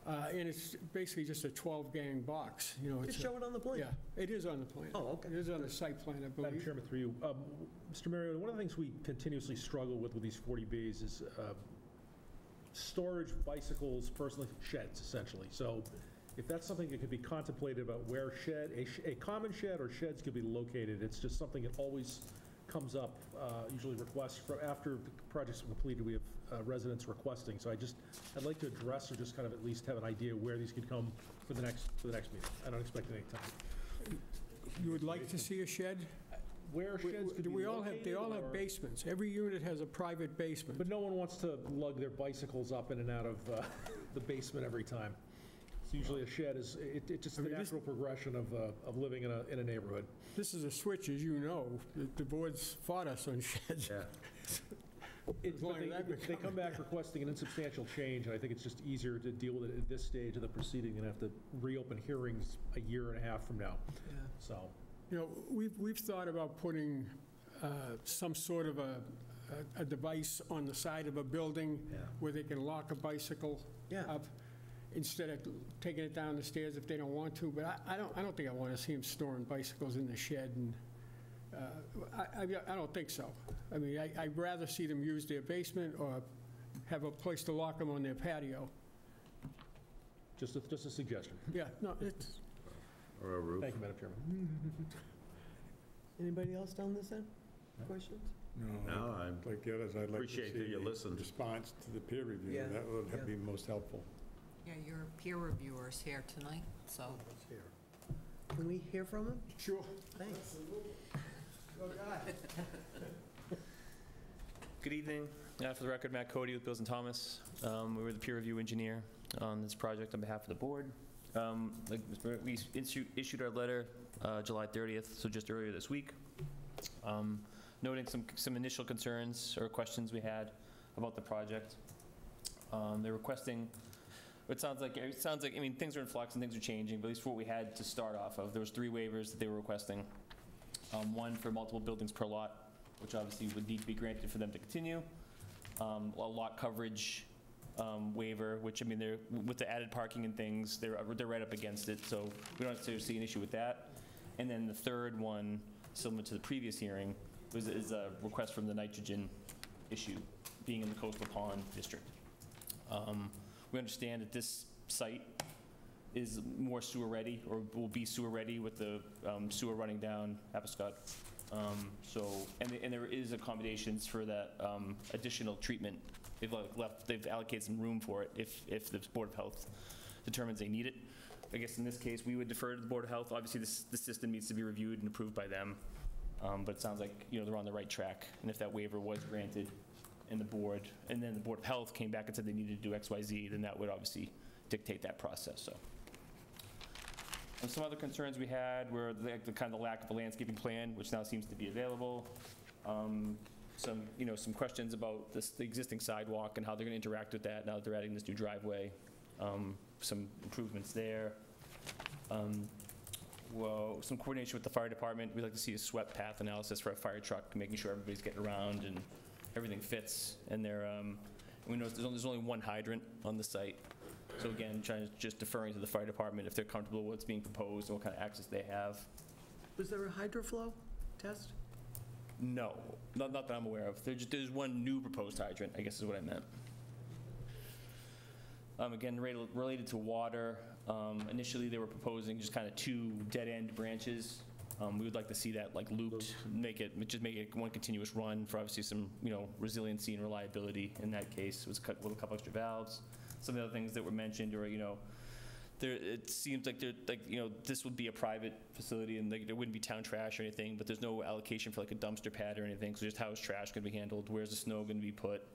and it's basically just a 12-gang box, Just show it on the plan. Yeah, it is on the plan. Oh, okay. It is on the site plan, I Madam believe. Chairman, through you, Mr. Mariota, one of the things we continuously struggle with these 40Bs is storage, bicycles, personal sheds, essentially. So if that's something that could be contemplated about where a common shed or sheds could be located, it's just something that always comes up, usually requests after the project's completed, we have residents requesting. So I'd like to address or just kind of at least have an idea where these could come for the next meeting. I don't expect any time. You would like to see a shed? Where sheds could be located? They all have or- basements. Every unit has a private basement. But no one wants to lug their bicycles up in and out of the basement every time. So usually a shed is, it's just the natural progression of living in a neighborhood. This is a switch, as you know. The board's fought us on sheds. Yeah. As long as that They come back requesting an insubstantial change, and I think it's just easier to deal with it at this stage of the proceeding than have to reopen hearings a year and a half from now. Yeah. So, We've thought about putting some sort of a device on the side of a building where they can lock a bicycle up instead of taking it down the stairs if they don't want to. But I don't think I want to see them storing bicycles in the shed, and I don't think so. I mean, I'd rather see them use their basement or have a place to lock them on their patio. just a suggestion. Yeah, no, it's... Or a roof. Thank you, Madam Chairman. Anybody else down this end? Questions? No, like the others, I'd like to Appreciate that see you a listened. response to the peer review. Yeah. That would be most helpful. Yeah, your peer reviewer's here tonight, so. Can we hear from him? Sure. Thanks. Good evening. For the record, Matt Cody with Bills and Thomas. We were the peer review engineer on this project on behalf of the board. We issued our letter July 30th, so just earlier this week, noting some initial concerns or questions we had about the project. They're requesting, it sounds like, I mean, things are in flux and things are changing, but at least for what we had to start off of, there was 3 waivers that they were requesting. One for multiple buildings per lot, which obviously would need to be granted for them to continue. A lot coverage waiver, which, I mean, they're, with the added parking and things, they're right up against it, so we don't necessarily see an issue with that. And then the third one, similar to the previous hearing, is a request from the nitrogen issue, being in the coastal pond district. We understand that this site is more sewer ready, or will be sewer ready with the sewer running down Apposcott. And there is accommodations for that additional treatment. They've allocated some room for it if the Board of Health determines they need it. I guess in this case, we would defer to the Board of Health. Obviously, the system needs to be reviewed and approved by them, but it sounds like, they're on the right track. And if that waiver was granted and then the Board of Health came back and said they needed to do X, Y, Z, then that would obviously dictate that process, so. And some other concerns we had were the kind of lack of a landscaping plan, which now seems to be available. Some questions about the existing sidewalk and how they're going to interact with that now that they're adding this new driveway. Some improvements there. Some coordination with the fire department. We'd like to see a swept path analysis for a fire truck, making sure everybody's getting around and everything fits. And we know there's only one hydrant on the site. So again, just deferring to the fire department if they're comfortable with what's being proposed and what kind of access they have. Was there a hydroflow test? No, not that I'm aware of. There's one new proposed hydrant, I guess is what I meant. Again, related to water, initially they were proposing just kind of 2 dead-end branches. We would like to see that looped, make it one continuous run for obviously some resiliency and reliability. In that case, it was cut with a couple extra valves. Some of the other things that were mentioned, or it seems like this would be a private facility and there wouldn't be town trash or anything, but there's no allocation for a dumpster pad or anything. So just how is trash going to be handled? Where's the snow going to be put?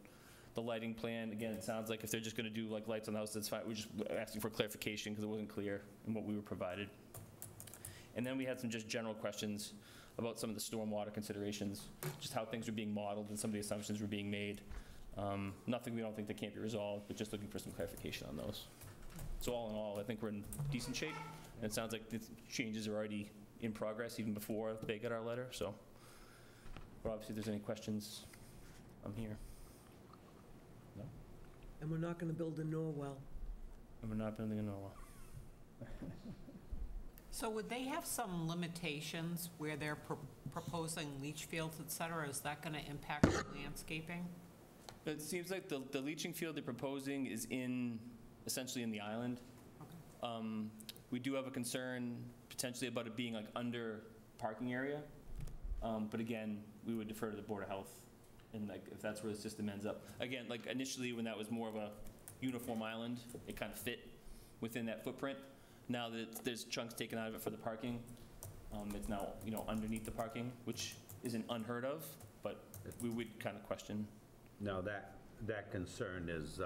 The lighting plan, again, it sounds like if they're just going to do like lights on the house, that's fine. We're just asking for clarification because it wasn't clear in what we were provided. And then we had some just general questions about some of the stormwater considerations, just how things were being modeled and some of the assumptions were being made. Nothing we don't think that can't be resolved, but just looking for some clarification on those. So all in all, I think we're in decent shape. And it sounds like the changes are already in progress even before they got our letter. So, but obviously, if there's any questions, I'm here. No? And we're not going to build a Norwell. And we're not building a Norwell. So would they have some limitations where they're proposing leach fields, et cetera? Is that going to impact the landscaping? It seems like the leaching field they're proposing is essentially in the island. We do have a concern potentially about it being like under parking area. But again, we would defer to the Board of Health and like if that's where the system ends up. Again, like initially when that was more of a uniform island, it kind of fit within that footprint. Now that there's chunks taken out of it for the parking, it's now, underneath the parking, which isn't unheard of, but we would kind of question. No, that concern is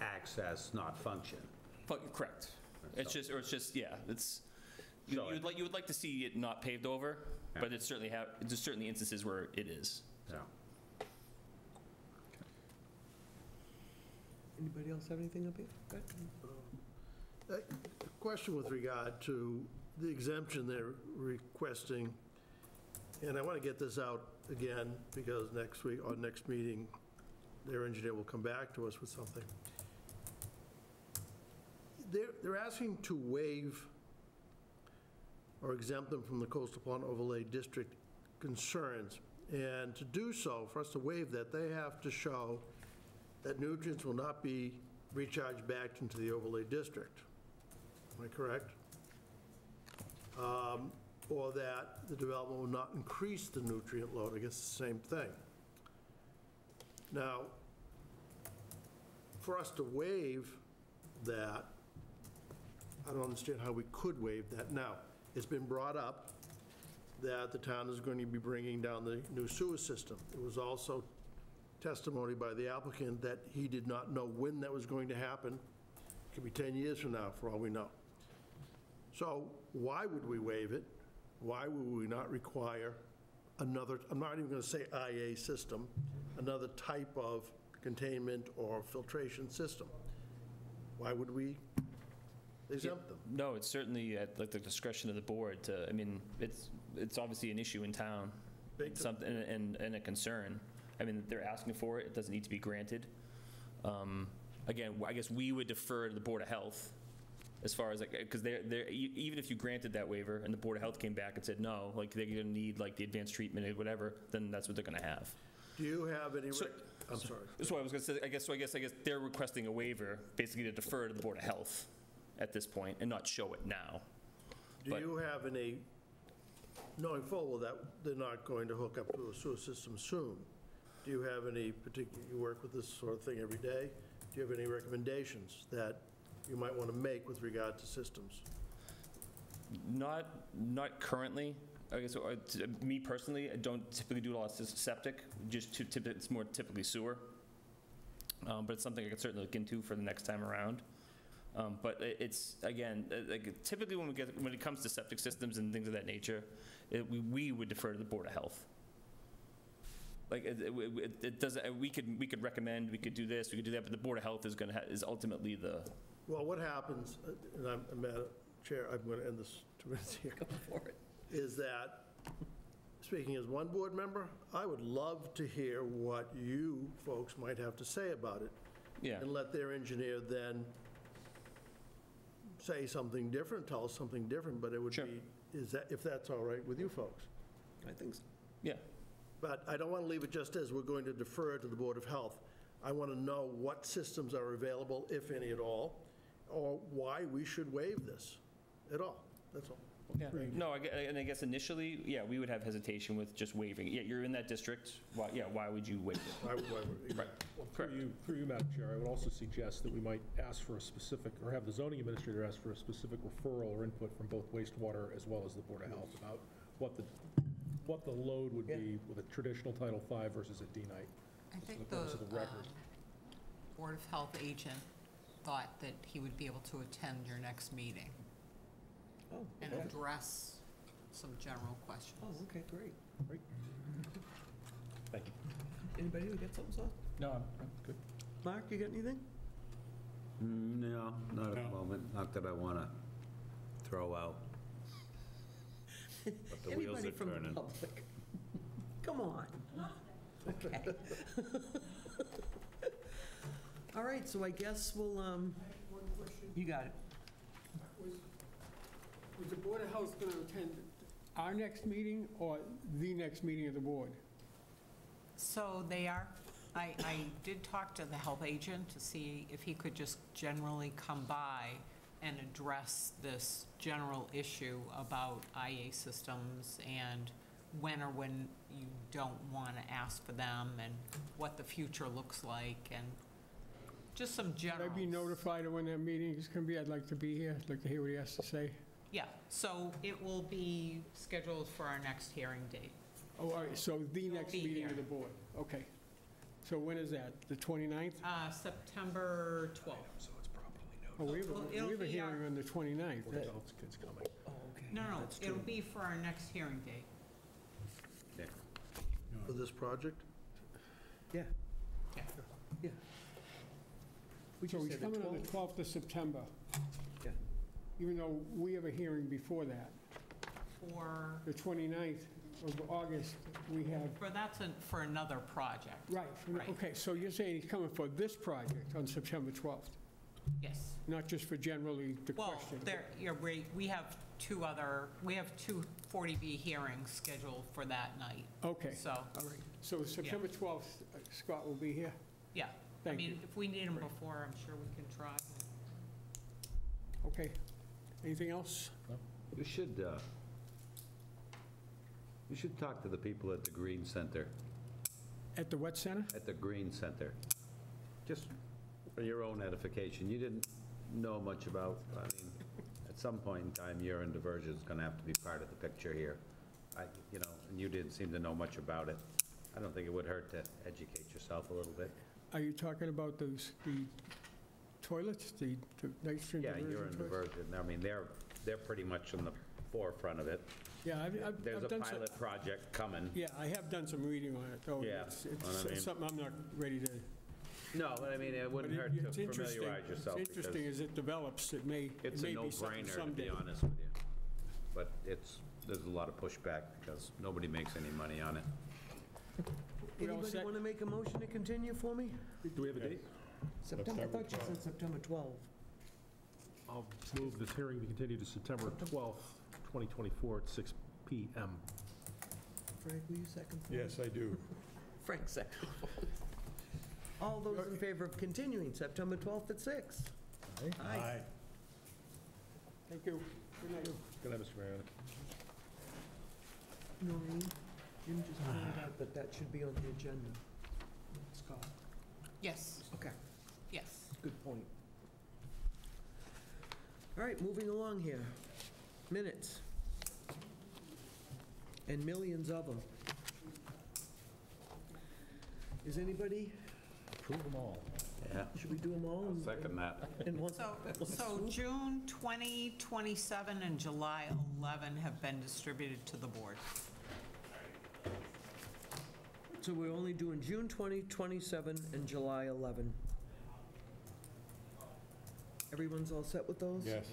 access, not function. Correct. It's just, yeah, it's, you would like to see it not paved over, but there's certainly instances where it is. Yeah. Anybody else have anything up here? Go ahead. A question with regard to the exemption they're requesting, and I want to get this out again because next week, or next meeting, their engineer will come back to us with something. They're asking to waive or exempt them from the Coastal Pond Overlay District concerns. And to do so, for us to waive that, they have to show that nutrients will not be recharged back into the overlay district. Am I correct? Or that the development will not increase the nutrient load. I guess the same thing. Now, for us to waive that, I don't understand how we could waive that. Now, it's been brought up that the town is going to be bringing down the new sewer system. It was also testimony by the applicant that he did not know when that was going to happen. It could be 10 years from now, for all we know. So why would we waive it? Why would we not require another, I'm not even going to say IA system, another type of containment or filtration system? Why would we exempt them? No, it's certainly at like the discretion of the board to, I mean, it's obviously an issue in town. Something and a concern. I mean, they're asking for it. It doesn't need to be granted. Again, I guess we would defer to the Board of Health as far as like, because even if you granted that waiver and the Board of Health came back and said no, like they're going to need like the advanced treatment or whatever, then that's what they're going to have. Do you have any? I'm sorry. So I was going to say, I guess they're requesting a waiver basically to defer to the Board of Health at this point and not show it now. Do you have any, knowing full well that they're not going to hook up to a sewer system soon, do you have any particular, you work with this sort of thing every day, do you have any recommendations that you might want to make with regard to systems? Not currently. I guess me personally, I don't typically do a lot of septic. It's more typically sewer. But it's something I could certainly look into for the next time around. But it's again, like typically when it comes to septic systems and things of that nature, we would defer to the Board of Health. Like it doesn't. We could recommend. We could do this. We could do that. But the Board of Health is ultimately the. Well, what happens, and I'm Madam Chair, I'm going to end this 2 minutes here. Go for it. Is that, speaking as one board member, I would love to hear what you folks might have to say about it. Yeah. And let their engineer then say something different, tell us something different, but it would be, if that's all right with you folks. I think so. Yeah. But I don't want to leave it just as we're going to defer to the Board of Health. I want to know what systems are available, if any at all, or why we should waive this at all. That's all. Yeah. No, and I guess initially, yeah, we would have hesitation with just waiving. Yeah, you're in that district. Why would you waive it? Right. Well, through you, Madam Chair, I would also suggest that we might ask for a specific, or have the zoning administrator ask for a specific referral or input from both wastewater as well as the Board of Health about what the load would be with a traditional Title V versus a D-night. I I think the purpose of the record. Board of Health agent thought that he would be able to attend your next meeting Oh, and okay. address some general questions. Oh, okay, great. Great. Thank you. Anybody who got something, Sal? No, I'm good. Mark, you got anything? No, not at the moment. Not that I want to throw out. But the wheels Anybody are from the turning. public? Come on. Okay. All right, so I guess we'll, One question. you got it. Was the Board of Health going to attend our next meeting or the next meeting of the board? So they are, I did talk to the health agent to see if he could just generally come by and address this general issue about IA systems and when or when you don't want to ask for them and what the future looks like and just some Should general. I be notified of when that meeting is going to be? I'd like to be here. I'd like to hear what he has to say. Yeah, so it will be scheduled for our next hearing date. Oh, all right, so the next be meeting here. of the board. Okay. So when is that? The 29th? September 12th. So it's properly Oh, we have Well, it'll a be hearing on the 29th. noted. Adults, kids coming. Oh, okay. No, no, That's it'll true. be for our next hearing date. For this project? Yeah, Yeah. yeah. We So just he's said the coming on the 12th of September, Yeah. even though we have a hearing before that. For, The 29th of August, we have, for another project. right, Right. okay, so you're saying he's coming for this project on September 12th, Yes. not just for generally the Well, question? you're right, we have two 40B hearings scheduled for that night. Okay, So, all right. So September 12th, Scott will be here? yeah. I Thank mean, you. if we need them before, I'm sure we can try. Okay. Anything else? You should talk to the people at the Green Center, At the what center? at the Green Center. Just for your own edification. You didn't know much about, I mean, at some point in time, urine diversion is going to have to be part of the picture here. And you didn't seem to know much about it. I don't think it would hurt to educate yourself a little bit. Are you talking about the toilets, the nitrogen Yeah, diversion urine toilets? diversion. I mean, they're pretty much in the forefront of it. Yeah, I've There's a done some. pilot project coming. Yeah, I have done some reading on it, though. Yeah, It's well, I mean- something I'm not ready to. No, but I mean, it wouldn't but hurt to it's interesting. familiarize yourself. It's interesting because as it develops, it may be It's a something no-brainer, to someday. be honest with you. But there's a lot of pushback because nobody makes any money on it. We all Anybody set? want to make a motion to continue for me? Do we have a date? September, I thought you said September 12th. I'll move this hearing to continue to September 12th, 2024 at 6 PM. Frank, will you second? for me? Yes, I do. Frank second. All those in favor of continuing September 12th at 6? Aye. Thank you. Good night. Good night, Mr. Mariano. Noreen, Jim just pointed out that that should be on the agenda. Scott. Yes, Okay, yes. good point. All right, moving along here. Minutes. And millions of them. Is anybody, Approve them all. Yeah, should we do them all? in- second that. in one? So June 20, 27, and July 11 have been distributed to the board. So we're only doing June 20, 27, and July 11. Everyone's all set with those? Yes.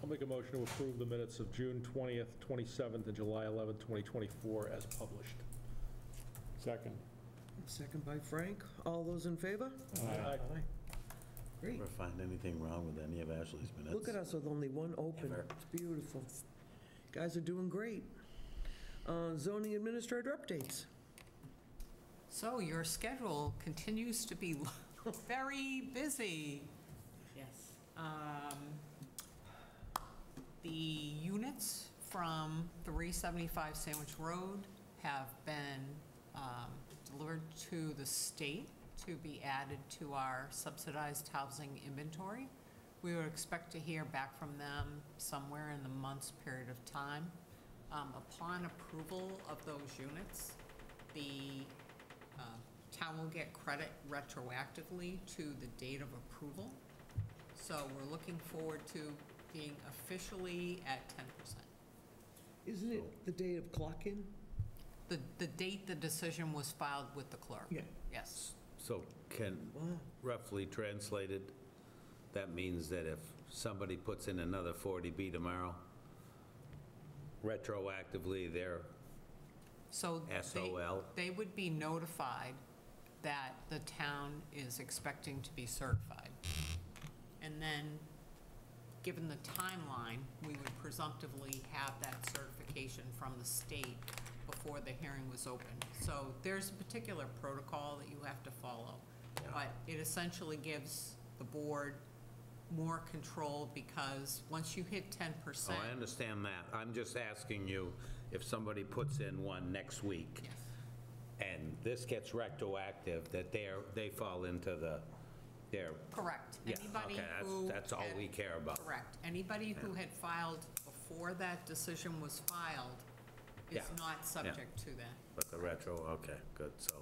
I'll make a motion to approve the minutes of June 20th, 27th, and July 11th, 2024 as published. Second. Second by Frank. All those in favor? Aye. Great. Never find anything wrong with any of Ashley's minutes. Look at us with only one open. Never. It's beautiful. Guys are doing great. Zoning administrator updates. So your schedule continues to be very busy. Yes. The units from 375 Sandwich Road have been delivered to the state to be added to our subsidized housing inventory. We would expect to hear back from them somewhere in the month's period of time. Upon approval of those units, the town will get credit retroactively to the date of approval. So we're looking forward to being officially at 10%. Isn't it the date of clock-in? The date the decision was filed with the clerk. Yeah. Yes. So can, roughly translated, that means that if somebody puts in another 40B tomorrow, retroactively, they're So SOL? they would be notified that the town is expecting to be certified. And then, given the timeline, we would presumptively have that certification from the state before the hearing was open. So there's a particular protocol that you have to follow. But it essentially gives the board more control, because once you hit 10%. Oh, I understand that. I'm just asking you, if somebody puts in one next week, and this gets retroactive, that they fall into their... Correct. Yeah, Anybody okay, who that's all we care about. Correct. Anybody who had filed before that decision was filed is Yeah, not subject to that. But the retro, okay, good, so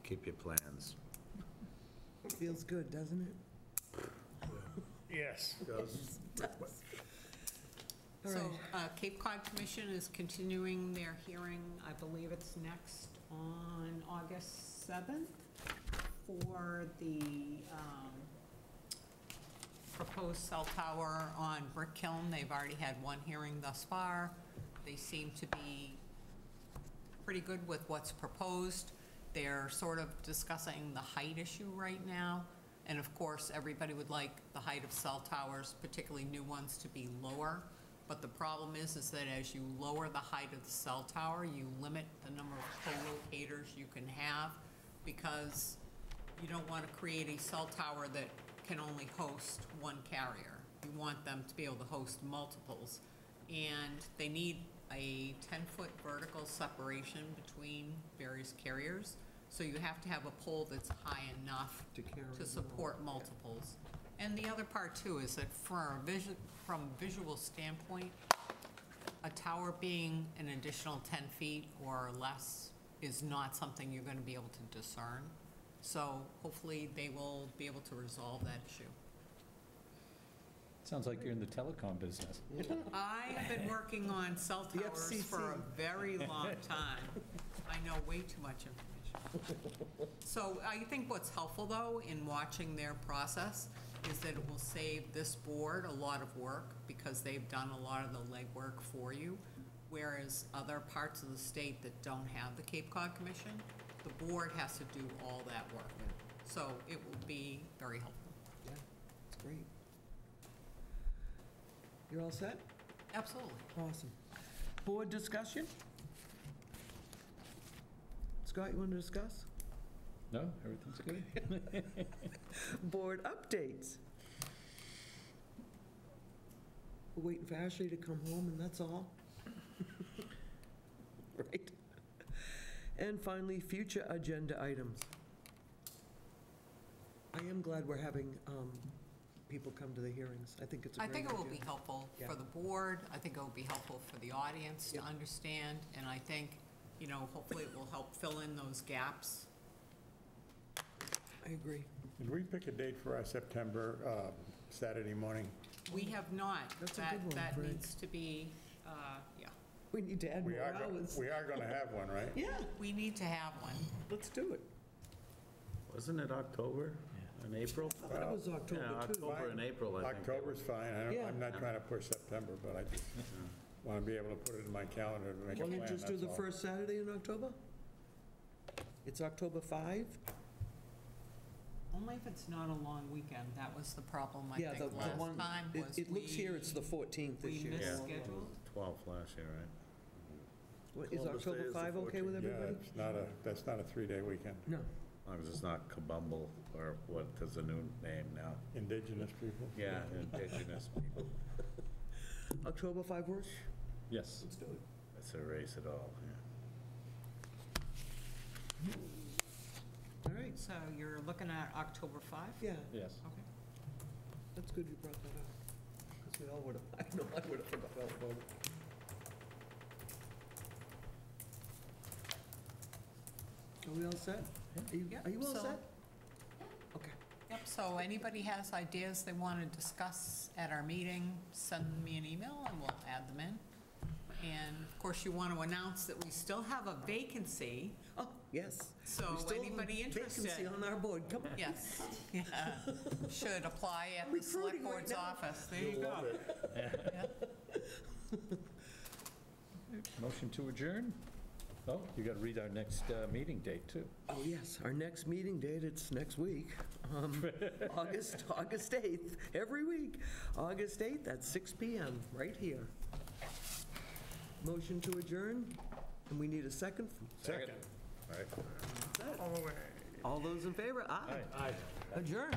keep your plans. Feels good, doesn't it? Yes. All So right. Cape Cod Commission is continuing their hearing, I believe it's next on August 7th, for the proposed cell tower on Brick Kiln. They've already had one hearing thus far. They seem to be pretty good with what's proposed. They're sort of discussing the height issue right now. And of course, everybody would like the height of cell towers, particularly new ones, to be lower. But the problem is that as you lower the height of the cell tower, you limit the number of co-locators you can have, because you don't want to create a cell tower that can only host one carrier. You want them to be able to host multiples. And they need a 10-foot vertical separation between various carriers. So you have to have a pole that's high enough to support multiples. And the other part too is that from a visual standpoint, a tower being an additional 10 feet or less is not something you're going to be able to discern. So hopefully they will be able to resolve that issue. Sounds like you're in the telecom business. I have been working on cell towers for a very long time. I know way too much information. So I think what's helpful, though, in watching their process is that it will save this board a lot of work, because they've done a lot of the legwork for you, whereas other parts of the state that don't have the Cape Cod Commission, the board has to do all that work. So it will be very helpful. Yeah, it's great. You're all set? Absolutely. Awesome. Board discussion? Scott, you want to discuss? No, everything's good. Board updates. We're waiting for Ashley to come home, and that's all. Right. And finally, future agenda items. I am glad we're having people come to the hearings. I think it's a I great think it will idea. be helpful Yeah. for the board. I think it will be helpful for the audience to Yep. understand. And I think, hopefully it will help fill in those gaps. I agree. Did we pick a date for our September Saturday morning? We have not. That's a good one, That Frank. needs to be, yeah. We need to add We more are, hours. we are going to have one, right? Yeah, We need to have one. let's do it. Wasn't it October and April? I thought it was October, Yeah, too. October and April, I think. October's fine. Yeah. I'm not trying to push September, but I just want to be able to put it in my calendar to make a Why plan, don't you just do that's the all. first Saturday in October? It's October 5? Only if it's not a long weekend. That was the problem, I Yeah, think, the last one, time was it looks here it's the 14th this we year. missed Yeah. schedule. 12th last year, right? What, Is Columbus Day October is the 5 okay with 14th. everybody? Yeah, it's not that's not a three-day weekend. No. As long as it's not Kabumble, or what is the new name now? Indigenous people? Yeah, indigenous people. October 5 works? Yes. Let's do it. Let's erase it all, yeah. All right, So you're looking at October 5? yeah, Yes. Okay. that's good you brought that up. Because we all would have, I know I would have forgot all about it. Are we all set? Are you all so- set? Okay. Yep, so anybody has ideas they want to discuss at our meeting, send me an email and we'll add them in. And of course, you want to announce that we still have a vacancy. Oh, yes. So We still have a anybody interested? Vacancy on our board, come on. Yes, yeah, should apply at the select Recruiting right board's now. office. There you go. Motion to adjourn? Oh, you got to read our next meeting date, too. Oh, yes, our next meeting date, it's next week, August 8th, every week. August 8th at 6 PM, right here. Motion to adjourn, and we need a second. Second. All those in favor? Aye. Adjourn.